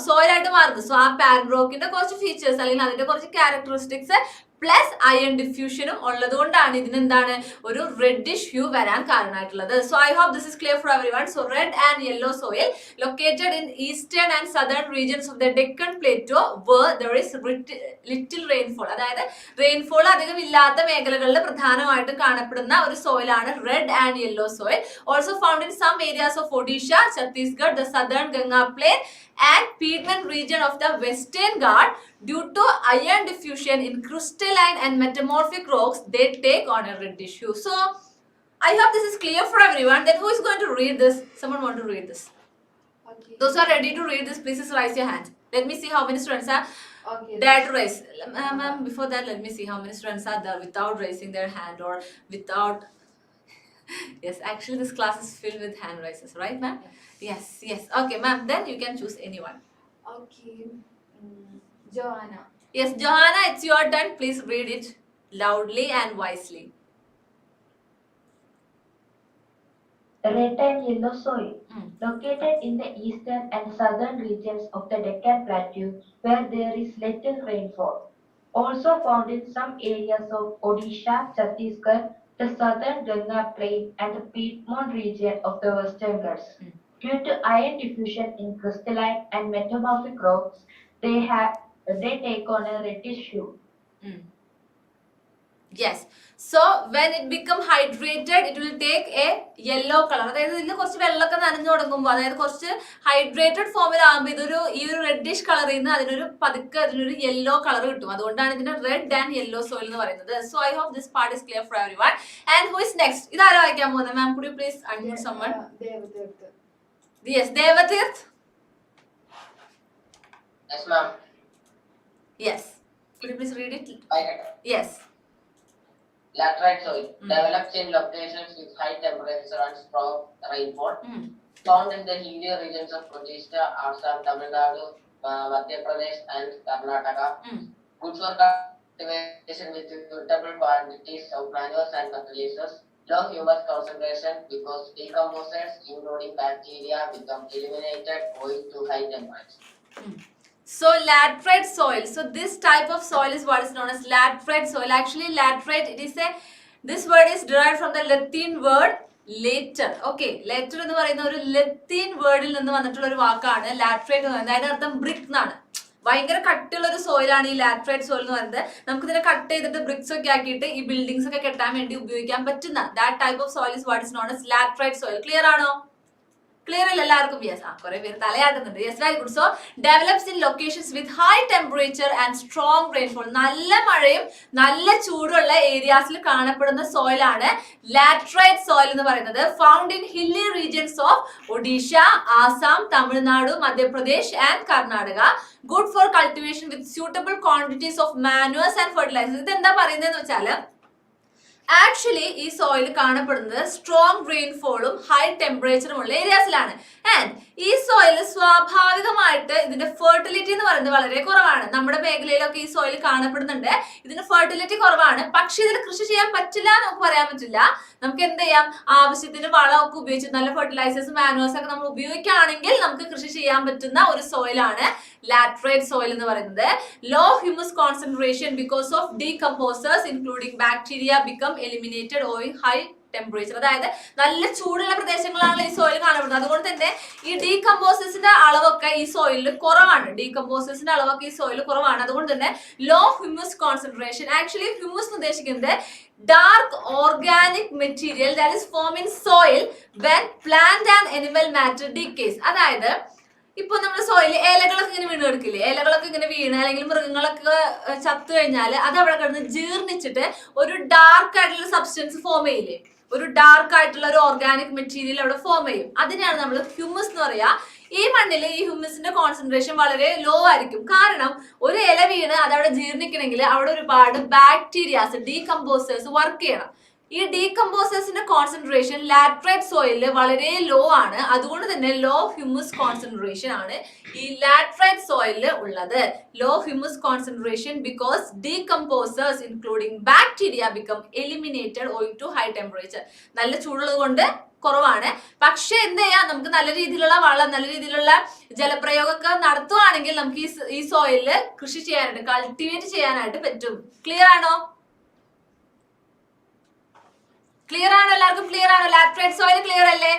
സോയിൽ ആയിട്ട് മാറുന്നത്. സോ ആ പാരന്റ് റോക്കിന്റെ കുറച്ച് ഫീച്ചേഴ്സ് അല്ലെങ്കിൽ അതിന്റെ കുറച്ച് ക്യാരക്ടറിസ്റ്റിക്സ് പ്ലസ് അയൺ ഡിഫ്യൂഷനും ഉള്ളത് കൊണ്ടാണ് ഇതിനെന്താണ് ഒരു റെഡിഷ് ഹ്യൂ വരാൻ കാരണമായിട്ടുള്ളത്. So I hope this is clear for everyone. So red and yellow soil located in eastern and southern regions of the Deccan plateau where there is little rainfall. അതായത് റെയിൻഫോൾ അധികം ഇല്ലാത്ത മേഖലകളിൽ പ്രധാനമായിട്ടും കാണപ്പെടുന്ന ഒരു സോയിലാണ് red and yellow soil. Also found in some areas of Odisha, Chhattisgarh, the southern Ganga plain and Piedmont region of the Western Ghats. Due to iron diffusion in crystalline and metamorphic rocks, they take on a reddish hue. So I hope this is clear for everyone. Then who is going to read this? Someone want to read this? Okay. Those who are ready to read this, please raise your hand. Let me see how many students are Okay. Dare to raise. Ma'am, before that, let me see how many students are there without raising their hand or without. Yes, actually, this class is filled with hand raises, right, ma'am? Yes, yes. Okay, ma'am, then you can choose anyone. Okay. Joanna. Yes, Johanna, it's your turn. Please read it loudly and wisely. Red and yellow soil, located in the eastern and southern regions of the Deccan Plateau where there is little rainfall. Also found in some areas of Odisha, Chhattisgarh, the southern Ganga Plain and the Piedmont region of the Western Ghats. Due to iron diffusion in crystalline and metamorphic rocks, they take on a reddish hue. Yes. So when it become hydrated, it will take a yellow color. അതായത് ഇതിൽ കുറച്ച് വെള്ളമൊക്കെ നനഞ്ഞു തുടങ്ങുമ്പോൾ, അതായത് കുറച്ച് ഹൈഡ്രേറ്റഡ് ഫോമിലാകുമ്പോൾ ഇതൊരു ഈ ഒരു റെഡിഷ് കളറിൽ നിന്ന് അതിനൊരു പതുക്കെ അതിനൊരു യെല്ലോ കളർ കിട്ടും. അതുകൊണ്ടാണ് ഇതിന് റെഡ് ആൻഡ് യെല്ലോ സോയിൽ എന്ന് പറയുന്നത്. So I hope this part is clear for everyone. And who is next? ഇതാരാ വായിക്കാൻ പോകുന്നത്? Ma'am, could you please unmute someone? Devatirth. Yes, Devatirth. Yes, ma'am. Yes. Could you please read it? Yes. Laterite soil develops in locations with high temperature and strong rainfall. Found in the hilly regions of Odisha, Assam, Tamil Nadu, Madhya Pradesh, and Karnataka. Good for cultivation with suitable quantities of manures and fertilizers. Low humus concentration because decomposers, including bacteria, become eliminated owing to high temperature. So laterite soil. So this type of soil is what is known as laterite soil. Actually, laterite, this word is derived from the Latin word later. Okay, later എന്ന് പറയുന്ന ഒരു ലത്തീൻ വേർഡിൽ നിന്ന് വന്നിട്ടുള്ള ഒരു വാക്കാണ് ലാറ്ററൈറ്റ് എന്ന് പറയുന്നത്. അതിന്റെ അർത്ഥം ബ്രിക്ക് എന്നാണ്. ഭയങ്കര കട്ടിയുള്ള ഒരു സോയിലാണ് ഈ ലാറ്ററൈറ്റ് സോയിൽ എന്ന് പറയുന്നത്. നമുക്ക് ഇതിനെ കട്ട് ചെയ്തിട്ട് ബ്രിക്സ് ഒക്കെ ആക്കിയിട്ട് ഈ ബിൽഡിംഗ്സ് ഒക്കെ കെട്ടാൻ വേണ്ടി ഉപയോഗിക്കാൻ പറ്റുന്ന that type of soil is what is known as laterite soil. Clear ആണോ? ക്ലിയർ അല്ല എല്ലാവർക്കും? യെസ്. കുറെ പേര് തലയാട്ടുന്നുണ്ട്. Yes, very good. So develops in locations with high temperature and strong rainfall. നല്ല മഴയും നല്ല ചൂടുള്ള ഏരിയാസിൽ കാണപ്പെടുന്ന സോയിലാണ് ലാറ്ററൈറ്റ് സോയിൽ എന്ന് പറയുന്നത്. Found in hilly regions of Odisha, Assam, Tamil Nadu, Madhya Pradesh and Karnataka. Good for cultivation with suitable quantities of manures and fertilisers. ഇത് എന്താ പറയുന്നതെന്ന് വെച്ചാൽ ആക്ച്വലി ഈ സോയിൽ കാണപ്പെടുന്നത് സ്ട്രോങ് റെയിൻഫോളും ഹൈ ടെമ്പറേച്ചറും ഉള്ള ഏരിയാസിലാണ്. ആൻഡ് ഈ സോയിൽ സ്വാഭാവികമായിട്ട് ഇതിന്റെ ഫെർട്ടിലിറ്റി എന്ന് പറയുന്നത് വളരെ കുറവാണ്. നമ്മുടെ മേഖലയിലൊക്കെ ഈ സോയിൽ കാണപ്പെടുന്നുണ്ട്. ഇതിന് ഫെർട്ടിലിറ്റി കുറവാണ്. പക്ഷെ ഇതിൽ കൃഷി ചെയ്യാൻ പറ്റില്ല എന്ന് നമുക്ക് പറയാൻ പറ്റില്ല. നമുക്ക് എന്ത് ചെയ്യാം? ആവശ്യത്തിന് വളമൊക്കെ ഉപയോഗിച്ച് നല്ല ഫെർട്ടിലൈസേഴ്സ്, മാനുവേഴ്സ് ഒക്കെ നമ്മൾ ഉപയോഗിക്കുകയാണെങ്കിൽ നമുക്ക് കൃഷി ചെയ്യാൻ പറ്റുന്ന ഒരു സോയിലാണ് laterite soil എന്ന് പറയുന്നത്. Low humus concentration because of decomposers including bacteria become eliminated owing high temperature. അതായത് നല്ല ചൂടുള്ള പ്രദേശങ്ങളാണ് ഈ സോയിൽ കാണപ്പെടുന്നത്. അതുകൊണ്ട് തന്നെ ഈ ഡീകമ്പോസേഴ്സിന്റെ അളവൊക്കെ ഈ സോയിലിൽ കുറവാണ്. ഡീകമ്പോസേഴ്സിന്റെ അളവൊക്കെ ഈ സോയിൽ കുറവാണ്. അതുകൊണ്ട് തന്നെ low humus concentration. Actually humus എന്ന് ഉദ്ദേശിക്കുന്നത് dark organic material that is form in soil when plant and animal matter decays. അതായത് ഇപ്പൊ നമ്മുടെ സോയില് ഇലകളൊക്കെ ഇങ്ങനെ വീണ് കിടക്കില്ലേ? ഇലകളൊക്കെ ഇങ്ങനെ വീണ് അല്ലെങ്കിൽ മൃഗങ്ങളൊക്കെ ചത്തു കഴിഞ്ഞാൽ അത് അവിടെ കിടന്ന് ജീർണിച്ചിട്ട് ഒരു ഡാർക്ക് ആയിട്ടുള്ള സബ്സ്റ്റൻസ് ഫോം ചെയ്യില്ലേ? ഒരു ഡാർക്ക് ആയിട്ടുള്ള ഒരു ഓർഗാനിക് മെറ്റീരിയൽ അവിടെ ഫോം ചെയ്യും. അതിനാണ് നമ്മൾ ഹ്യൂമസ് എന്ന് പറയാ. ഈ മണ്ണിൽ ഈ ഹ്യൂമസിന്റെ കോൺസെൻട്രേഷൻ വളരെ ലോ ആയിരിക്കും. കാരണം ഒരു ഇല വീണ് അതവിടെ ജീർണിക്കണമെങ്കിൽ അവിടെ ഒരുപാട് ബാക്ടീരിയാസ്, ഡീകമ്പോസേഴ്സ് വർക്ക് ചെയ്യണം. ഈ ഡീകമ്പോസേഴ്സിന്റെ കോൺസെൻട്രേഷൻ ലാറ്ററൈറ്റ് സോയിലിൽ വളരെ ലോ ആണ്. അതുകൊണ്ട് തന്നെ ലോ ഹ്യൂമസ് കോൺസെൻട്രേഷൻ ആണ് ഈ ലാറ്ററൈറ്റ് സോയിലിൽ ഉള്ളത്. Low humus concentration because decomposers including bacteria become eliminated owing to high temperature. നല്ല ചൂടുള്ളത് കൊണ്ട് കുറവാണ്. പക്ഷെ എന്ത് ചെയ്യാം? നമുക്ക് നല്ല രീതിയിലുള്ള വളം, നല്ല രീതിയിലുള്ള ജലപ്രയോഗമൊക്കെ നടത്തുവാണെങ്കിൽ നമുക്ക് ഈ സോയിലിൽ കൃഷി ചെയ്യാനായിട്ട്, കൾട്ടിവേറ്റ് ചെയ്യാനായിട്ട് പറ്റും. ക്ലിയർ ആണോ? ക്ലിയർ ആണോ? എല്ലാവർക്കും ക്ലിയർ ആണോ? ലാറ്ററൈറ്റ് സോയിൽ ക്ലിയർ അല്ലേ?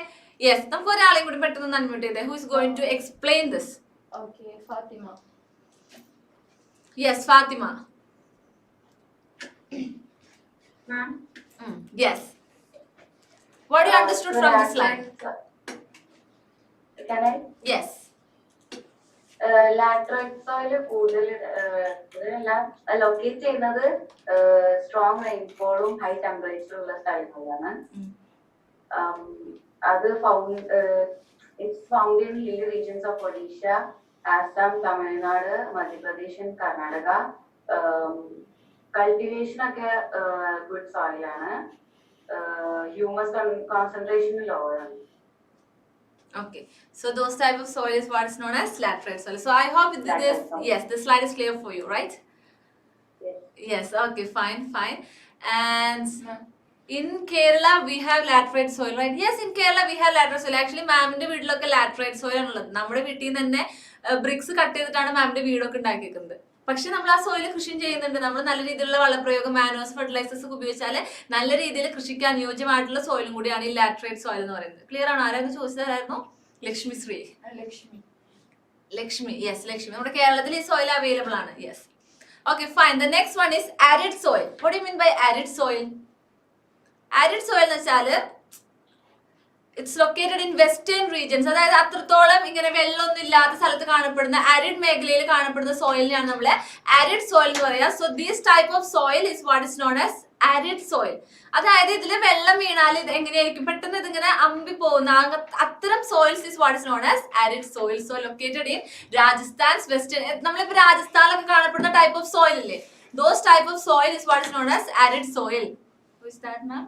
യെസ്. നമുക്ക് ഒരാളെയും കൂടി പെട്ടെന്ന് അൺമ്യൂട്ട് ചെയ്തേ. Who is going to explain this? Okay, Fatima. Yes, Fatima. Ma'am? Yes. What you understood from this line? Can I? Yes. Laterite soil കൂടുതൽ ലൊക്കേറ്റ് ചെയ്യുന്നത് സ്ട്രോങ് റെയിൻഫോളും ഹൈ ടെമ്പറേച്ചറും ഉള്ള സ്ഥലങ്ങളിലാണ്. അത് it's found in hill regions of Odisha, Assam, Tamil Nadu, Madhya Pradesh and Karnataka. Cultivation ഒക്കെ good soil ആണ്. Humus concentration lower ആണ്. Okay, so those type of soil is what is known as laterite soil. So I hope this, yes, this slide is clear for you, right? Yes, okay, fine. And in Kerala we have laterite soil, right? Yes, in Kerala we have laterite soil. Actually മാമിന്റെ വീട്ടിലൊക്കെ laterite soil ആണുള്ളത്. നമ്മുടെ വീട്ടിൽ നിന്ന് തന്നെ ബ്രിക്സ് കട്ട് ചെയ്തിട്ടാണ് മാമിന്റെ വീടൊക്കെ ഉണ്ടാക്കിയിരിക്കുന്നത്. പക്ഷെ നമ്മൾ ആ സോയിൽ കൃഷി ചെയ്യുന്നുണ്ട്. നമ്മൾ നല്ല രീതിയിലുള്ള വളപ്രയോഗം, മാനുവൽസ്, ഫെർട്ടിലൈസേഴ്സ് ഒക്കെ ഉപയോഗിച്ചാൽ നല്ല രീതിയിൽ കൃഷിക്ക് അനുയോജ്യമായിട്ടുള്ള സോയിലും കൂടിയാണ് ഈ ലാറ്ററൈറ്റ് സോയിൽ എന്ന് പറയുന്നത്. ക്ലിയർ ആണോ? ആരായിരുന്നു ചോദിച്ചതായിരുന്നു? ലക്ഷ്മി ശ്രീ. ലക്ഷ്മി, യെസ്, ലക്ഷ്മി. നമ്മുടെ കേരളത്തിൽ ഈ സോയിൽ അവൈലബിൾ ആണ്. Yes, okay, fine. The next one is arid soil. What do you mean by arid soil? Arid soil എന്ന് വെച്ചാൽ it's located in western regions. അതായത് അത്രത്തോളം ഇങ്ങനെ വെള്ളമൊന്നും ഇല്ലാത്ത സ്ഥലത്ത് കാണപ്പെടുന്ന ആരിഡ് മേഖലയിൽ കാണപ്പെടുന്ന സോയിലിനാണ് നമ്മൾ ആരിഡ് സോയിൽ എന്ന് പറയുക. So these type of soil is what is known as arid soil. അതായത് ഇതിൽ വെള്ളം വീണാൽ ഇത് എങ്ങനെയായിരിക്കും, പെട്ടെന്ന് ഇതിങ്ങനെ അമ്പി പോകുന്ന അത്തരം soils is what is known as arid soil. So located in Rajasthan, western. നമ്മളിപ്പോൾ രാജസ്ഥാനിലൊക്കെ കാണപ്പെടുന്ന ടൈപ്പ് ഓഫ് സോയിൽ ഇല്ലേ, those type of soil is what is known as arid soil. Who is that, ma'am?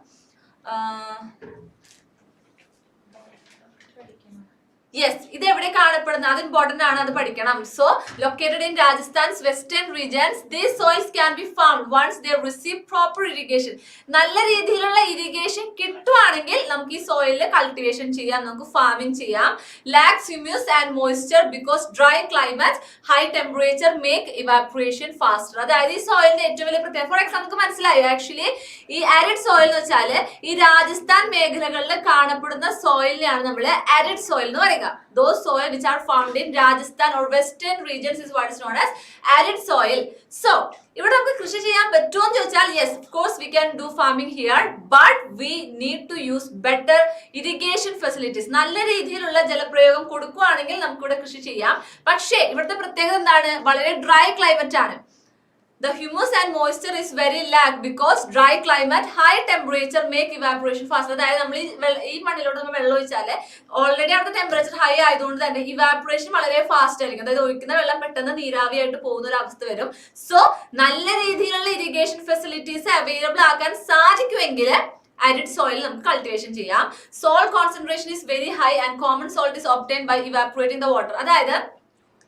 Yes, ഇത് എവിടെ കാണപ്പെടുന്നത്, അത് ഇമ്പോർട്ടന്റ് ആണ്, അത് പഠിക്കണം. So located in Rajasthan's western regions, these soils can be found once they receive proper irrigation. നല്ല രീതിയിലുള്ള ഇറിഗേഷൻ കിട്ടുവാണെങ്കിൽ നമുക്ക് ഈ സോയിലിൽ കൾട്ടിവേഷൻ ചെയ്യാം, നമുക്ക് ഫാമിംഗ് ചെയ്യാം. Lacks humus and moisture because dry climate, high temperature make evaporation faster. അതായത് ഈ സോയിലിന്റെ ഏറ്റവും വലിയ പ്രത്യേകത, ഫോർ എക്സാമ്പിൾ നമുക്ക് മനസ്സിലായോ, ആക്ച്വലി ഈ ആരിഡ് സോയിൽ എന്ന് വെച്ചാൽ ഈ രാജസ്ഥാൻ മേഖലകളിൽ കാണപ്പെടുന്ന സോയിലിനെയാണ് നമ്മൾ ആരിഡ് സോയിൽ എന്ന് പറയുക. Those soil which are found in Rajasthan or western regions is what is known as arid soil. So ഇവിടെ നമുക്ക് കൃഷി ചെയ്യാൻ പറ്റുമോ എന്ന് ചോദിച്ചാൽ yes, of course we can do farming here, but we need to use better irrigation facilities. നല്ല രീതിയിലുള്ള ജലപ്രയോഗം കൊടുക്കുകയാണെങ്കിൽ നമുക്കിവിടെ കൃഷി ചെയ്യാം. പക്ഷേ ഇവിടുത്തെ പ്രത്യേകത എന്താണ്, വളരെ ഡ്രൈ ക്ലൈമറ്റ് ആണ്. The humus and moisture is very lack because dry climate, high temperature make evaporation faster. അതായത് നമ്മൾ ഈ മണ്ണിലോട്ട് നമ്മൾ വെള്ളം ഒഴിച്ചാൽ ഓൾറെഡി അവിടുത്തെ ടെമ്പറേച്ചർ ഹൈ ആയതുകൊണ്ട് തന്നെ ഇവാപറേഷൻ വളരെ ഫാസ്റ്റ് ആയിരിക്കും. അതായത് ഒഴിക്കുന്ന വെള്ളം പെട്ടെന്ന് നീരാവിയായിട്ട് പോകുന്ന ഒരു അവസ്ഥ വരും. സോ നല്ല രീതിയിലുള്ള ഇറിഗേഷൻ ഫെസിലിറ്റീസ് അവൈലബിൾ ആക്കാൻ സാധിക്കുമെങ്കിൽ arid soil നമുക്ക് കൾട്ടിവേഷൻ ചെയ്യാം. Salt concentration is very high and common salt is obtained by evaporating the water. അതായത്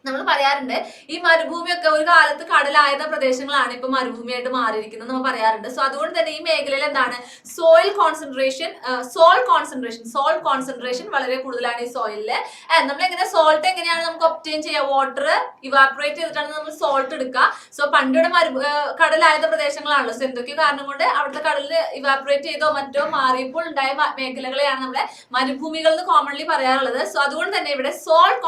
നമ്മൾ പറയാറുണ്ട് ഈ മരുഭൂമിയൊക്കെ ഒരു കാലത്ത് കടലായിരുന്ന പ്രദേശങ്ങളാണ് ഇപ്പൊ മരുഭൂമിയായിട്ട് മാറിയിരിക്കുന്നത് നമ്മൾ പറയാറുണ്ട്. സോ അതുകൊണ്ട് തന്നെ ഈ മേഖലയിൽ എന്താണ്, സോൾട്ട് കോൺസെൻട്രേഷൻ വളരെ കൂടുതലാണ് ഈ സോയിലില്. നമ്മൾ എങ്ങനെ സോൾട്ട് എങ്ങനെയാണ് നമുക്ക് ഒബ്റ്റെയിൻ ചെയ്യുക, വാട്ടർ ഇവാപറേറ്റ് ചെയ്തിട്ടാണ് നമ്മൾ സോൾട്ട് എടുക്കുക. സോ പണ്ടിവിടെ കടലായിരുന്ന പ്രദേശങ്ങളാണല്ലോ. സോ എന്തൊക്കെയോ കാരണം കൊണ്ട് അവിടുത്തെ കടലിൽ ഇവാപറേറ്റ് ചെയ്തോ മറ്റോ മാറിയപ്പോൾ ഉണ്ടായ മേഖലകളെയാണ് നമ്മളെ മരുഭൂമികൾ എന്ന് കോമൺലി പറയാറുള്ളത്. സോ അതുകൊണ്ട് തന്നെ ഇവിടെ സോൾട്ട്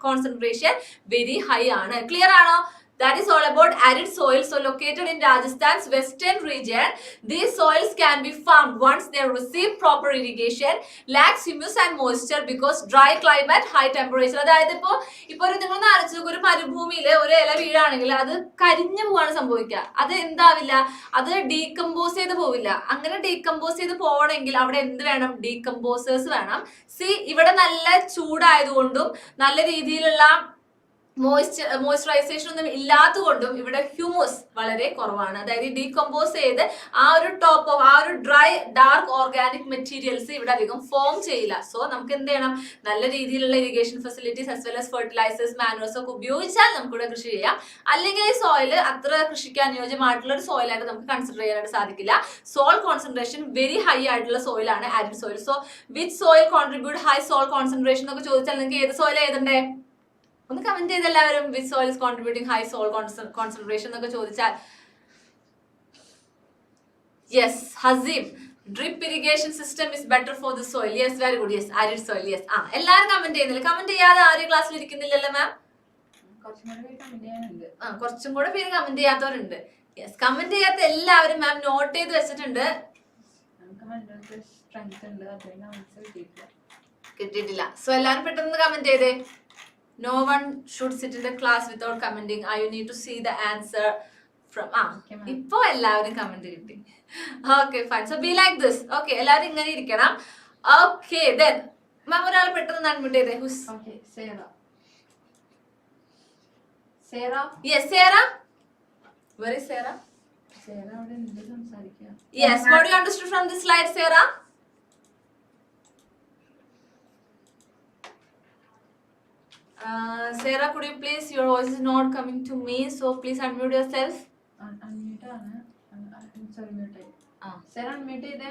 കോൺസെൻട്രേഷൻ very high ആണ്. ക്ലിയർ ആണോ? That is all about arid soil. So located in Rajasthan's western region, these soils can be farmed once they receive proper irrigation, lacks humus and moisture because dry climate, high temperature. അതായത് ഇപ്പൊ നിങ്ങൾ ആലോചിച്ച് ഒരു മരുഭൂമിയില് ഒരു ഇല വീഴാണെങ്കിൽ അത് കരിഞ്ഞു പോവാണ് സംഭവിക്കുക. അത് എന്താവില്ല, അത് ഡീകമ്പോസ് ചെയ്ത് പോവില്ല. അങ്ങനെ ഡീകമ്പോസ് ചെയ്ത് പോകണമെങ്കിൽ അവിടെ എന്ത് വേണം, ഡീകമ്പോസേഴ്സ് വേണം. ഇവിടെ നല്ല ചൂടായതുകൊണ്ടും നല്ല രീതിയിലുള്ള മോയ്സ്ചറൈസേഷൻ ഒന്നും ഇല്ലാത്തതുകൊണ്ടും ഇവിടെ ഹ്യൂമസ് വളരെ കുറവാണ്. അതായത് ഡീകമ്പോസ് ചെയ്ത് ആ ഒരു ഡ്രൈ ഡാർക്ക് ഓർഗാനിക് മെറ്റീരിയൽസ് ഇവിടെ അധികം ഫോം ചെയ്യില്ല. സോ നമുക്ക് എന്ത് ചെയ്യണം, നല്ല രീതിയിലുള്ള irrigation facilities as well as fertilisers, manuals ഒക്കെ ഉപയോഗിച്ചാൽ നമുക്കിവിടെ കൃഷി ചെയ്യാം. അല്ലെങ്കിൽ ഈ സോയിൽ അത്ര കൃഷിക്ക് അനുയോജ്യമായിട്ടുള്ള ഒരു സോയിലായിട്ട് നമുക്ക് കൺസിഡർ ചെയ്യാനായിട്ട് സാധിക്കില്ല. സോൾട്ട് കോൺസെൻട്രേഷൻ വെരി ഹൈ ആയിട്ടുള്ള സോയിലാണ് arid soil. So which soil contribute high salt concentration എന്നൊക്കെ ചോദിച്ചാൽ നിങ്ങൾക്ക് ഏത് സോയിൽ എഴുതണ്ടേ? ഒന്ന് കമന്റ് ചെയ്ത് എല്ലാവരും. Which soil is contributing high salt concentration എന്നൊക്കെ ചോദിച്ചാൽ yes, Haseem, drip irrigation system is better for the soil. Yes, very good. Yes, arid soil. Yes. എല്ലാവരും കമന്റ് ചെയ്യുന്നില്ല. കമന്റ് ചെയ്യാതെ ആരും ക്ലാസ്സിൽ ഇരിക്കുന്നില്ലല്ലോ മാം? കുറച്ചും കൂടെ പേര് കമന്റ് ചെയ്യാത്തവരുണ്ട്. യെസ്, കമന്റ് ചെയ്യാത്ത എല്ലാവരും മാം നോട്ട് ചെയ്ത് വെച്ചിട്ടുണ്ട്. കിട്ടിയിട്ടില്ല. സോ എല്ലാവരും പെട്ടെന്ന് കമന്റ് ചെയ്തേ. No one should sit in the class without commenting. You need to see the answer from ഇപ്പോ എല്ലാവരും കമന്റ് കിട്ടി. Okay, fine. So be like this. Okay, എല്ലാവരും ഇങ്ങനെ ഇരിക്കണം. Okay, then മാം ഒരാൾ പെട്ടെന്ന് അൺമ്യൂട്ട് ചെയ്തേ. Sarah. Yes, Sarah. Where is Sarah? Sarah അവിടെ എന്ത് സംസാരിക്കുക? Yes, what do you understood from this slide, Sarah? Sarah, could you please, your voice is not coming to me, so please unmute yourself. Unmute ആണ്. Sorry, mute. Sarah unmute ചെയ്തേ.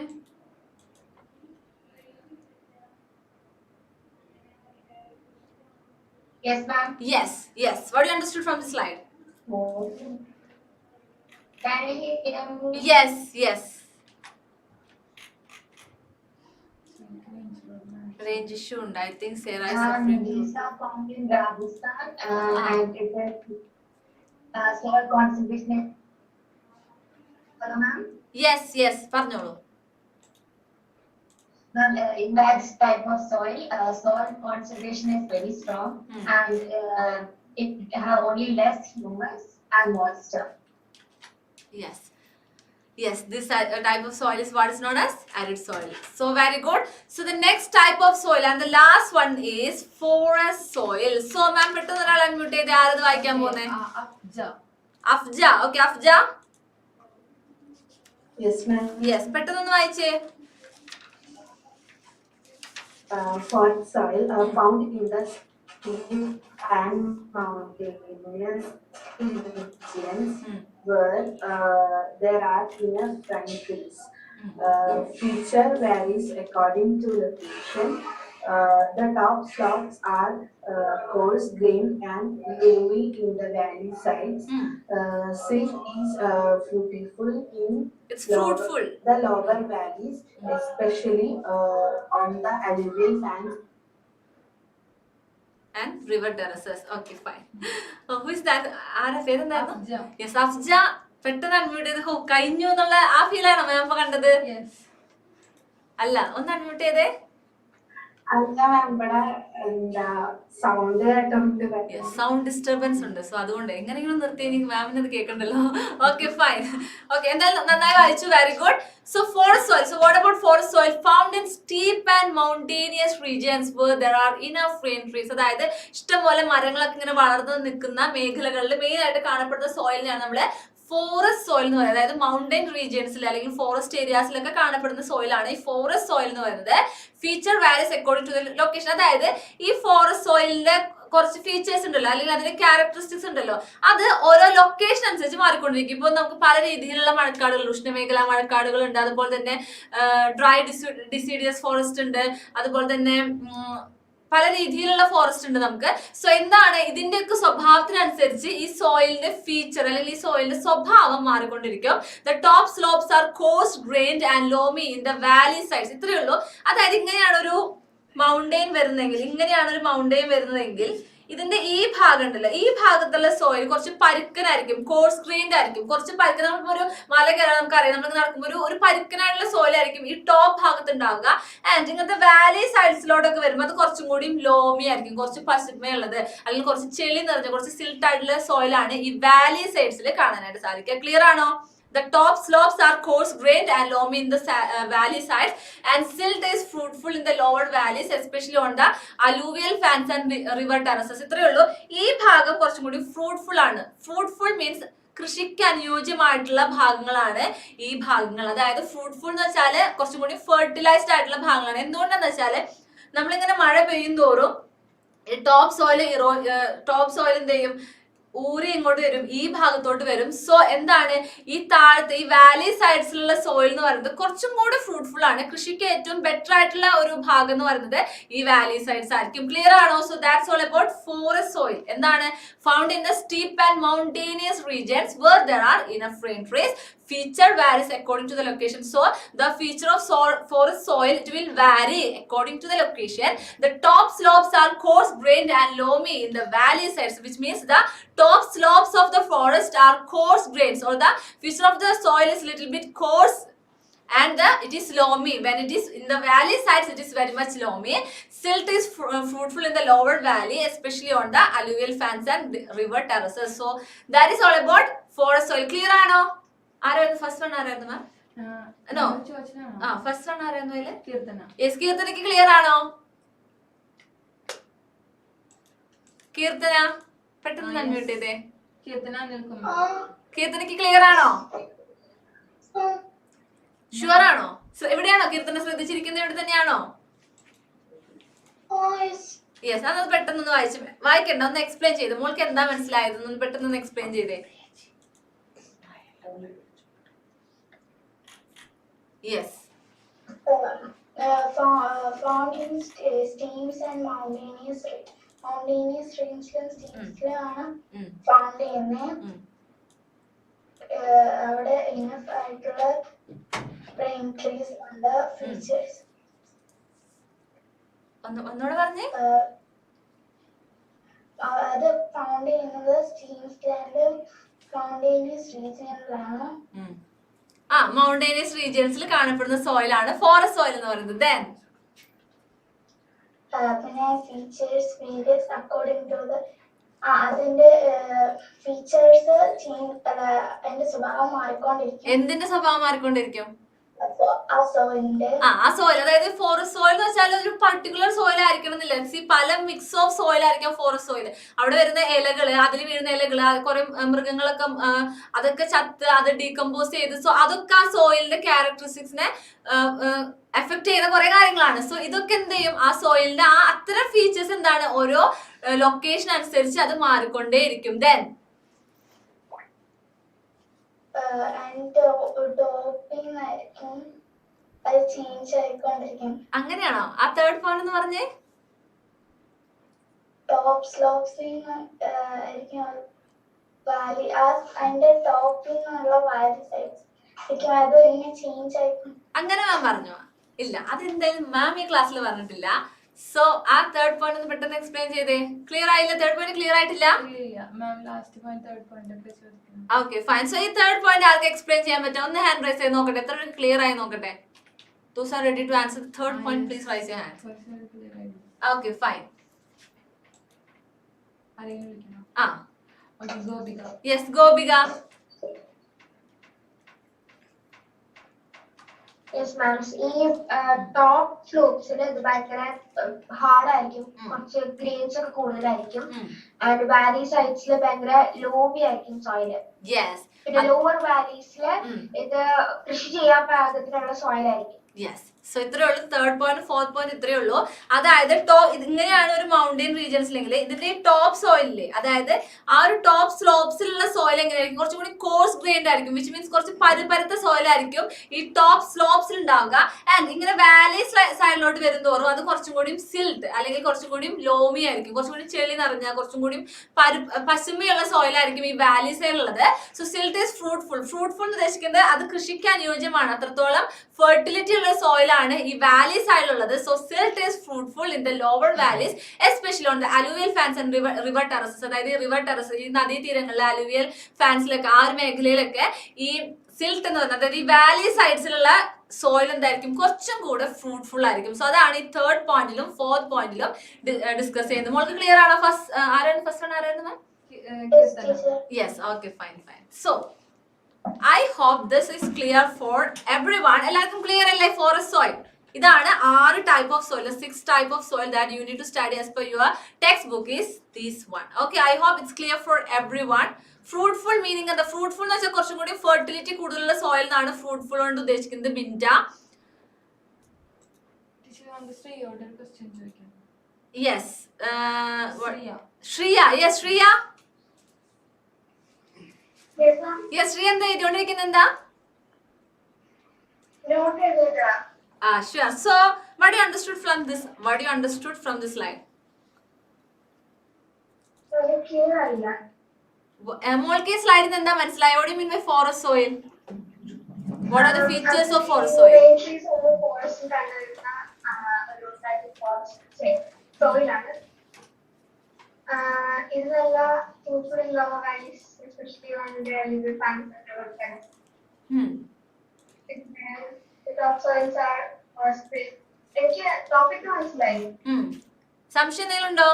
Yes, ma'am. Yes. What do you understood from this slide? Can you hear me? Yes. Range issue ഉണ്ട്. I think Sarah is suffering. These are found in Rajasthan and it is soil concentration. Hello, ma'am. Yes, പറഞ്ഞോളൂ. In that type of soil, soil concentration is very strong and it have only less humus and moisture. Yes, this type of soil is what is known as arid soil. So very good. So the next type of soil and the last one is forest soil. So ma'am, പെട്ടെന്ന് ഒരാൾ unmute ചെയ്ത് ആരത് വായിക്കാൻ പോകുന്നേ? അഫ്ജ. Okay, അഫ്ജ. Yes, ma'am. Yes, പെട്ടെന്ന് വായിച്ചേ. Forest soil found in the steep and mountainous regions where there are enough trees. Feature varies according to location. The top slopes are coarse grained and gloomy in the valley sides. Silt is fruitful in the lower valleys, especially on the alluvial and river terraces. Okay, fine. Who is that? ആരാ പേരെന്തായിരുന്നു? Yes, അഫ്ജ. പെട്ടെന്ന് അൺമ്യൂട്ട് ചെയ്ത് കഴിഞ്ഞു എന്നുള്ള ആ ഫീലാണോ മാം കണ്ടത്? അല്ല, ഒന്ന് അൺമ്യൂട്ട് ചെയ്തേ. സൗണ്ട് ഡിസ്റ്റർബൻസ് ഉണ്ട്, സോ അതുകൊണ്ട് എങ്ങനെയെങ്കിലും നിർത്തി എനിക്ക് മാമിന് അത് കേൾക്കണ്ടല്ലോ. Okay, fine. ഓക്കെ, എന്തായാലും നന്നായി വായിച്ചു. Very good. So forest soil. So what about forest soil? Found in steep and mountainous regions where there are enough rain trees. അതായത് ഇഷ്ടംപോലെ മരങ്ങളൊക്കെ ഇങ്ങനെ വളർന്നു നിൽക്കുന്ന മേഖലകളിൽ മെയിൻ ആയിട്ട് കാണപ്പെടുന്ന സോയിലിനെയാണ് നമ്മള് ഫോറസ്റ്റ് സോയിൽ എന്ന് പറയുന്നത്. അതായത് മൗണ്ടൻ റീജിയൻസിൽ അല്ലെങ്കിൽ ഫോറസ്റ്റ് ഏരിയാസിലൊക്കെ കാണപ്പെടുന്ന സോയിലാണ് ഈ ഫോറസ്റ്റ് സോയിൽ എന്ന് പറയുന്നത്. Feature varies according to the location. അതായത് ഈ ഫോറസ്റ്റ് സോയിലിന്റെ കുറച്ച് ഫീച്ചേഴ്സ് ഉണ്ടല്ലോ, അല്ലെങ്കിൽ അതിന്റെ ക്യാരക്ടറിസ്റ്റിക്സ് ഉണ്ടല്ലോ, അത് ഓരോ ലൊക്കേഷൻ അനുസരിച്ച് മാറിക്കൊണ്ടിരിക്കും. ഇപ്പോൾ നമുക്ക് പല രീതിയിലുള്ള മഴക്കാടുകൾ, ഉഷ്ണമേഖലാ മഴക്കാടുകൾ ഉണ്ട്, അതുപോലെ തന്നെ ഡ്രൈ ഡിസിഡിയസ് ഫോറസ്റ്റ് ഉണ്ട്, അതുപോലെ തന്നെ പല രീതിയിലുള്ള ഫോറസ്റ്റ് ഉണ്ട് നമുക്ക്. സോ എന്താണ് ഇതിന്റെയൊക്കെ സ്വഭാവത്തിനനുസരിച്ച് ഈ സോയിലിന്റെ ഫീച്ചർ അല്ലെങ്കിൽ ഈ സോയിലിന്റെ സ്വഭാവം മാറിക്കൊണ്ടിരിക്കും. The top slopes are coarse grained and loamy in the valley sides. ഇത്രയേ ഉള്ളൂ. അതായത് ഇങ്ങനെയാണ് ഒരു മൗണ്ടെയിൻ വരുന്നതെങ്കിൽ ഇതിന്റെ ഈ ഭാഗം ഉണ്ടല്ലോ, ഈ ഭാഗത്തുള്ള സോയിൽ കുറച്ച് പരുക്കനായിരിക്കും, കോഴ്സ് ഗ്രെയിൻഡ് ആയിരിക്കും. കുറച്ച് പരുക്കൻ, നമ്മളിപ്പോ ഒരു മല കയറാൻ നമുക്കറിയാം, നമ്മൾ നടക്കുമ്പോൾ ഒരു പരുക്കനായിട്ടുള്ള സോയിൽ ആയിരിക്കും ഈ ടോപ്പ് ഭാഗത്ത് ഉണ്ടാവുക. ആൻഡ് ഇങ്ങനത്തെ വാലി സൈഡ്സിലോട്ടൊക്കെ വരുമ്പോൾ അത് കുറച്ചും കൂടി ലോമി ആയിരിക്കും, കുറച്ച് പശുമയുള്ളത് അല്ലെങ്കിൽ കുറച്ച് ചെളി നിറഞ്ഞ കുറച്ച് സിൽട്ട് ആയിട്ടുള്ള സോയിലാണ് ഈ വാലി സൈഡ്സിൽ കാണാനായിട്ട് സാധിക്കുക. ക്ലിയർ ആണോ? The top slopes are coarse grained and loamy in the valley sides, and silt is fruitful in the lower valleys, especially on the alluvial fans and river terraces. ഇത്രയേ ഉള്ളൂ. ഈ ഭാഗം കുറച്ചും കൂടി ഫ്രൂട്ട്ഫുൾ ആണ്. ഫ്രൂട്ട്ഫുൾ മീൻസ് കൃഷിക്ക് അനുയോജ്യമായിട്ടുള്ള ഭാഗങ്ങളാണ് ഈ ഭാഗങ്ങൾ. അതായത് ഫ്രൂട്ട്ഫുൾ എന്ന് വെച്ചാല് കുറച്ചും കൂടി ഫെർട്ടിലൈസ്ഡ് ആയിട്ടുള്ള ഭാഗങ്ങളാണ്. എന്തുകൊണ്ടാന്ന് വെച്ചാല് നമ്മളിങ്ങനെ മഴ പെയ്യും തോറും ടോപ്പ് സോയിൽ എന്ത് ചെയ്യും, ഊരി ഇങ്ങോട്ട് വരും, ഈ ഭാഗത്തോട്ട് വരും. സോ എന്താണ് ഈ താഴത്തെ ഈ വാലി സൈഡ്സിലുള്ള സോയിൽ എന്ന് പറയുന്നത് കുറച്ചും കൂടി ഫ്രൂട്ട്ഫുൾ ആണ്. കൃഷിക്ക് ഏറ്റവും ബെറ്റർ ആയിട്ടുള്ള ഒരു ഭാഗം എന്ന് പറയുന്നത് ഈ വാലി സൈഡ്സ് ആയിരിക്കും. ക്ലിയർ ആണോ? So that's all about forest soil. എന്താണ്? Found in the steep and mountainous regions where there are enough rain trees. Feature varies according to the location. So the feature of forest soil, it will vary according to the location. The top slopes are coarse grained and loamy in the valley sides, which means the top slopes of the forest are coarse grains, or the feature of the soil is little bit coarse and it is loamy. When it is in the valley sides, it is very much loamy. Silt is fruitful in the lower valley, especially on the alluvial fans and river terraces. So that is all about forest soil. Clear ആണോ? ആരായിരുന്നു ഫസ്റ്റ് വൺ? ആരായിരുന്നു മാം? നോ, ഫസ്റ്റ് വൺ ആരായിരുന്നു? കീർത്തന. യെസ്, കീർത്തനക്ക് ക്ലിയർ ആണോ? കീർത്തന പെട്ടെന്ന് അൺമ്യൂട്ട് ചെയ്തേ. കീർത്തനക്ക് ക്ലിയർ ആണോ? ഷുവർ ആണോ? എവിടെയാണോ കീർത്തന ശ്രദ്ധിച്ചിരിക്കുന്നത്? ഇവിടെ തന്നെയാണോ? യെസ്. അതൊന്ന് പെട്ടെന്നൊന്ന് വായിക്കണ്ട, ഒന്ന് എക്സ്പ്ലെയിൻ ചെയ്ത്. മോൾക്ക് എന്താ മനസ്സിലായത്? ഒന്ന് പെട്ടെന്ന് എക്സ്പ്ലെയിൻ ചെയ്തേ. Yes. Found in streams and mountainous rangeലും steamsലാണ് found ചെയ്യുന്നത്. അവിടെ ഇനഫ് ആയിട്ടുള്ള rain trees ഉണ്ട്. ഫീച്ചേഴ്സ് ഒന്നുകൂടെ പറഞ്ഞേ. അത് ഫൗണ്ട് ചെയ്യുന്നത് സ്റ്റീംസ്ലാൻഡ് മൗണ്ടൈനിയസ് റീജിയനിലാണ്. മൗണ്ടൈനിയസ് റീജിയൻസിൽ കാണപ്പെടുന്ന സോയിൽ ആണ് ഫോറസ്റ്റ് സോയിൽ എന്ന് പറയുന്നത്. ദെൻ പിന്നെ features varies according to the അതിന്റെ ഫീച്ചേഴ്സ് അതിന്റെ സ്വഭാവം മാറിക്കൊണ്ടിരിക്കും. എന്തിന്റെ സ്വഭാവം മാറിക്കൊണ്ടിരിക്കും? ആ സോയിൽ, അതായത് ഫോറസ്റ്റ് സോയിൽ എന്ന് വെച്ചാൽ ഒരു പർട്ടിക്കുലർ സോയിൽ ആയിരിക്കണം എന്നില്ല. പല മിക്സ് ഓഫ് സോയിൽ ആയിരിക്കാം ഫോറസ്റ്റ് സോയിൽ. അവിടെ വരുന്ന ഇലകള്, അതിൽ വീഴുന്ന ഇലകള്, കുറെ മൃഗങ്ങളൊക്കെ അതൊക്കെ ചത്ത് അത് ഡീകമ്പോസ് ചെയ്ത്, സോ അതൊക്കെ ആ സോയിലിന്റെ ക്യാരക്ടറിസ്റ്റിക്സിനെ എഫക്ട് ചെയ്യുന്ന കുറെ കാര്യങ്ങളാണ്. സോ ഇതൊക്കെ എന്ത് ചെയ്യും? ആ സോയിലിന്റെ അത്തരം ഫീച്ചേഴ്സ് എന്താണ്, ഓരോ ലൊക്കേഷൻ അനുസരിച്ച് അത് മാറിക്കൊണ്ടേയിരിക്കും. ദെൻ അങ്ങനെയാണോ? ആ തേർഡ് പോയിന്റ് എന്ന് പറഞ്ഞേ. ടോപ്പ് സ്ലോപ്സിൽ വാലി അതിന്റെ ടോപ്പിൽ നിന്നുള്ള വാലി സൈഡ്സ് അത് ഇങ്ങനെ ചേഞ്ച് ആയിരിക്കും. അങ്ങനെ മാം പറഞ്ഞോ? ഇല്ല, അതെന്തായാലും മാം ഈ ക്ലാസ്സിൽ പറഞ്ഞിട്ടില്ല. സോ ആ തേർഡ് പോയിന്റ് ഒന്ന് പെട്ടെന്ന് എക്സ്പ്ലെയിൻ ചെയ്തേ. ക്ലിയർ ആയില്ല? തേർഡ് പോയിന്റ് ക്ലിയർ ആയിട്ടില്ല? Okay fine. സോ ഈ തേർഡ് പോയിന്റ് ആർക്ക് എക്സ്പ്ലെയിൻ ചെയ്യാൻ പറ്റും? ഒന്ന് ഹാൻഡ് റൈസ് ചെയ്ത് നോക്കട്ടെ. എത്ര ക്ലിയർ ആയി നോക്കട്ടെ. Those are ready to answer the third point, please raise your hand. Okay, fine. Okay, Gobika. Yes, Gobika. Yes, ma'am. ഈ ടോപ്പ് സ്ലോപ്സിൽ ഇത് ഭയങ്കര ഹാർഡ് ആയിരിക്കും, കുറച്ച് ഗ്രെയിൻസ് ഒക്കെ കൂടുതലായിരിക്കും. ആൻഡ് വാലി സൈഡ്സിൽ ഭയങ്കര ലോബി ആയിരിക്കും സോയില്. പിന്നെ ലോവർ വാലീസില് ഇത് കൃഷി ചെയ്യാൻ പാകത്തിനുള്ള സോയിൽ ആയിരിക്കും. യെസ്. സോ ഇത്രയേ ഉള്ളൂ. തേർഡ് പോയിന്റ് ഫോർത്ത് പോയിന്റ് ഇത്രയേ ഉള്ളൂ. അതായത് ഇങ്ങനെയാണ് ഒരു മൗണ്ടൻ റീജിയൻസിലെങ്കിൽ ഇതിന്റെ ടോപ്പ് സോയിലില്ലേ, അതായത് ആ ഒരു ടോപ്പ് സ്ലോപ്സിലുള്ള സോയിൽ എങ്ങനെയായിരിക്കും? കുറച്ചും കൂടി കോഴ്സ് ഗ്രെയിൻഡ് ആയിരിക്കും, വിച്ച് മീൻസ് കുറച്ച് പരുപരുത്ത സോയിൽ ആയിരിക്കും ഈ ടോപ്പ് സ്ലോപ്സിൽ ഉണ്ടാവുക. ആൻഡ് ഇങ്ങനെ വാലി സൈഡിലോട്ട് വരുന്നതോറും അത് കുറച്ചും കൂടി സിൽട്ട് അല്ലെങ്കിൽ കുറച്ചും കൂടി ലോമി ആയിരിക്കും, കുറച്ചും കൂടി ചെളി നിറഞ്ഞ കുറച്ചും കൂടി പശുമയുള്ള സോയിൽ ആയിരിക്കും ഈ വാലി സൈഡിലുള്ളത്. So silt is fruitful. Fruitful എന്ന് ഉദ്ദേശിക്കുന്നത് അത് കൃഷിക്ക് അനുയോജ്യമാണ്, അത്രത്തോളം ഫെർട്ടിലിറ്റി ഉള്ള സോയിലാണ് ഈ വാലി സൈഡിലുള്ളത്. So silt is fruitful in the lower valleys, especially on the alluvial fans and river terraces. അതായത് റിവർ ടെറസ്, ഈ നദീതീരങ്ങളിലെ അലൂവിയൽ ഫാൻസിലൊക്കെ ആ ഒരു മേഖലയിലൊക്കെ ഈ സിൽട്ട് എന്ന് പറയുന്നത്, അതായത് ഈ വാലി സൈഡ്സിലുള്ള സോയിൽ എന്തായിരിക്കും? കുറച്ചും കൂടെ ഫ്രൂട്ട്ഫുൾ ആയിരിക്കും. സോ അതാണ് ഈ തേർഡ് പോയിന്റിലും ഫോർത്ത് പോയിന്റിലും ഡിസ്കസ് ചെയ്യുന്നത്. മോൾക്ക് ക്ലിയർ ആണോ? ആരായിരുന്നു ഫസ്റ്റ് ആണ്? ആരായിരുന്നു? Yes. Okay fine fine. So I hope this is clear for everyone. എല്ലാവർക്കും ക്ലിയർ അല്ലേ? ഫോറസ്റ്റ് സോയിൽ ഇതാണ് 6 type of soil, 6 type of soil that you need to study as per your textbook is this one. Okay, I hope it's clear for everyone. Fruitful meaning എന്താ? ഫ്രൂട്ട്ഫുൾ എന്ന് വെച്ചാൽ കുറച്ചും കൂടി ഫെർട്ടിലിറ്റി കൂടുതലുള്ള സോയിൽ എന്നാണ് ഫ്രൂട്ട്ഫുൾ കൊണ്ട് ഉദ്ദേശിക്കുന്നത്. Binda yes. Shriya. Yes Shriya. Yes Shri, എന്താ എഴുതിക്കൊണ്ടിരിക്കുന്നത്? എന്താ? Sure. So what you understood from this? What you understood from this line? മോൾക്ക് ഈ സ്ലൈഡിൽ എന്താ മനസ്സിലായോ? What do you mean by forest soil? What are the features of forest soil? ഇതിനെല്ലാ fruitful lower valleys, especially on the river banks and river banks. The top soils are phosphate. എനിക്ക് ടോപ്പിക് മനസ്സിലായി. സംശയം എന്തെങ്കിലും ഉണ്ടോ?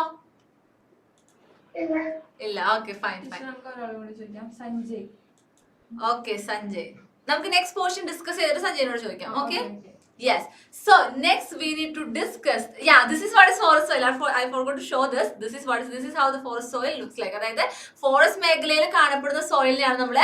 ഇല്ല. Okay fine fine. Okay Sanjay, നമുക്ക് നെക്സ്റ്റ് പോർഷൻ ഡിസ്കസ് ചെയ്തിട്ട് സഞ്ജയിനോട് ചോദിക്കാം. Okay Yes. So next we need to discuss. Yeah, this is what is forest soil. I forgot to show this. This is how the forest soil looks like. അതായത് ഫോറസ്റ്റ് മേഖലയിൽ കാണപ്പെടുന്ന സോയിലിനെയാണ് നമ്മൾ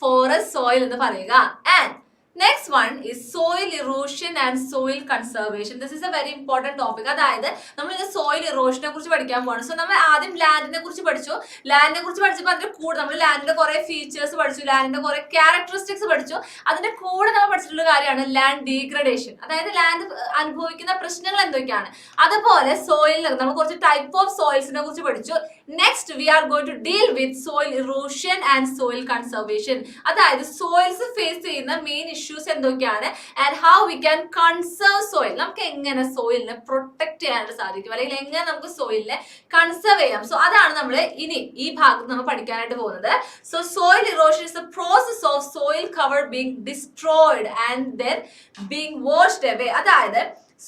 ഫോറസ്റ്റ് സോയിൽ എന്ന് പറയുക. And next one is soil erosion and soil conservation. This is a very important topic. അതായത് നമ്മൾ ഇന്ന് സോയിൽ ഇറോഷനെ കുറിച്ച് പഠിക്കാൻ പോവാണ്. സോ നമ്മൾ ആദ്യം ലാൻഡിനെ കുറിച്ച് പഠിച്ചു. ലാൻഡിനെ കുറിച്ച് പഠിച്ചപ്പോൾ അതിന്റെ കൂടെ നമ്മൾ ലാൻഡിന്റെ കുറെ ഫീച്ചേഴ്സ് പഠിച്ചു, ലാൻഡിന്റെ കുറെ ക്യാരക്ടറിസ്റ്റിക്സ് പഠിച്ചു. അതിന്റെ കൂടെ നമ്മൾ പഠിച്ചിട്ടുള്ള കാര്യമാണ് ലാൻഡ് ഡീഗ്രഡേഷൻ. അതായത് ലാൻഡ് അനുഭവിക്കുന്ന പ്രശ്നങ്ങൾ എന്തൊക്കെയാണ്. അതുപോലെ സോയിൽ നമ്മൾ കുറച്ച് ടൈപ്പ് ഓഫ് സോയിൽസിനെ കുറിച്ച് പഠിച്ചു. Next we are going to deal with soil erosion and soil conservation. അതായത് സോയിൽസ് ഫേസ് ചെയ്യുന്ന മെയിൻ ഇഷ്യൂസ് എന്തൊക്കെയാണ് and how we can conserve soil. നമുക്ക് എങ്ങനെ സോയിലിനെ പ്രൊട്ടക്ട് ചെയ്യാനായിട്ട് സാധിക്കും, അല്ലെങ്കിൽ എങ്ങനെ നമുക്ക് സോയിലിനെ കൺസേർവ് ചെയ്യാം. സോ അതാണ് നമ്മൾ ഇനി ഈ ഭാഗത്ത് നമ്മൾ പഠിക്കാനായിട്ട് പോകുന്നത്. So soil erosion is a process of soil cover being destroyed and then being washed away. അതായത്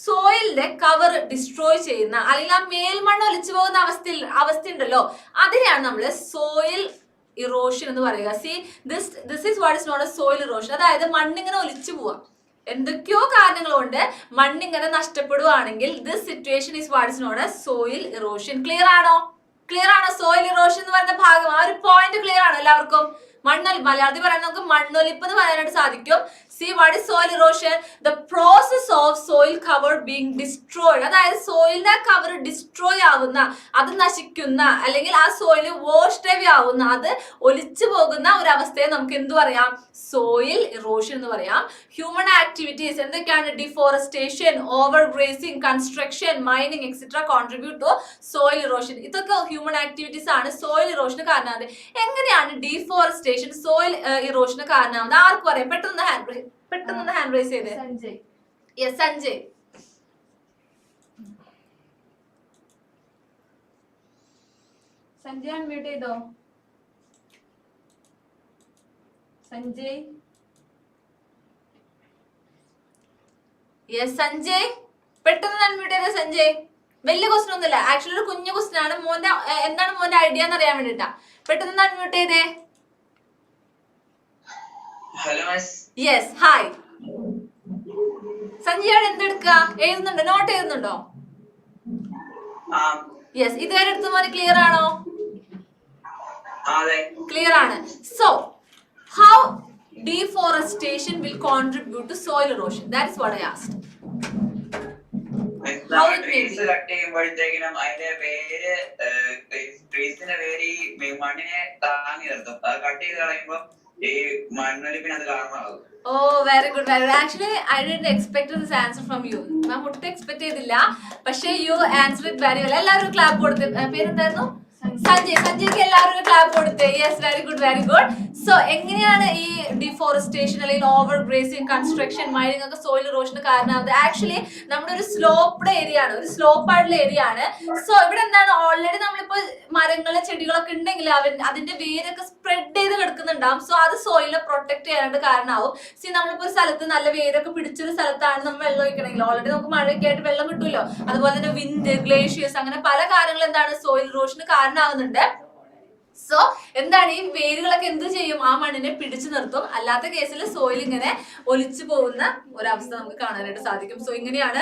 സോയിലിന്റെ കവർ ഡിസ്ട്രോയ് ചെയ്യുന്ന, അല്ലെങ്കിൽ ആ മേൽമണ്ണ് ഒലിച്ചു പോകുന്ന അവസ്ഥ ഉണ്ടല്ലോ, അതിനെയാണ് നമ്മൾ സോയിൽ ഇറോഷൻ എന്ന് പറയുക. See this is what is not a soil erosion. അതായത് മണ്ണിങ്ങനെ ഒലിച്ചു പോവാം, എന്തൊക്കെയോ കാരണങ്ങൾ കൊണ്ട് മണ്ണിങ്ങനെ നഷ്ടപ്പെടുവാണെങ്കിൽ this situation is what is not a soil erosion. Clear ആണോ? സോയിൽ ഇറോഷൻ എന്ന് പറയുന്ന ഭാഗം, ആ ഒരു പോയിന്റ് ക്ലിയർ ആണോ എല്ലാവർക്കും? മലയാളത്തിൽ പറയാൻ നമുക്ക് മണ്ണൊലിപ്പ് എന്ന് പറയാനായിട്ട് സാധിക്കും. See what is soil erosion? The process of soil cover being destroyed. അതായത് സോയിലിന്റെ കവർ ഡിസ്ട്രോയ് ആവുന്ന, അത് നശിക്കുന്ന, അല്ലെങ്കിൽ ആ സോയിൽ വാഷ്ഡ് അവേ ആവുന്ന, അത് ഒലിച്ചു പോകുന്ന ഒരു അവസ്ഥയെ നമുക്ക് എന്ത് പറയാം? സോയിൽ ഇറോഷൻ എന്ന് പറയാം. ഹ്യൂമൻ ആക്ടിവിറ്റീസ് എന്തൊക്കെയാണ്? Deforestation, overgrazing, construction, mining etcetera contribute to soil erosion. ഇതൊക്കെ ഹ്യൂമൻ ആക്ടിവിറ്റീസ് ആണ് സോയിൽ ഇറോഷന് കാരണമാകുന്നത്. എങ്ങനെയാണ് ഡിഫോറസ്റ്റേഷൻ സോയിൽ ഇറോഷന് കാരണമാവുന്നത്? ആർക്ക് പറയാം? പെട്ടെന്ന് ഹാൻഡ് റൈസ് ചെയ്തേ. സഞ്ജയ്. യെസ്, സഞ്ജയ്. സഞ്ജയ് അൺമ്യൂട്ട് ചെയ്തോ? സഞ്ജയ്. യെസ് സഞ്ജയ്, പെട്ടെന്ന് അൺമ്യൂട്ട് ചെയ്തേ സഞ്ജയ്. വലിയ ക്വസ്റ്റൻ ഒന്നുമില്ല, ആക്ച്വലി ഒരു കുഞ്ഞു ക്വസ്റ്റൻ ആണ്. മോന്റെ എന്താണ് മോന്റെ ഐഡിയ എന്ന് അറിയാൻ വേണ്ടിട്ടാ. പെട്ടെന്ന് അൺമ്യൂട്ട് ചെയ്തേ. Hello miss. Yes, hi. സഞ്ജയോട് എന്തെടുക്കുക? എഴുതുന്നുണ്ടോ? നോട്ട് എഴുതുന്നുണ്ടോ? യെസ്. ഇതുവരെ എടുത്ത മോനെ ക്ലിയർ ആണോ? ക്ലിയർ ആണ്. So how deforestation will contribute to soil erosion? That is what I asked. How it may be? Cut ചെയ്യുമ്പോഴത്തേക്കിനും അതിന്റെ വേര് ട്രീസിന്റെ വേര് ഈ മണ്ണിനെ താങ്ങി നിർത്തും. അത് കട്ട് ചെയ്ത് കളയുമ്പോ ഈ മണ്ണൊലിപ്പിന് അത് കാരണമാകും. Oh, very good, very good. Actually, I didn't expect this answer from you. ഞാൻ ഒട്ടും എക്സ്പെക്ട് ചെയ്തില്ല, പക്ഷേ you answered it very well. എല്ലാവരും ക്ലാപ്പ് കൊടുത്ത്. പേരെന്തായിരുന്നു? സഞ്ജയ്ക്ക് എല്ലാവരും ക്ലാപ്പ് കൊടുത്തേ. Yes, very good, very good. So എങ്ങനെയാണ് ഈ ഡിഫോറസ്റ്റേഷൻ അല്ലെങ്കിൽ ഓവർ ഗ്രേസിംഗ്, കൺസ്ട്രക്ഷൻ, മൈനിങ് ഒക്കെ സോയിൽ ഇറോഷന് കാരണമാകുന്നത്? ആക്ച്വലി നമ്മുടെ ഒരു സ്ലോപ്ഡ് ഏരിയ ആണ്, ഒരു സ്ലോപ്പ് ആയിട്ടുള്ള ഏരിയ ആണ്. സോ ഇവിടെ എന്താണ്, ഓൾറെഡി നമ്മളിപ്പോ മരങ്ങളും ചെടികളൊക്കെ ഉണ്ടെങ്കിൽ അതിന്റെ വേരൊക്കെ സ്പ്രെഡ് ചെയ്ത് കിടക്കുന്നുണ്ടാവും. സോ അത് സോയിലിനെ പ്രൊട്ടക്ട് ചെയ്യാനായിട്ട് കാരണമാവും. സി നമ്മളിപ്പോ ഒരു സ്ഥലത്ത് നല്ല വേരൊക്കെ പിടിച്ചൊരു സ്ഥലത്താണ് നമ്മൾ വെള്ളം ഒഴിക്കണമെങ്കിൽ ഓൾറെഡി നമുക്ക് മഴയൊക്കെ ആയിട്ട് വെള്ളം കിട്ടുമല്ലോ. അതുപോലെ തന്നെ വിൻഡ്, ഗ്ലേഷ്യേഴ്സ്, അങ്ങനെ പല കാര്യങ്ങളും എന്താണ് സോയിൽ ഇറോഷന് കാരണമാകുന്നുണ്ട്. സോ എന്താണ്, ഈ വേരുകളൊക്കെ എന്ത് ചെയ്യും? ആ മണ്ണിനെ പിടിച്ചു നിർത്തും. അല്ലാത്ത കേസിൽ സോയിൽ ഇങ്ങനെ ഒലിച്ചു പോകുന്ന ഒരവസ്ഥ നമുക്ക് കാണാനായിട്ട് സാധിക്കും. സോ ഇങ്ങനെയാണ്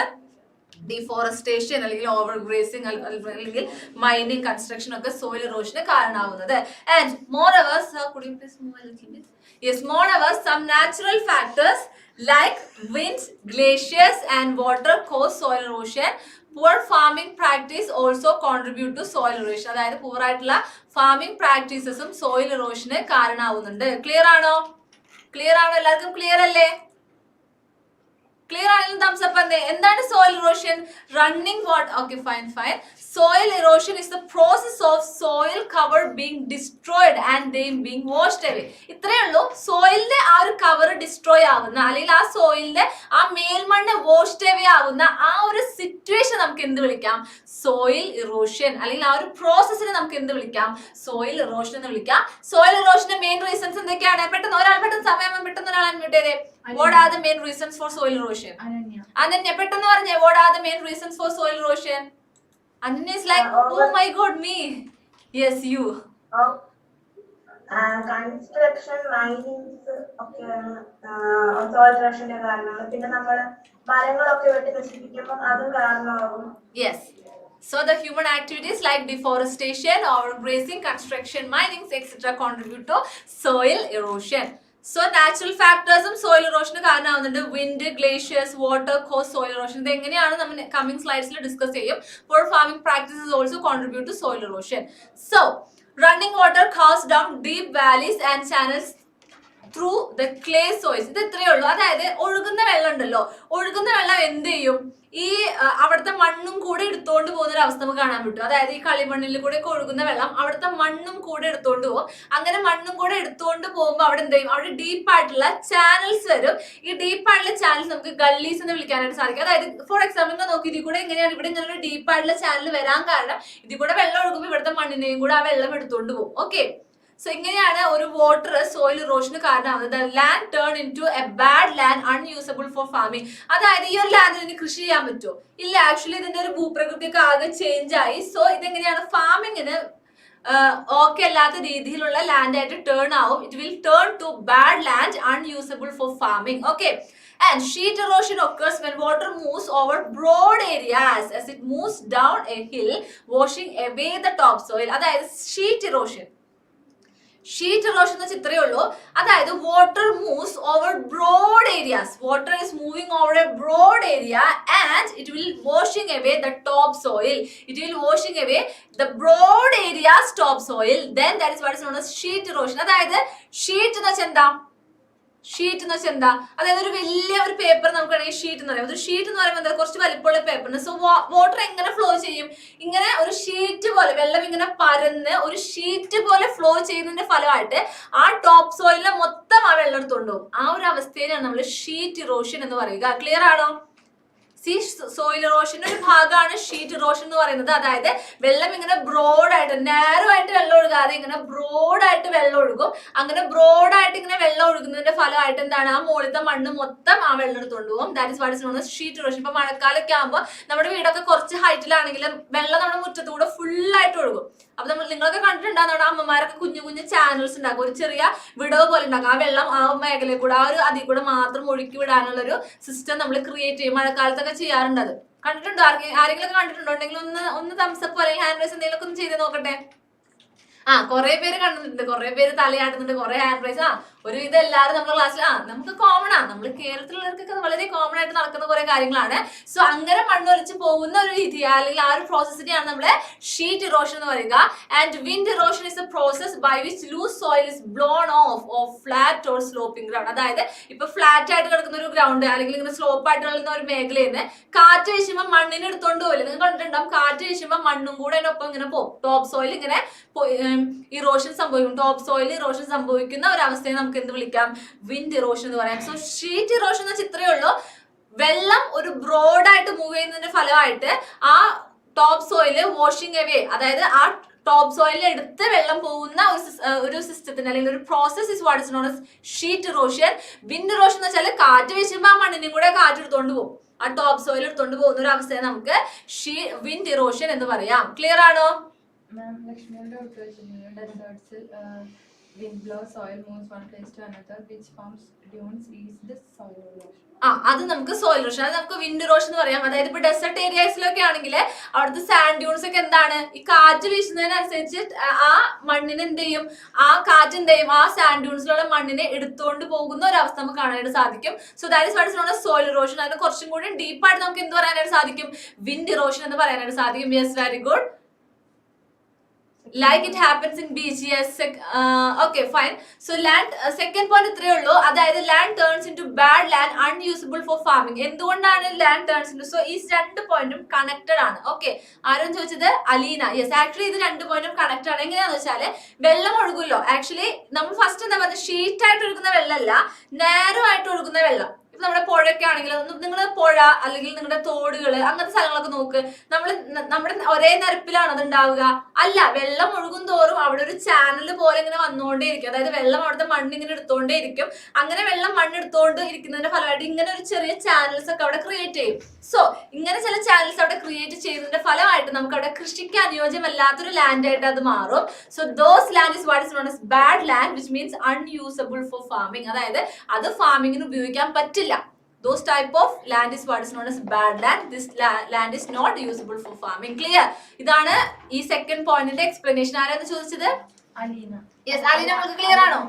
ഡിഫോറസ്റ്റേഷൻ അല്ലെങ്കിൽ ഓവർ ഗ്രേസിംഗ് അല്ലെങ്കിൽ മൈനിങ്, കൺസ്ട്രക്ഷൻ ഒക്കെ സോയിൽ ഇറോഷന് കാരണമാകുന്നത്. And moreover, sir, could you please move a little bit? Yes, moreover, some natural factors like winds, glaciers and water cause soil erosion. Poor farming practice also contribute to soil erosion. അതായത് പൂർ ആയിട്ടുള്ള ഫാമിംഗ് പ്രാക്ടീസസും സോയിൽ ഇറോഷന് കാരണമാവുന്നുണ്ട്. ക്ലിയർ ആണോ? എല്ലാവർക്കും ക്ലിയർ അല്ലേ? ക്ലിയർ ആണെങ്കിലും തംസ് അപ്പ് എന്തേ. എന്താണ് soil erosion? Running water. Okay, fine. Soil erosion is the process of soil cover being destroyed and then being washed away. ഇത്രയേ ഉള്ളൂ. സോയിലിന്റെ ആ ഒരു കവർ ഡിസ്ട്രോയ് ആവുന്ന, അല്ലെങ്കിൽ ആ സോയിലിന്റെ ആ മേൽമണ്ണ് വാഷ്ഡ് അവേ ആവുന്ന ആ ഒരു സിറ്റുവേഷൻ നമുക്ക് എന്ത് വിളിക്കാം? Soil erosion. അല്ലെങ്കിൽ ആ ഒരു പ്രോസസ്സിനെ നമുക്ക് എന്ത് വിളിക്കാം? സോയിൽ ഇറോഷൻ എന്ന് വിളിക്കാം. സോയിൽ ഇറോഷന്റെ മെയിൻ റീസൺസ് എന്തൊക്കെയാണ്? പെട്ടെന്ന് സമയം പെട്ടെന്ന് ഒരാൾ അൺമ്യൂട്ട് ചെയ്തേ. What are the main reasons for soil erosion? Ananya, പെട്ടെന്ന് പറഞ്ഞേ. What are the main reasons for soil erosion? Ananya is like, oh my god, me. Yes, you. Construction minings ഒക്കെയാണ് സോയിൽ ഇറോഷന്റെ കാരണങ്ങൾ. പിന്നെ നമ്മൾ മരങ്ങളൊക്കെ വെട്ടി നശിപ്പിക്കുമ്പോൾ അതും കാരണമാകും. Yes. So the human activities like deforestation, overgrazing, construction, mining, etc. contribute to soil erosion. So natural factors soil erosion കാരണമാവുന്നുണ്ട്. Wind, glaciers, water cause soil erosion. ഇത് എങ്ങനെയാണ് നമ്മൾ coming slides discuss ചെയ്യും. Poor farming practices also contribute to soil erosion. So running water caused down deep valleys and channels through the clay soils. ഇത് ഇത്രയേ ഉള്ളൂ. അതായത് ഒഴുകുന്ന വെള്ളം ഉണ്ടല്ലോ, ഒഴുകുന്ന വെള്ളം എന്ത് ചെയ്യും, ഈ അവിടുത്തെ മണ്ണും കൂടെ എടുത്തോണ്ട് പോകുന്ന ഒരു അവസ്ഥ നമുക്ക് കാണാൻ പറ്റും. അതായത് ഈ കളിമണ്ണിൽ കൂടെ ഒക്കെ ഒഴുകുന്ന വെള്ളം അവിടുത്തെ മണ്ണും കൂടെ എടുത്തോണ്ട് പോകും. അങ്ങനെ മണ്ണും കൂടെ എടുത്തോണ്ട് പോകുമ്പോൾ അവിടെ എന്ത് ചെയ്യും, അവിടെ ഡീപ്പ് ആയിട്ടുള്ള ചാനൽസ് വരും. ഈ ഡീപ്പ് ആയിട്ടുള്ള ചാനൽസ് നമുക്ക് ഗള്ളീസ് എന്ന് വിളിക്കാനായിട്ട് സാധിക്കും. അതായത് ഫോർ എക്സാമ്പിൾ നോക്കി, ഇതിൽ കൂടെ എങ്ങനെയാണ് ഇവിടെ ഇങ്ങനെ ഒരു ഡീപ്പ് ആയിട്ടുള്ള ചാനൽ വരാൻ കാരണം ഇതിൽ കൂടെ വെള്ളം ഒഴുകുമ്പോൾ ഇവിടുത്തെ മണ്ണിനെയും കൂടെ ആ വെള്ളം എടുത്തോണ്ട് പോകും. ഓക്കെ, സോ ഇങ്ങനെയാണ് ഒരു വാട്ടർ സോയിൽ ഇറോഷന് കാരണമാവുന്നത്. Land turn into a bad land unusable for farming. അതായത് ഈ ഒരു ലാൻഡിൽ ഇനി കൃഷി ചെയ്യാൻ പറ്റുമോ? ഇല്ല. ആക്ച്വലി ഇതിന്റെ ഒരു ഭൂപ്രകൃതിയൊക്കെ ആകെ ചേഞ്ച് ആയി. സോ ഇതെങ്ങനെയാണ് ഫാമിങ്ങിന് ഓക്കെ അല്ലാത്ത രീതിയിലുള്ള ലാൻഡ് ആയിട്ട് ടേൺ ആവും. It will turn to bad land unusable for farming. Okay, and sheet erosion occurs when water moves over broad areas as it moves down a hill, washing away the topsoil. അതായത് ഷീറ്റ് ഇറോഷൻ എന്ന് വെച്ചാൽ ഇത്രയേ ഉള്ളൂ. അതായത് water moves over broad areas. Water is moving over a broad area and it will washing away the top soil. It will washing away the broad areas top soil. Then that is what is known as sheet erosion. അതായത് ഷീറ്റ് എന്ന് വെച്ചാൽ എന്താ, ഷീറ്റ് എന്ന് വെച്ചാൽ എന്താ, അതായത് ഒരു വലിയ ഒരു പേപ്പർ നമുക്ക് വേണമെങ്കിൽ ഷീറ്റ് എന്ന് പറയാം. ഒരു ഷീറ്റ് എന്ന് പറയുമ്പോൾ എന്താ, കുറച്ച് വലിപ്പമുള്ള പേപ്പറിന്. സോ വാട്ടർ എങ്ങനെ ഫ്ലോ ചെയ്യും, ഇങ്ങനെ ഒരു ഷീറ്റ് പോലെ വെള്ളം ഇങ്ങനെ പരന്ന് ഒരു ഷീറ്റ് പോലെ ഫ്ലോ ചെയ്യുന്നതിന്റെ ഫലമായിട്ട് ആ ടോപ്പ് സോയിലിനെ മൊത്തം ആ വെള്ളം എടുത്തുകൊണ്ട് പോകും. ആ ഒരു അവസ്ഥയിലാണ് നമ്മൾ ഷീറ്റ് ഇറോഷൻ എന്ന് പറയുക. ക്ലിയർ ആണോ? സോയിൽ ഇറോഷന്റെ ഒരു ഭാഗമാണ് ഷീറ്റ് ഇറോഷൻ എന്ന് പറയുന്നത്. അതായത് വെള്ളം ഇങ്ങനെ ബ്രോഡായിട്ട്, നാരോ ആയിട്ട് വെള്ളം ഒഴുകാതെ ഇങ്ങനെ ബ്രോഡായിട്ട് വെള്ളം ഒഴുകും. അങ്ങനെ ബ്രോഡായിട്ട് ഇങ്ങനെ വെള്ളം ഒഴുകുന്നതിന്റെ ഫലമായിട്ട് എന്താണ്, ആ മുകളിലത്തെ മണ്ണ് മൊത്തം ആ വെള്ളം എടുത്തുകൊണ്ട് പോകും. That is what is known as sheet erosion. ഇപ്പൊ മഴക്കാലൊക്കെ ആകുമ്പോൾ നമ്മുടെ വീടൊക്കെ കുറച്ച് ഹൈറ്റിലാണെങ്കിലും വെള്ളം നമ്മുടെ മുറ്റത്തൂടെ ഫുള്ളായിട്ട് ഒഴുകും. അപ്പൊ നിങ്ങളൊക്കെ കണ്ടിട്ടുണ്ടാകും, നമ്മുടെ അമ്മമാരൊക്കെ കുഞ്ഞു കുഞ്ഞു ചാനൽസ് ഉണ്ടാക്കും, ഒരു ചെറിയ വിടവ് പോലെ ഉണ്ടാക്കും. ആ വെള്ളം ആ മേഖലയിൽ കൂടെ, ആ ഒരു അതിൽ കൂടെ മാത്രം ഒഴുക്കി വിടാനുള്ള ഒരു സിസ്റ്റം നമ്മൾ ക്രിയേറ്റ് ചെയ്യും. മഴക്കാലത്തൊക്കെ ചെയ്യാറുണ്ട്. അത് കണ്ടിട്ടുണ്ടോ? ആരെങ്കിലും കണ്ടിട്ടുണ്ടോ? ഉണ്ടെങ്കിൽ ഒന്ന് തംസപ്പ് അല്ലെങ്കിൽ ഹാൻഡ് റൈസ് എന്തെങ്കിലും ഒന്ന് ചെയ്ത് നോക്കട്ടെ. കുറെ പേര് കണ്ടിട്ടുണ്ട്, കുറെ പേര് തലയാട്ടുന്നുണ്ട്, കുറെ ഹാൻഡ് റൈസ്. ഒരുവിധം എല്ലാവരും നമ്മുടെ ക്ലാസ്സിൽ നമുക്ക് കോമൺ ആണ്, നമ്മൾ കേരളത്തിലുള്ളവർക്കൊക്കെ വളരെ കോമൺ ആയിട്ട് നടക്കുന്ന കുറെ കാര്യങ്ങളാണ്. സോ അങ്ങനെ മണ്ണൊലിച്ച് പോകുന്ന ഒരു രീതി അല്ലെങ്കിൽ ആ ഒരു പ്രോസസ്സിനെയാണ് നമ്മള് ഷീറ്റ് ഇറോഷൻ എന്ന് പറയുക. And wind erosion is a process by which loose soil is blown off flat or sloping ground. അതായത് ഇപ്പൊ ഫ്ലാറ്റ് ആയിട്ട് കിടക്കുന്ന ഒരു ഗ്രൗണ്ട് അല്ലെങ്കിൽ ഇങ്ങനെ സ്ലോപ്പ് ആയിട്ട് കിടക്കുന്ന ഒരു മേഖലയിൽ നിന്ന് കാറ്റ് വീശുമ്പോൾ മണ്ണിനെ എടുത്തോണ്ട് പോയില്ല. നിങ്ങൾ കണ്ടിട്ടുണ്ടാവും, കാറ്റ് വീശുമ്പോൾ മണ്ണും കൂടെ അതിനൊപ്പം ഇങ്ങനെ പോകും. ടോപ്പ് സോയിൽ ഇങ്ങനെ ഇറോഷൻ സംഭവിക്കും. ടോപ്പ് സോയിൽ ഇറോഷൻ സംഭവിക്കുന്ന ഒരു അവസ്ഥയെ നമുക്ക് എന്ത് വിളിക്കാം, വിൻഡ് ഇറോഷൻ എന്ന് പറയാം. സോ ഷീറ്റ് ഇറോഷൻ എന്ന് വെച്ചാൽ ഇത്രയേ ഉള്ളൂ. വെള്ളം ഒരു ബ്രോഡായിട്ട് മൂവ് ചെയ്യുന്നതിന്റെ ഫലമായിട്ട് ആ ടോപ്പ് സോയില് വാഷിംഗ് അവേ, അതായത് ആ ടോപ്പ് സോയിലിൽ എടുത്ത് വെള്ളം പോകുന്ന ഒരു സിസ്റ്റത്തിന് അല്ലെങ്കിൽ ഒരു process is what is known as sheet erosion. Wind erosion എന്ന് വെച്ചാൽ കാറ്റ് വീശുമ്പോൾ ആ മണ്ണിനും കൂടെ കാറ്റ് എടുത്തോണ്ട് പോകും. ആ ടോപ്പ് സോയിൽ എടുത്തോണ്ട് പോകുന്ന ഒരു അവസ്ഥയെ നമുക്ക് വിൻഡ് ഇറോഷൻ എന്ന് പറയാം. ക്ലിയർ ആണോ? Ma'am, Lakshmi's daughter is in the deserts. Wind blows, soil moves one place to another, which forms dunes. Is this soil erosion? അത് നമുക്ക് സോയിൽ ഇറോഷൻ, അത് നമുക്ക് വിൻഡ് ഇറോഷൻ എന്ന് പറയാം. അതായത് ഇപ്പൊ ഡെസേർട്ട് ഏരിയാസിലൊക്കെ ആണെങ്കിൽ അവിടുത്തെ സാൻഡ് ഡ്യൂൺസ് ഒക്കെ എന്താണ്, ഈ കാറ്റ് വീശുന്നതിനനുസരിച്ച് ആ മണ്ണിന് എന്ത് ചെയ്യും, ആ കാറ്റ് എന്ത് ചെയ്യും, ആ സാൻഡ് ഡ്യൂൺസിലുള്ള മണ്ണിനെ എടുത്തുകൊണ്ട് പോകുന്ന ഒരു അവസ്ഥ നമുക്ക് കാണാനായിട്ട് സാധിക്കും. So that is what is known as soil erosion. അതിന് കുറച്ചും കൂടി ഡീപ്പായിട്ട് നമുക്ക് എന്ത് പറയാനായിട്ട് സാധിക്കും, വിൻഡ് ഇറോഷൻ എന്ന് പറയാനായിട്ട് സാധിക്കും. Yes, very good. Like it happens in beach. Yes. Okay, fine. So land, second point ഇത്രയേ ഉള്ളൂ. അതായത് land turns into bad land unusable for farming. എന്തുകൊണ്ടാണ് land turns into? So ഈ രണ്ട് പോയിന്റും കണക്റ്റഡ് ആണ്. ഓക്കെ, ആരും ചോദിച്ചത് അലീന. യെസ്, ആക്ച്വലി ഇത് രണ്ട് പോയിന്റും കണക്റ്റഡ് ആണ്. എങ്ങനെയാന്ന് വെച്ചാല് വെള്ളം ഒഴുകുമല്ലോ. ആക്ച്വലി നമ്മൾ ഫസ്റ്റ് എന്താ പറയുക, ഷീറ്റ് ആയിട്ട് ഒഴുകുന്ന വെള്ളമല്ല, നാരോ ആയിട്ട് ഒഴുകുന്ന വെള്ളം. നമ്മുടെ പുഴയൊക്കെ ആണെങ്കിൽ നിങ്ങൾ പുഴ അല്ലെങ്കിൽ നിങ്ങളുടെ തോടുകൾ അങ്ങനത്തെ സ്ഥലങ്ങളൊക്കെ നോക്ക്. നമ്മുടെ ഒരേ നിരപ്പിലാണ് അത് ഉണ്ടാവുക? അല്ല, വെള്ളം ഒഴുകും തോറും അവിടെ ഒരു ചാനൽ പോലെ ഇങ്ങനെ വന്നുകൊണ്ടേയിരിക്കും. അതായത് വെള്ളം അവിടുത്തെ മണ്ണ് ഇങ്ങനെ എടുത്തുകൊണ്ടേ ഇരിക്കും. അങ്ങനെ വെള്ളം മണ്ണെടുത്തോണ്ട് ഇരിക്കുന്നതിന്റെ ഫലമായിട്ട് ഇങ്ങനെ ഒരു ചെറിയ ചാനൽസ് ഒക്കെ അവിടെ ക്രിയേറ്റ് ചെയ്യും. സോ ഇങ്ങനെ ചില ചാനൽസ് അവിടെ ക്രിയേറ്റ് ചെയ്തതിന്റെ ഫലമായിട്ട് നമുക്ക് അവിടെ കൃഷിക്ക് അനുയോജ്യമല്ലാത്തൊരു ലാൻഡ് ആയിട്ട് അത് മാറും. So those land is what is known as bad land which means unusable for farming. അതായത് അത് ഫാമിങ്ങിന് ഉപയോഗിക്കാൻ പറ്റില്ല. Those type of land is what is known as bad land. This land is not usable for farming. Clear? ഇതാണ് ഈ സെക്കൻഡ് പോയിന്റിന്റെ എക്സ്പ്ലനേഷൻ. ആരാന്ന് ചോദിച്ചത്? അലീന. യെസ്, അലീന മോൾക്ക് ക്ലിയർ ആണോ?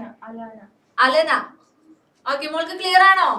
അലന. ഓക്കെ, മോൾക്ക് ക്ലിയർ ആണോ?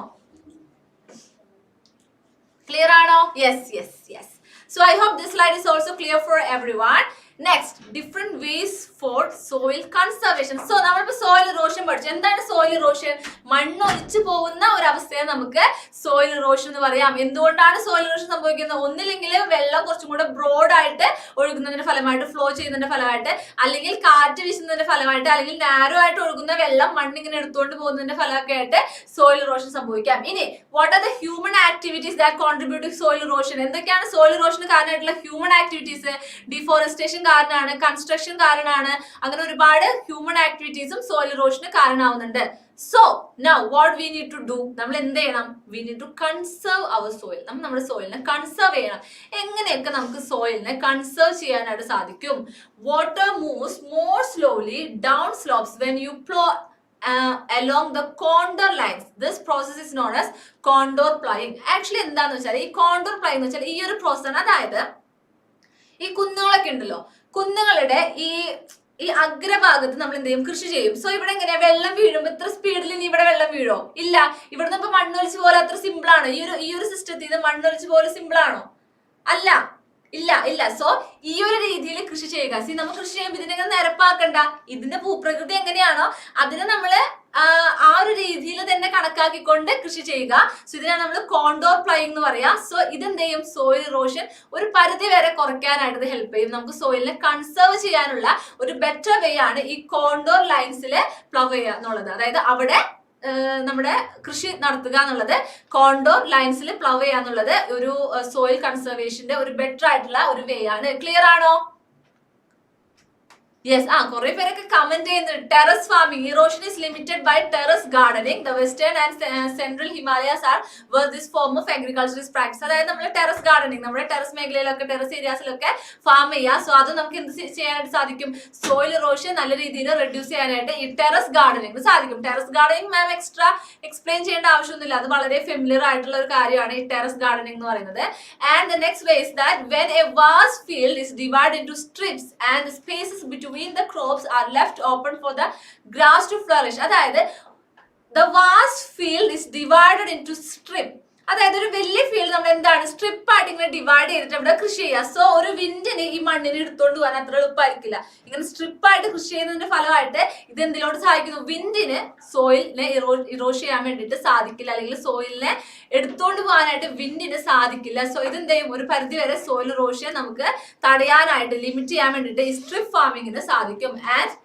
ക്ലിയർ ആണോ? Yes yes yes. So I hope this slide is also clear for everyone. Next, different ways for soil conservation. So നമ്മളിപ്പോ soil erosion പഠിച്ചു. എന്താണ് soil erosion? മണ്ണ് ഒലിച്ചു പോകുന്ന ഒരു അവസ്ഥയെ നമുക്ക് soil erosion എന്ന് പറയാം. എന്തുകൊണ്ടാണ് soil erosion സംഭവിക്കുന്നത്? ഒന്നില്ലെങ്കിൽ വെള്ളം കുറച്ചും കൂടെ ബ്രോഡ് ആയിട്ട് ഒഴുകുന്നതിന്റെ ഫലമായിട്ട്, ഫ്ലോ ചെയ്യുന്നതിന്റെ ഫലമായിട്ട്, അല്ലെങ്കിൽ കാറ്റ് വീശുന്നതിന്റെ ഫലമായിട്ട്, അല്ലെങ്കിൽ നാരോ ആയിട്ട് ഒഴുകുന്ന വെള്ളം മണ്ണിങ്ങനെ എടുത്തുകൊണ്ട് പോകുന്നതിന്റെ ഫലമൊക്കെ ആയിട്ട് soil erosion സംഭവിക്കാം. ഇനി what are the human activities that contribute to soil erosion? എന്തൊക്കെയാണ് soil erosion കാരണമായിട്ടുള്ള ഹ്യൂമൻ ആക്ടിവിറ്റീസ്? ഡിഫോറസ്റ്റേഷൻ കാരണമാണ്, കൺസ്ട്രക്ഷൻ കാരണമാണ്. അങ്ങനെ ഒരുപാട് ഹ്യൂമൻ ആക്ടിവിറ്റീസും സോയിൽ ഇറോഷന് കാരണമാവുന്നുണ്ട്. So now what we need to do? നമ്മൾ എന്ത് ചെയ്യണം? We need to conserve our soil. നമ്മൾ നമ്മുടെ സോയിലിനെ കൺസേർവ് ചെയ്യണം. എങ്ങനെയൊക്കെ നമുക്ക് സോയിലിനെ കൺസേർവ് ചെയ്യാനായിട്ട് സാധിക്കും? Water moves more slowly down slopes when you flow along the contour lines. This process is known as contour ploughing. Actually എന്താന്ന് വെച്ചാൽ ഈ contour ploughing എന്ന് വെച്ചാൽ ഈ ഒരു പ്രോസസ് ആണ്. അതായത് ഈ കുന്നുകളൊക്കെ ഉണ്ടല്ലോ, കുന്നുകളുടെ ഈ അഗ്രഭാഗത്ത് നമ്മൾ എന്ത് ചെയ്യും? കൃഷി ചെയ്യും. സോ ഇവിടെ എങ്ങനെയാ വെള്ളം വീഴുമ്പോൾ ഇത്ര സ്പീഡിൽ ഇനി ഇവിടെ വെള്ളം വീഴോ? ഇല്ല. ഇവിടുന്ന് ഇപ്പൊ മണ്ണൊലിച്ച് പോലെ അത്ര സിമ്പിൾ ആണ്. ഈ ഒരു സിസ്റ്റത്തിൽ ഇത് മണ്ണൊലിച്ച് പോലെ സിമ്പിൾ ആണോ? അല്ല, ഇല്ല ഇല്ല. സോ ഈ ഒരു രീതിയിൽ കൃഷി ചെയ്യുക. നമ്മൾ കൃഷി ചെയ്യുമ്പോൾ ഇതിനെ നിരപ്പാക്കണ്ട. ഇതിന്റെ ഭൂപ്രകൃതി എങ്ങനെയാണോ അതിനെ നമ്മള് ആ ഒരു രീതിയിൽ തന്നെ കണക്കാക്കിക്കൊണ്ട് കൃഷി ചെയ്യുക. സോ ഇതിനാണ് നമ്മൾ കോണ്ടോർ പ്ലൈയിങ് എന്ന് പറയാ. സോ ഇതെന്ത് ചെയ്യും? സോയിൽ ഇറോഷൻ ഒരു പരിധി വരെ കുറയ്ക്കാനായിട്ട് ഇത് ഹെൽപ്പ് ചെയ്യും. നമുക്ക് സോയിലിനെ കൺസേർവ് ചെയ്യാനുള്ള ഒരു ബെറ്റർ വേ ആണ് ഈ കോണ്ടോർ ലൈൻസിൽ പ്ലവ് ചെയ്യുക എന്നുള്ളത്. അതായത് അവിടെ നമ്മുടെ കൃഷി നടത്തുക എന്നുള്ളത്, കോണ്ടോർ ലൈൻസിൽ പ്ലവ് ചെയ്യുക എന്നുള്ളത് ഒരു സോയിൽ കൺസർവേഷന്റെ ഒരു ബെറ്റർ ആയിട്ടുള്ള ഒരു വേ ആണ്. ക്ലിയർ ആണോ? യെസ്. കുറെ പേരൊക്കെ കമന്റ് ചെയ്യുന്നുണ്ട്. Terrace farming, erosion is limited by terrace gardening. The western and central Himalayas are where this form of agriculture is practice. അതായത് നമ്മൾ ടെറസ് ഗാർഡനിങ്, നമ്മുടെ ടെറസ് മേഖലയിലൊക്കെ, ടെറസ് ഏരിയാസിലൊക്കെ ഫാം ചെയ്യുക. സോ അത് നമുക്ക് എന്ത് ചെയ്യാനായിട്ട് സാധിക്കും? സോയിൽ ഇറോഷൻ നല്ല രീതിയിൽ റെഡ്യൂസ് ചെയ്യാനായിട്ട് ഈ ടെറസ് ഗാർഡനിങ് സാധിക്കും. ടെറസ് ഗാർഡനിങ് മാം എക്സ്ട്രാ എക്സ്പ്ലെയിൻ ചെയ്യേണ്ട ആവശ്യമൊന്നുമില്ല. അത് വളരെ ഫെമിലിയർ ആയിട്ടുള്ള ഒരു കാര്യമാണ് ഈ ടെറസ് ഗാർഡനിങ് എന്ന് പറയുന്നത്. And the next way is that when a vast field is divided into strips and the spaces between the crops are left open for the grass to flourish. അതായത് the vast field is divided into strip. അതായത് ഒരു വലിയ ഫീൽഡ് നമ്മൾ എന്താണ് സ്ട്രിപ്പ് ആയിട്ട് ഇങ്ങനെ ഡിവൈഡ് ചെയ്തിട്ട് അവിടെ കൃഷി ചെയ്യുക. സോ ഒരു വിൻഡിന് ഈ മണ്ണിനെ എടുത്തോണ്ട് പോകാൻ അത്ര എളുപ്പമായിരിക്കില്ല. ഇങ്ങനെ സ്ട്രിപ്പ് ആയിട്ട് കൃഷി ചെയ്യുന്നതിന്റെ ഫലമായിട്ട് ഇത് എന്തിനോട് സഹായിക്കുന്നു? വിൻഡിന് സോയിലിനെ ഇറോഷ് ചെയ്യാൻ വേണ്ടിയിട്ട് സാധിക്കില്ല, അല്ലെങ്കിൽ സോയിലിനെ എടുത്തോണ്ട് പോകാനായിട്ട് വിൻഡിന് സാധിക്കില്ല. സോ ഇതെന്ത് ചെയ്യും? ഒരു പരിധി വരെ സോയിൽ ഇറോഷൻ നമുക്ക് തടയാനായിട്ട്, ലിമിറ്റ് ചെയ്യാൻ വേണ്ടിയിട്ട് ഈ സ്ട്രിപ്പ് ഫാമിങ്ങിന് സാധിക്കും. And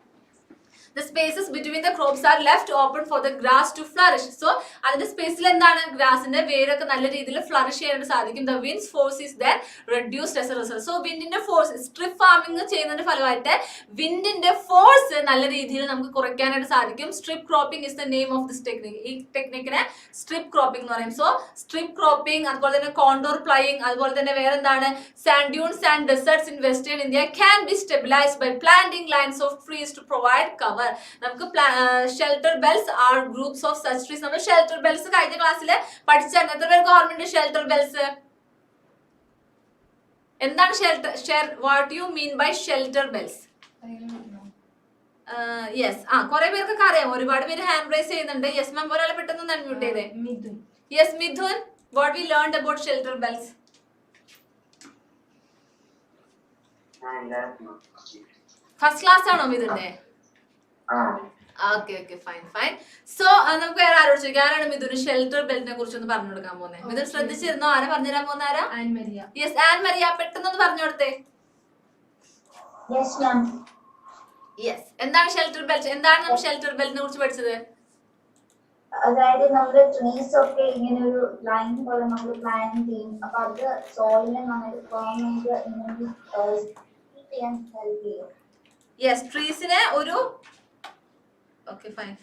the spaces between the crops are left open for the grass to flourish. So അതിന്റെ സ്പേസിൽ എന്താണ്? ഗ്രാസിന്റെ വേരൊക്കെ നല്ല രീതിയിൽ ഫ്ലറിഷ് ചെയ്യാനായിട്ട് സാധിക്കും. The wind's force is then reduced as a result. So വിൻഡിന്റെ ഫോഴ്സ്, സ്ട്രിപ്പ് ഫാമിംഗ് ചെയ്യുന്നതിന്റെ ഫലമായിട്ട് വിൻഡിന്റെ ഫോഴ്സ് നല്ല രീതിയിൽ നമുക്ക് കുറയ്ക്കാനായിട്ട് സാധിക്കും. Strip cropping is the name of this technique. ഈ ടെക്നിക്കിനെ സ്ട്രിപ്പ് ക്രോപ്പിംഗ് എന്ന് പറയും. സോ സ്ട്രിപ്പ് ക്രോപ്പിംഗ്, അതുപോലെ തന്നെ കോണ്ടോർ പ്ലൈയിങ്, അതുപോലെ തന്നെ വേറെ എന്താണ്? Sand dunes and deserts in western India can be stabilized by planting lines of trees to provide cover. നമുക്ക് shelter belts are groups of such trees. നമ്മൾ ഷെൽട്ടർ ബെൽസ് കഴിഞ്ഞ ക്ലാസ്സിൽ പഠിച്ചായിരുന്നു. എത്ര പേർക്ക് ഓർമ്മയുണ്ട് ഷെൽട്ടർ ബെൽസ്? എന്താണ് what you mean by shelter belts? Yes. കുറെ പേർക്കൊക്കെ അറിയാം. ഒരുപാട് പേര് ഹാൻഡ് റൈസ് ചെയ്യുന്നുണ്ട്. യെസ് മാം, ഒരാളെ പെട്ടെന്ന് അൺമ്യൂട്ട് ചെയ്തേ. Yes Mithun, what we learned about shelter belts? First class ആണോ മിഥുന്റെ? Okay okay, fine fine. So നമുക്ക് വേറെ ആരോട് ചോദിക്കാം. ആരാണ് മിഥുന് ഷെൽട്ടർ ബെൽറ്റിനെ കുറിച്ച് ഒന്ന് പറഞ്ഞു കൊടുക്കാൻ പോകുന്നത്? മിഥുൻ ശ്രദ്ധിച്ചിരുന്നോ? ആരാ പറഞ്ഞുതരാൻ പോകുന്ന? ആരാ? യെസ്, ആൻ മരിയ, പെട്ടെന്നൊന്ന് പറഞ്ഞു കൊടുത്തേ. യെസ്. എന്താണ് ഷെൽട്ടർ ബെൽറ്റ്? എന്താണ് നമ്മൾ ഷെൽട്ടർ ബെൽറ്റിനെ കുറിച്ച് പഠിച്ചത്? അതായത് നമ്മുടെ ട്രീസ് ഒക്കെ ഇങ്ങനെ ഒരു ലൈൻ പോലെ നമ്മൾ പ്ലാൻ ചെയ്യും. അപ്പൊ അത് സോയിലിനെ നന്നായിട്ട് ഫേം ചെയ്ത് ഇങ്ങനെ ചെയ്യാൻ ഹെൽപ്പ് ചെയ്യും. യെസ്, ട്രീസിനെ ഒരു ഓക്കെ ഫൈൻ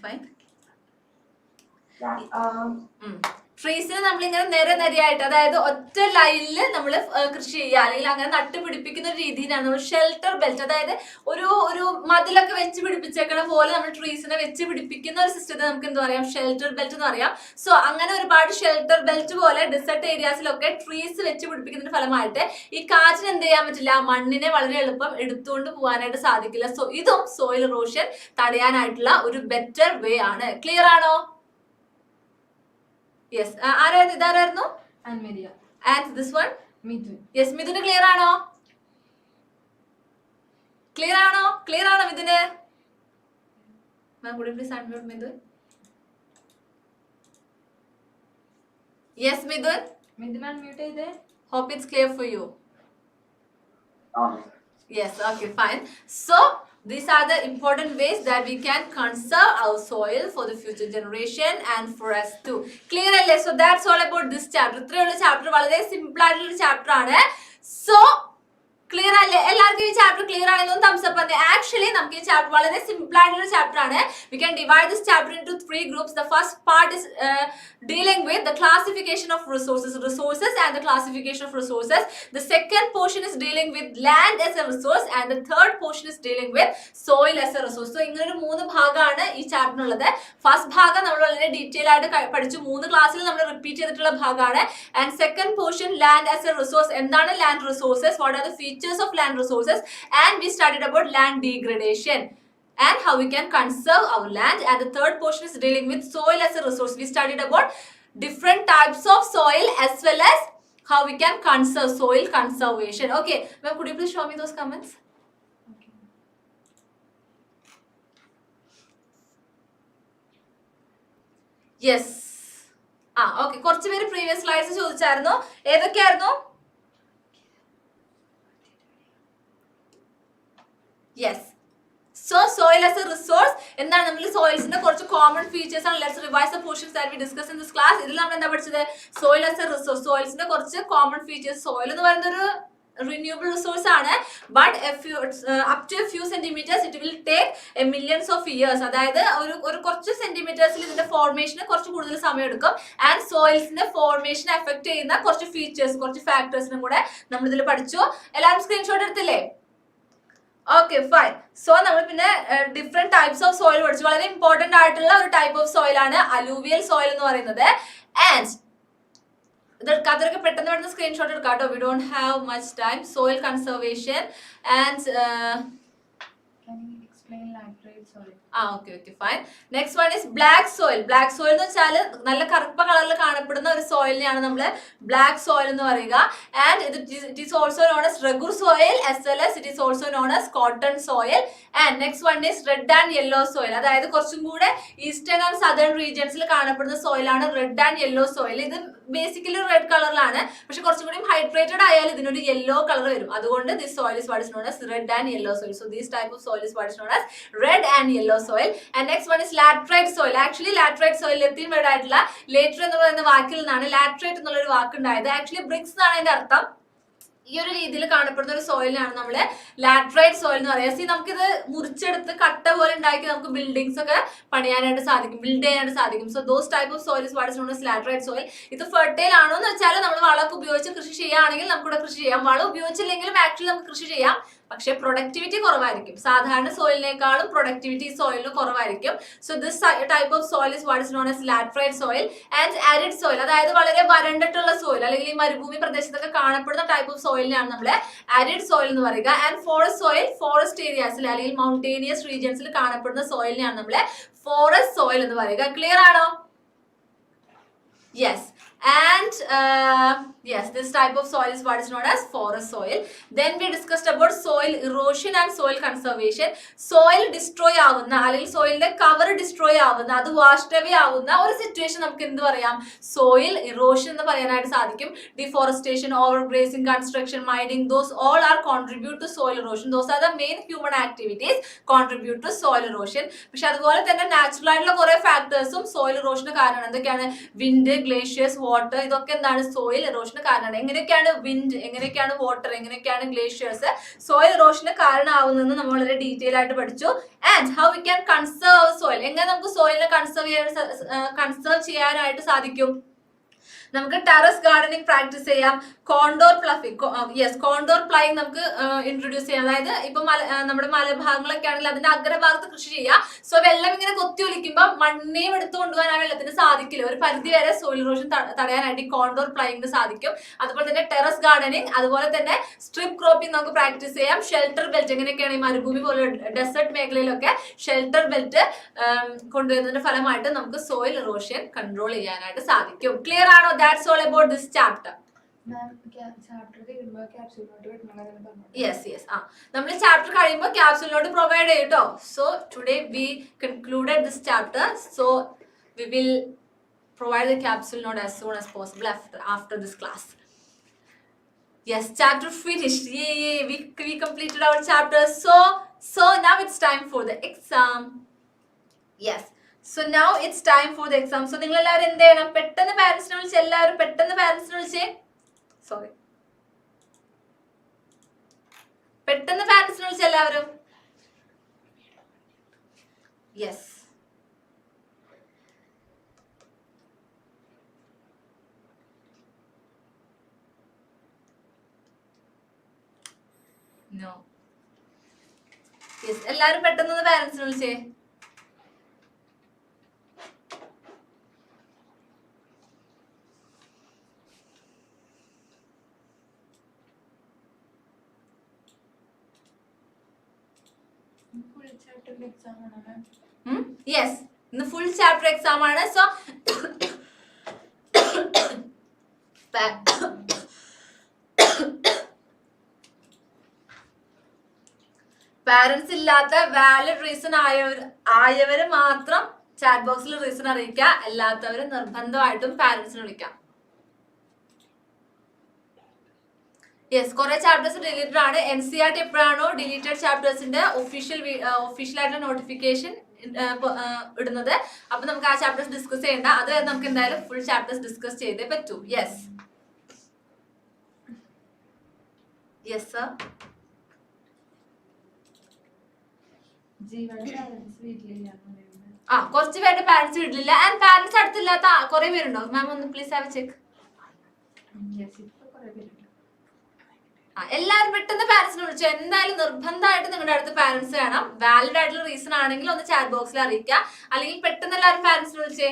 ട്രീസിനെ നമ്മളിങ്ങനെ നിരയായിട്ട്, അതായത് ഒറ്റ ലൈനിൽ നമ്മൾ കൃഷി ചെയ്യുക അല്ലെങ്കിൽ അങ്ങനെ നട്ടുപിടിപ്പിക്കുന്ന ഒരു രീതിയിലാണ് നമ്മൾ ഷെൽട്ടർ ബെൽറ്റ്, അതായത് ഒരു മതിലൊക്കെ വെച്ച് പിടിപ്പിച്ചേക്കണ പോലെ നമ്മൾ ട്രീസിനെ വെച്ച് പിടിപ്പിക്കുന്ന ഒരു സിസ്റ്റത്തെ നമുക്ക് എന്താ പറയാം, ഷെൽട്ടർ ബെൽറ്റ് എന്ന് പറയാം. സോ അങ്ങനെ ഒരുപാട് ഷെൽട്ടർ ബെൽറ്റ് പോലെ ഡെസേർട്ട് ഏരിയാസിലൊക്കെ ട്രീസ് വെച്ച് പിടിപ്പിക്കുന്നതിന്റെ ഫലമായിട്ട് ഈ കാറ്റിന് എന്ത് ചെയ്യാൻ പറ്റില്ല, മണ്ണിനെ വളരെ എളുപ്പം എടുത്തുകൊണ്ട് പോകാനായിട്ട് സാധിക്കില്ല. സോ ഇതും സോയിൽ ഇറോഷൻ തടയാനായിട്ടുള്ള ഒരു ബെറ്റർ വേ ആണ്. ക്ലിയർ ആണോ? യെസ്, ആരായിരുന്നു ഇതാരായിരുന്നു? Anmeria. And this one Midun. Yes, മിഥുന് ക്ലിയർ ആണോ? ക്ലിയർ ആണോ മിഥുന്? Ma'am could you please unmute Mithun? Yes Mithun, Midun unmute ചെയ്തേ. hope it's clear for you. Yes, okay, fine. So these are the important ways that we can conserve our soil for the future generation and for us too. Clear alle? So that's all about this chapter. ഇത്രയുള്ള ചാപ്റ്റർ വളരെ സിമ്പിൾ ആയിട്ടുള്ള ചാപ്റ്റർ ആണ്. സോ ക്ലിയർ അല്ലേ? എല്ലാവർക്കും ഈ ചാപ്റ്റർ ക്ലിയർ ആണെന്ന് തംസ് അപ്പ് തന്നെ. ആക്ച്വലി നമുക്ക് ഈ ചാപ്റ്റർ വളരെ സിമ്പിൾ ആയിട്ടുള്ള ചാപ്റ്റർ ആണ്. We can divide this chapter into 3 groups. The first part is dealing with the classification of resources and the classification of resources. The second portion is dealing with land as a resource and the third portion is dealing with soil as a resource. So ഇങ്ങനെ ഒരു 3 ഭാഗമാണ് ഈ ചാപ്റ്ററിനുള്ളത്. ഫസ്റ്റ് ഭാഗം നമ്മൾ വളരെ ഡീറ്റെയിൽ ആയിട്ട് പഠിച്ചു, 3 ക്ലാസ്സിൽ നമ്മൾ റിപ്പീറ്റ് ചെയ്തിട്ടുള്ള ഭാഗമാണ്. And second portion land as a resource, എന്താണ് land resources, what are the features of land resources, and we studied about land degradation and how we can conserve our land. And the third portion is dealing with soil as a resource. We studied about different types of soil as well as how we can conserve, soil conservation. Okay, ma'am, could you please show me those comments? Okay. Yes. Okay, കുറച്ച് പേര് പ്രീവിയസ് സ്ലൈഡ്സ് ചോദിച്ചായിരുന്നു. ഏതൊക്കെയായിരുന്നു? Yes. So soil as a resource, എന്താണ് നമ്മൾ സോയിൽസിന്റെ കുറച്ച് കോമൺ ഫീച്ചേഴ്സ് ആണ്. Let's revise the portions that we discuss in this class. ഇതിൽ നമ്മൾ എന്താ പഠിച്ചത്? സോയിൽ ആസ് എ റിസോഴ്സ്, സോയിൽസിന്റെ കുറച്ച് കോമൺ ഫീച്ചേഴ്സ്. സോയിൽ എന്ന് പറയുന്ന ഒരു renewable resource ആണ്, but up to a few centimeters it will take a millions of years. അതായത് ഒരു കുറച്ച് സെന്റിമീറ്റേഴ്സിൽ ഇതിന്റെ ഫോർമേഷന് കുറച്ച് കൂടുതൽ സമയം എടുക്കും. ആൻഡ് സോയിൽസിന്റെ ഫോർമേഷൻ എഫക്ട് ചെയ്യുന്ന കുറച്ച് ഫീച്ചേഴ്സ്, കുറച്ച് ഫാക്ടേഴ്സിനും കൂടെ നമ്മൾ ഇതിൽ പഠിച്ചു. എല്ലാവരും സ്ക്രീൻഷോട്ട് എടുത്തില്ലേ? Okay fine. സോ നമ്മൾ പിന്നെ ഡിഫറെന്റ് ടൈപ്സ് ഓഫ് സോയിൽ പഠിച്ചു. വളരെ ഇമ്പോർട്ടന്റ് ആയിട്ടുള്ള ഒരു ടൈപ്പ് ഓഫ് സോയിൽ ആണ് അലൂവിയൽ സോയിൽ എന്ന് പറയുന്നത്. ആൻഡ് ഇത് എടുക്കാത്തവരൊക്കെ പെട്ടെന്ന് പെട്ടെന്ന് സ്ക്രീൻഷോട്ട് എടുക്കാം കേട്ടോ. We don't have much time. Soil conservation and Can you explain laterite soil? Okay fine. Next one is black soil. Black soil എന്ന് വെച്ചാൽ നല്ല കറുപ്പ കളറിൽ കാണപ്പെടുന്ന ഒരു സോയിലിനെയാണ് നമ്മൾ ബ്ലാക്ക് സോയിൽ എന്ന് പറയുക. And it is also known as regur soil as well as it is also known as cotton soil. And next one is red and yellow soil. അതായത് കുറച്ചും കൂടെ ഈസ്റ്റേൺ ആൻഡ് സദേൺ റീജിയൻസിൽ കാണപ്പെടുന്ന സോയിലാണ് റെഡ് ആൻഡ് യെല്ലോ സോയിൽ. ഇത് ബേസിക്കലി റെഡ് കളറിലാണ്, പക്ഷെ കുറച്ചും കൂടി ഹൈഡ്രേറ്റഡ് ആയാൽ ഇതിനൊരു യെല്ലോ കളർ വരും. അതുകൊണ്ട് this soil is what is known as red and yellow soil. So this type of soil is what is known as red and yellow soil. And next one is laterite soil. Actually laterite soil Latin word ആയിട്ടുള്ള ലേറ്റർ എന്ന് പറയുന്ന വാക്കിൽ നിന്നാണ് ലാറ്ററൈറ്റ് എന്നുള്ളൊരു വാക്ക് ഉണ്ടായത്. ആക്ച്വലി ബ്രിക്സ് എന്നാണ് അതിന്റെ അർത്ഥം. ഈ ഒരു രീതിയിൽ കാണപ്പെടുന്ന ഒരു സോയിലാണ് നമ്മൾ ലാറ്ററൈറ്റ് സോയിൽ എന്ന് പറയുക. സി നമുക്കിത് മുറിച്ചെടുത്ത് കട്ട പോലെ ഉണ്ടാക്കി നമുക്ക് ബിൽഡിങ്സ് ഒക്കെ പണിയാനായിട്ട് സാധിക്കും, ബിൽഡ് ചെയ്യാനായിട്ട് സാധിക്കും. So those type of soil is what is known as laterite soil. ഇത് ഫെർട്ടൈൽ ആണോ എന്ന് വെച്ചാൽ നമ്മൾ വളമൊക്കെ ഉപയോഗിച്ച് കൃഷി ചെയ്യുകയാണെങ്കിൽ നമുക്കിവിടെ കൃഷി ചെയ്യാം. വളം ഉപയോഗിച്ചില്ലെങ്കിലും ആക്ച്വലി നമുക്ക് കൃഷി ചെയ്യാം, പക്ഷെ പ്രൊഡക്ടിവിറ്റി കുറവായിരിക്കും. സാധാരണ സോയിലിനേക്കാളും പ്രൊഡക്ടിവിറ്റി സോയിലിന് കുറവായിരിക്കും. So this type of soil is what is known as laterite soil. And arid soil, അതായത് വളരെ വരണ്ടിട്ടുള്ള സോയിൽ അല്ലെങ്കിൽ ഈ മരുഭൂമി പ്രദേശത്തൊക്കെ കാണപ്പെടുന്ന ടൈപ്പ് ഓഫ് സോയിലിനാണ് നമ്മൾ ആരിഡ് സോയിൽ എന്ന് പറയുക. ആൻഡ് ഫോറസ്റ്റ് സോയിൽ, ഫോറസ്റ്റ് ഏരിയാസിൽ അല്ലെങ്കിൽ മൗണ്ടേനിയസ് റീജിയൻസിൽ കാണപ്പെടുന്ന സോയിലിനാണ് നമ്മൾ ഫോറസ്റ്റ് സോയിൽ എന്ന് പറയുക. ക്ലിയർ ആണോ? Yes. And yes, this type of soil is what is known as forest soil. Then we discussed about soil erosion and soil conservation. Soil destroy ആവുന്ന അല്ലെങ്കിൽ സോയിലിന്റെ കവർ ഡിസ്ട്രോയ് ആവുന്ന, അത് വാഷ്ഡ് അവേ ആവുന്ന ഒരു സിറ്റുവേഷൻ നമുക്ക് എന്ത് പറയാം? സോയിൽ ഇറോഷൻ എന്ന് പറയാനായിട്ട് സാധിക്കും. Deforestation, overgrazing, construction, mining, those all are contribute to soil erosion. Those are the main human activities contribute to soil erosion. പക്ഷെ അതുപോലെ തന്നെ നാച്ചുറൽ ആയിട്ടുള്ള കുറെ ഫാക്ടേഴ്സും സോയിൽ ഇറോഷന് കാരണമാണ്. എന്തൊക്കെയാണ്? വിൻഡ്, ഗ്ലേഷ്യേഴ്സ്, വാട്ടർ, ഇതൊക്കെ എന്താണ്? സോയിൽ ഇറോഷന് കാരണമാണ്. എങ്ങനെയൊക്കെയാണ് വിൻഡ്, എങ്ങനെയൊക്കെയാണ് വാട്ടർ, എങ്ങനെയൊക്കെയാണ് ഗ്ലേഷ്യേഴ്സ് സോയിൽ ഇറോഷന് കാരണമാവുന്നതെന്ന് നമ്മൾ വളരെ ഡീറ്റെയിൽ ആയിട്ട് പഠിച്ചു. And how we can conserve soil, എങ്ങനെ നമുക്ക് സോയിലിനെ കൺസേർവ് ചെയ്യാനായിട്ട് സാധിക്കും? നമുക്ക് ടെറസ് ഗാർഡനിങ് പ്രാക്ടീസ് ചെയ്യാം. കോണ്ടോർ പ്ലഫിംഗ്, യെസ്, കോണ്ടോർ പ്ലൈങ് നമുക്ക് ഇൻട്രൊഡ്യൂസ് ചെയ്യാം. അതായത് ഇപ്പൊ നമ്മുടെ മലഭാഗങ്ങളൊക്കെ ആണെങ്കിൽ അതിന്റെ അഗ്രഭാഗത്ത് കൃഷി ചെയ്യുക. സോ വെള്ളം ഇങ്ങനെ കൊത്തി ഒലിക്കുമ്പോൾ മണ്ണേയും എടുത്തു കൊണ്ടുപോകാൻ ആ വെള്ളത്തിന് സാധിക്കില്ല. ഒരു പരിധി വരെ സോയിൽ ഇറോഷൻ തടയാനായിട്ട് കോണ്ടോർ പ്ലൈങ്ങിന് സാധിക്കും. അതുപോലെ തന്നെ ടെറസ് ഗാർഡനിങ്, അതുപോലെ തന്നെ സ്ട്രിപ്പ് ക്രോപ്പിംഗ് നമുക്ക് പ്രാക്ടീസ് ചെയ്യാം. ഷെൽട്ടർ ബെൽറ്റ്, എങ്ങനെയൊക്കെയാണ് ഈ മരുഭൂമി പോലെ ഡെസേർട്ട് മേഖലയിലൊക്കെ ഷെൽട്ടർ ബെൽറ്റ് കൊണ്ടുവരുന്നതിന്റെ ഫലമായിട്ട് നമുക്ക് സോയിൽ ഇറോഷൻ കൺട്രോൾ ചെയ്യാനായിട്ട് സാധിക്കും. ക്ലിയർ ആണോ? That's all about this chapter. Yes. നമ്മൾ ചാപ്റ്റർ കഴിയുമ്പോൾ ക്യാപ്സൂളിനോട് പ്രൊവൈഡ് ചെയ്യും കേട്ടോ. So today we concluded this chapter. So we will provide the capsule note as soon as possible after this class. Yes, chapter finished. Yay, we completed our chapter. So now it's time for the exam. Yes. So now it's time for the exam. So നിങ്ങൾ എല്ലാവരും എന്ത് ചെയ്യണം? പെട്ടെന്ന് പാരന്റ്സിനെ വിളിച്ച്, എല്ലാവരും പെട്ടെന്ന് പാരന്റ്സിനെ വിളിച്ചേ. സോറി, പെട്ടെന്ന് പാരന്റ്സിനെ വിളിച്ച് എല്ലാവരും. യെസ്, നോ, യെസ്, എല്ലാവരും പെട്ടെന്ന് പാരന്റ്സിനെ വിളിച്ചേ. യെസ്, ഇന്ന് ഫുൾ ചാപ്റ്റർ എക്സാം ആണ്. സോ പാരന്റ്സ് ഇല്ലാത്ത വാലിഡ് റീസൺ ആയവര് മാത്രം ചാറ്റ് ബോക്സിൽ റീസൺ അറിയിക്കുക. അല്ലാത്തവര് നിർബന്ധമായിട്ടും പാരന്റ്സിനെ വിളിക്കാം. യെസ്, കുറെ ചാപ്റ്റേഴ്സ് ഡിലീറ്റഡ് ആണ്. NCERT എപ്പോഴാണോ ഡിലീറ്റഡ് ചാപ്റ്റേഴ്സിന്റെ ഒഫീഷ്യൽ ആയിട്ടുള്ള നോട്ടിഫിക്കേഷൻ ഇടുന്നത്, അപ്പൊ നമുക്ക് ആ ചാപ്റ്റേഴ്സ് ഡിസ്കസ് ചെയ്യണ്ട. അത് നമുക്ക് എന്തായാലും ഫുൾ ചാപ്റ്റേഴ്സ് ഡിസ്കസ് ചെയ്തേ പറ്റൂ. Yes, yes sir. കുറച്ച് പേരുടെ പാരന്റ്സ് വീട്ടിലില്ല. ആൻഡ് പാരന്റ്സ് അടുത്തില്ലാത്ത കുറെ പേരുണ്ടോ? മാം ഒന്ന് പ്ലീസ് ഹാവ് ചെക്ക്. എല്ലാവരും പെട്ടെന്ന് പാരന്റ്സിനെ വിളിച്ചു. എന്തായാലും നിർബന്ധമായിട്ട് നിങ്ങളുടെ അടുത്ത് പാരന്റ്സ് വേണം. വാലിഡ് ആയിട്ടുള്ള റീസൺ ആണെങ്കിൽ ഒന്ന് ചാറ്റ് ബോക്സിൽ അറിയിക്കുക. അല്ലെങ്കിൽ പെട്ടെന്ന് എല്ലാവരും പാരന്റ്സിനെ വിളിച്ചേ.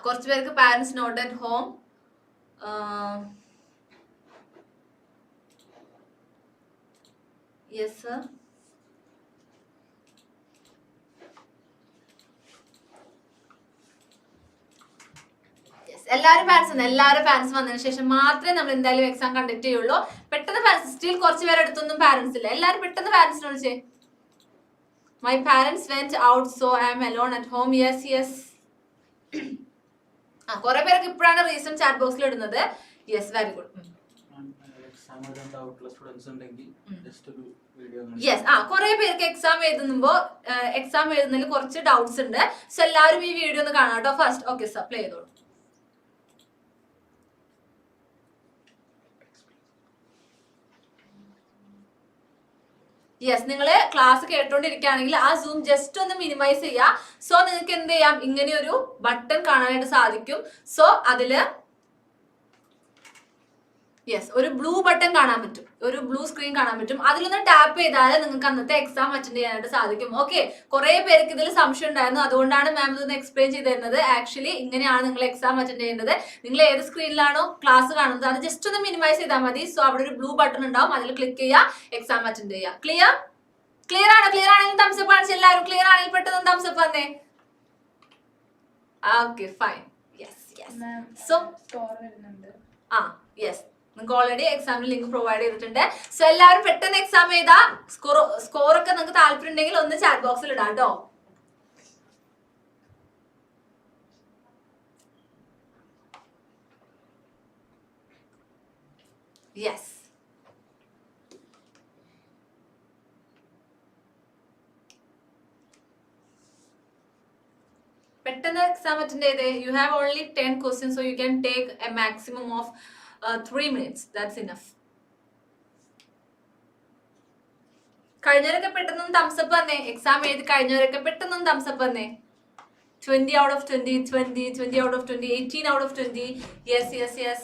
കുറച്ച് പേർക്ക് parents not at home. Yes sir. എല്ലാവരും പാരന്റ്സ് വന്നതിന് ശേഷം മാത്രമേ നമ്മൾ എന്തായാലും എക്സാം കണ്ടക്ട് ചെയ്യുള്ളൂ. പെട്ടെന്ന് പാരന്റ്സ്, സ്റ്റിൽ കുറച്ച് പേരുടെ അടുത്തൊന്നും പാരന്റ്സ് ഇല്ല. എല്ലാവരും പെട്ടെന്ന് പാരന്റ്സിനെ വിളിച്ചേ. My parents went out so I am alone at home. Yes. കുറെ പേർക്ക് ഇപ്പോഴാണ് റീസൺ ചാറ്റ് ബോക്സിൽ ഇടുന്നത്. Yes, very good. യെസ്, കുറെ പേർക്ക് എക്സാം എഴുതുന്നതിൽ കുറച്ച് ഡൗട്ട്സ് ഉണ്ട്. സോ എല്ലാവരും ഈ വീഡിയോ ഒന്ന് കാണാം കേട്ടോ ഫസ്റ്റ്. ഓക്കെ സർ, പ്ലേ ചെയ്തോളൂ. യെസ്, നിങ്ങൾ ക്ലാസ് കേട്ടോണ്ടിരിക്കുകയാണെങ്കിൽ ആ സൂം ജസ്റ്റ് ഒന്ന് മിനിമൈസ് ചെയ്യുക. സോ നിങ്ങൾക്ക് എന്ത് ചെയ്യാം? ഇങ്ങനെ ഒരു ബട്ടൺ കാണാനായിട്ട് സാധിക്കും. സോ അതില് യെസ്, ഒരു ബ്ലൂ ബട്ടൺ കാണാൻ പറ്റും, ഒരു ബ്ലൂ സ്ക്രീൻ കാണാൻ പറ്റും. അതിലൊന്ന് ടാപ്പ് ചെയ്താൽ നിങ്ങൾക്ക് അന്നത്തെ എക്സാം അറ്റൻഡ് ചെയ്യാനായിട്ട് സാധിക്കും. ഓക്കെ, കുറെ പേർക്ക് ഇതിൽ സംശയം ഉണ്ടായിരുന്നു. അതുകൊണ്ടാണ് മാം ഇതൊന്ന് എക്സ്പ്ലെയിൻ ചെയ്ത് തരുന്നത്. ആക്ച്വലി ഇങ്ങനെയാണ് നിങ്ങൾ എക്സാം അറ്റൻഡ് ചെയ്യേണ്ടത്. നിങ്ങൾ ഏത് സ്ക്രീനിലാണോ ക്ലാസ് കാണുന്നത് അത് ജസ്റ്റ് ഒന്ന് മിനിമൈസ് ചെയ്താൽ മതി. സോ അവിടെ ഒരു ബ്ലൂ ബട്ടൺ ഉണ്ടാവും, അതിൽ ക്ലിക്ക് ചെയ്യുക, എക്സാം അറ്റൻഡ് ചെയ്യുക. ക്ലിയർ? ക്ലിയർ ആണ്? ക്ലിയർ ആണെങ്കിൽ തംസ് അപ്പ് കാണിച്ചു എല്ലാവരും. ക്ലിയർ ആണെങ്കിൽ പെട്ടെന്ന് തംസ് അപ്പ് വന്നേ. Okay fine. Yes yes. So yes, നിങ്ങൾക്ക് ഓൾറെഡി എക്സാമിന് ലിങ്ക് പ്രൊവൈഡ് ചെയ്തിട്ടുണ്ട്. സോ എല്ലാവരും പെട്ടെന്ന് എക്സാം ചെയ്താ സ്കോർ ഒക്കെ നിങ്ങൾക്ക് താല്പര്യം ഉണ്ടെങ്കിൽ ഒന്ന് ചാറ്റ് ബോക്സിൽ ഇടാം കേട്ടോ. യെസ്. പെട്ടെന്ന് എക്സാം അറ്റൻഡ് ചെയ്തേ. You have only 10 questions, so you can take a maximum of 3 minutes. That's enough. കഴിഞ്ഞവരൊക്കെ പെട്ടെന്ന് തംസ് അപ്പ് വന്നേ. എക്സാം എഴുതി കഴിഞ്ഞവരൊക്കെ പെട്ടെന്ന് തംസ് അപ്പ് വന്നേ. 20 out of 20, 20 out of 20, 18 out of 20. Yes, yes, yes.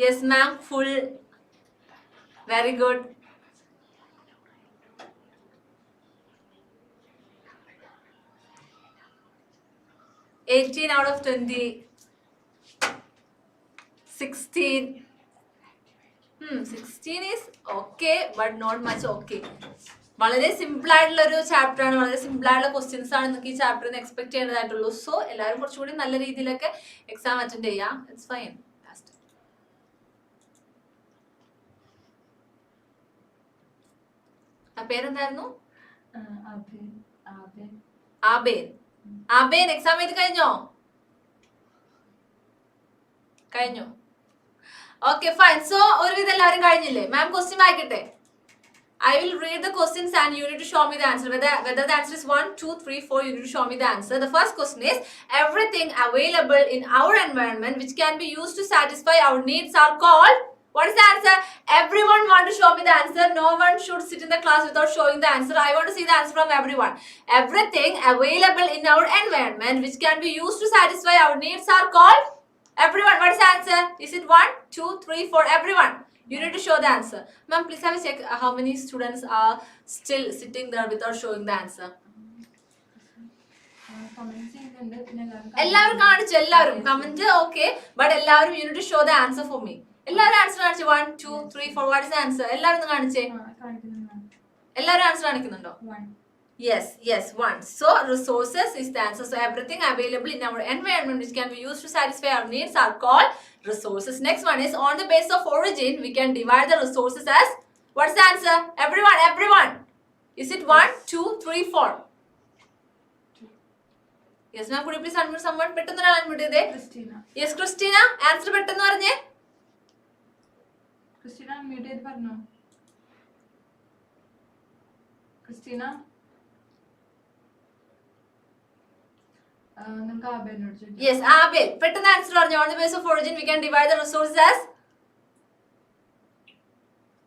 Yes, ma'am. Full. Very good. $18 out of 20. 16. 16 is okay, but not much okay. വളരെ സിമ്പിൾ ആയിട്ടുള്ള ഒരു ചാപ്റ്റർ ആണ്. വളരെ സിമ്പിൾ ആയിട്ടുള്ള ക്വസ്റ്റ്യൻസ് ആണ് നിങ്ങൾക്ക് ഈ ചാപ്റ്ററിൽ നിന്ന് എക്സ്പെക്ട് ചെയ്യേണ്ടതായിട്ടുള്ളൂ. സോ എല്ലാവരും കുറച്ചുകൂടി നല്ല രീതിയിലൊക്കെ എക്സാം അറ്റൻഡ് ചെയ്യാം. It's fine. ആ പേരെന്തായിരുന്നു? ആബേൻ. ആബേൻ എക്സാം എഴുതി കഴിഞ്ഞോ? കഴിഞ്ഞു. Okay fine. സോ ഒരുവിധം എല്ലാവരും കഴിഞ്ഞില്ലേ? മാം ക്വസ്റ്റ്യൻ വായിക്കട്ടെ. I will read the questions and you need to show me the answer. Whether the answer is 1, 2, 3, 4, you need to show me the answer. The first question is, everything available in our environment which can be used to satisfy our needs are called. What is the answer? Everyone want to show me the answer. No one should sit in the class without showing the answer. I want to see the answer from everyone. Everything available in our environment which can be used to satisfy our needs are called. Everyone, what is the answer? Is it 1, 2, 3, 4? Everyone. You need to show the answer. Ma'am, please have a check how many students are still sitting there without showing the answer. എല്ലാവരും കാണിച്ചു. എല്ലാവരും കമന്റ് ഓക്കെ, ബട്ട് എല്ലാവരും you need to show the answer for me. എല്ലാവരും ആൻസർ കാണിച്ചു. 1, 2, 3, 4. What is the answer? എല്ലാവരും ഒന്ന് കാണിച്ചേ. എല്ലാവരും answer കാണിക്കുന്നുണ്ടോ? Yes, yes, 1. So resources is the answer. So everything available in our environment which can be used to satisfy our needs are called resources. Next one is, on the basis of origin we can divide the resources as. What's the answer? Everyone, everyone. Is it 1, 2, 3, 4? Yes ma'am, could you please unmute someone? പെട്ടെന്ന് unmute ചെയ്തേ. Christina. Yes Christina, answer പെട്ടെന്ന് പറഞ്ഞേ. Christina unmute ചെയ്ത് പറഞ്ഞോ. Christina. Yes, Abel. പെട്ടെന്ന് ആൻസർ പറഞ്ഞു. On the basis of origin we can divide the resources as.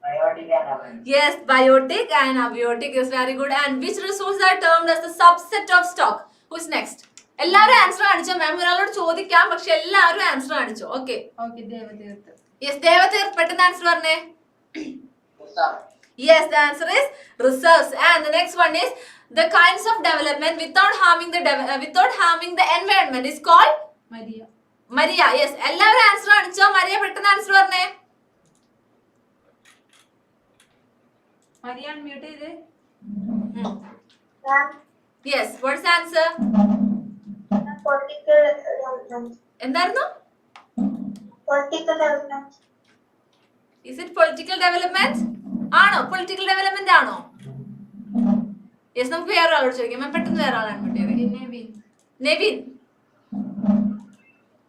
Biotic and abiotic. Yes, biotic and abiotic is very good. And which resources are termed as the subset of stock? Who's next? എല്ലാവരും ആൻസർ കാണിച്ചോ. മാം ഒരാളോട് ചോദിക്കാം, പക്ഷെ എല്ലാവരും ആൻസർ കാണിച്ചോ. ഓക്കെ. യെസ് ദേവതീർത്ത് പെട്ടെന്ന് ആൻസർ പറഞ്ഞേ. Yes, the answer is reserves. And the next one is, the kinds of development without harming the environment is called Maria. Yes, എല്ലാവരും ആൻസർ കാണിച്ചോ. മരിയ പെട്ടെന്ന് ആൻസർ പറഞ്ഞേ. മരിയ അൺമ്യൂട്ട് ചെയ്തേ. Yes, what's the answer? Political development. എന്തായിരുന്നു? Political development. Is it political development? ആണോ? പൊളിറ്റിക്കൽ ഡെവലപ്മെന്റ് ആണോ? യെസ്, നമുക്ക് വേറെ ആളോട് ചോദിക്കാം. പെട്ടെന്ന് വേറെ ആളാണ് Nevin.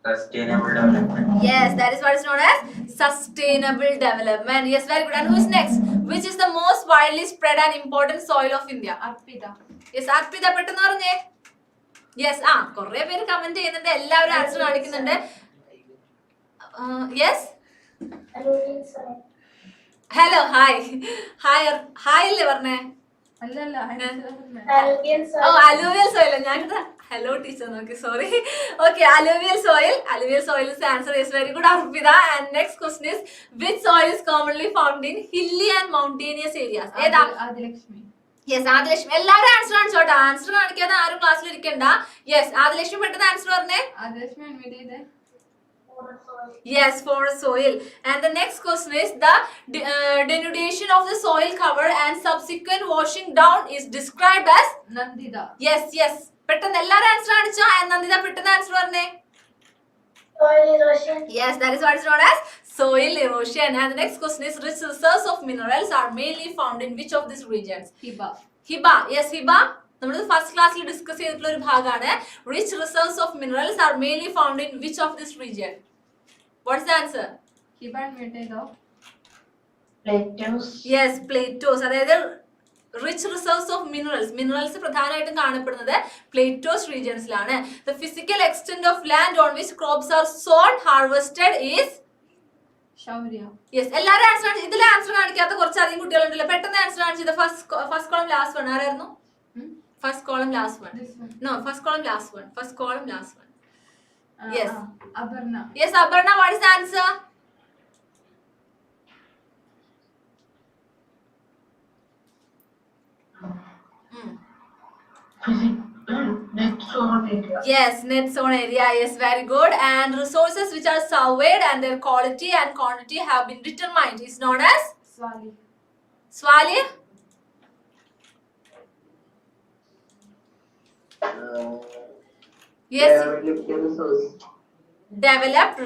Sustainable development. Yes, that is what is known as sustainable development. Yes, very good. And who is next? Which is the most widely spread and important soil of India? Arpita. Yes, Arpita പെട്ടെന്ന് പറഞ്ഞേ. Yes, കുറേ പേര് കമന്റ് ചെയ്യുന്നുണ്ട്. എല്ലാവരും ആൻസർ കാണിക്കുന്നുണ്ട്. Yes. Hello, hi. ഹായ് അല്ലേ പറഞ്ഞേ? Alluvial soil. ഞാനിത് ഹലോ ടീച്ചർ നോക്കി, sorry. Okay, alluvial soil. Alluvial soil is the answer. Is very good, Arpita. And next question is, which soil is commonly found in hilly and mountainous areas? ഏതാ? ആദിലക്ഷ്മി. യെസ്, ആദിലക്ഷ്മി. എല്ലാവരും ആൻസർ കാണിച്ചോട്ടെ. ആൻസർ കാണിക്കാതെ ആരും ക്ലാസ്സിൽ ഇരിക്കണ്ട. യെസ്, ആദിലക്ഷ്മി പെട്ടെന്ന് ആൻസർ പറഞ്ഞേ. ആദിലക്ഷ്മി അൺമ്യൂട്ട് ചെയ്തേ. Yes, for soil. And the next question is the denudation of the soil cover and subsequent washing down is described as Nandita. Yes, yes. പെട്ടെന്ന് എല്ലാരും ആൻസർ കാണിച്ചോ. നന്ദിത പെട്ടെന്ന് ആൻസർ പറഞ്ഞേ. Soil erosion. Yes, that is what is known as soil erosion. And the next question is rich reserves of minerals are mainly found in which of these regions? Hiba. Hiba. Yes, Hiba. നമ്മൾ ഫസ്റ്റ് ക്ലാസ്സിൽ ഡിസ്കസ് ചെയ്തിട്ടുള്ള ഒരു ഭാഗമാണ്. Rich reserves of minerals are mainly found in which of this region? What's the answer? Hiba and Metaido. Plateaus. Yes, plateaus. അതായത് റിച്ച് റിസർവ്സ് ഓഫ് മിനറൽസ് പ്രധാനമായിട്ടും കാണപ്പെടുന്നത് പ്ലേറ്റോസ് റീജിയൻസിലാണ്. The physical extent of land on which crops are sown harvested is Shaurya. Yes. എല്ലാവരും ആൻസർ ഇതിൽ ആൻസർ കാണിക്കാത്ത കുറച്ചധികം കുട്ടികളുണ്ടല്ലോ. പെട്ടെന്ന് ആൻസർ കാണിച്ചത്. ഫസ്റ്റ് കോളം ലാസ്റ്റ് വൺ ആരായിരുന്നു? First column last one. No, first column last one. First column last one. Yes. Abarna. Yes, Abarna, what is the answer? Net zone area. Yes, net zone area. Yes, very good. And resources which are surveyed and their quality and quantity have been determined is known as Swali. Swali. Yes. Developed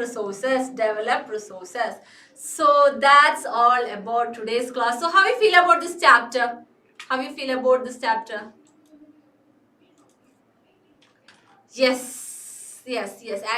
resources. So that's all about today's class. So how you feel about this chapter? Yes.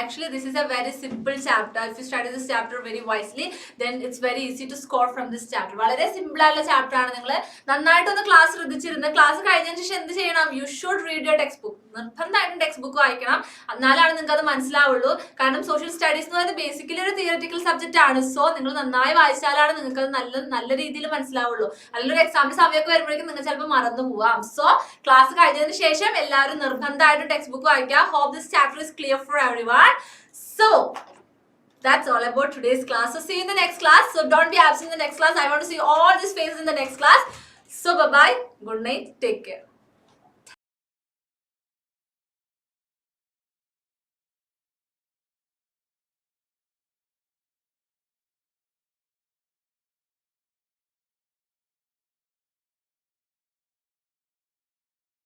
Actually, this is a very simple chapter. If you study this chapter very wisely, then it's very easy to score from this chapter. വളരെ സിമ്പിൾ ആയിട്ടുള്ള ചാപ്റ്റർ ആണ്. നിങ്ങൾ നന്നായിട്ടൊന്ന് ക്ലാസ് ശ്രദ്ധിച്ചിരുന്ന ക്ലാസ് കഴിഞ്ഞതിന് ശേഷം എന്ത് ചെയ്യണം? You should read your text book. നിർബന്ധമായിട്ടും ടെക്സ്റ്റ് ബുക്ക് വായിക്കണം. എന്നാലാണ് നിങ്ങൾക്ക് അത് മനസ്സിലാവുള്ളൂ. കാരണം സോഷ്യൽ സ്റ്റഡീസ് എന്ന് പറയുന്നത് ബേസിക്കലി ഒരു തിയററ്റിക്കൽ സബ്ജക്റ്റ് ആണ്. സോ നിങ്ങൾ നന്നായി വായിച്ചാലാണ് നിങ്ങൾക്ക് അത് നല്ല രീതിയിൽ മനസ്സിലാവുള്ളൂ. അല്ലെങ്കിൽ ഒരു എക്സാമിന്റെ സമയമൊക്കെ വരുമ്പോഴേക്കും നിങ്ങൾ ചിലപ്പോൾ മറന്നു പോവാം. സോ ക്ലാസ് കഴിഞ്ഞതിന് ശേഷം എല്ലാവരും നിർബന്ധമായിട്ടും ടെക്സ്റ്റ് ബുക്ക് വായിക്കുക. Hope this chapter is clear for everyone. So that's all about today's class. So see you in the next class. So don't be absent in the next class. I want to see all these faces in the next class. So bye bye. Good night. Take care.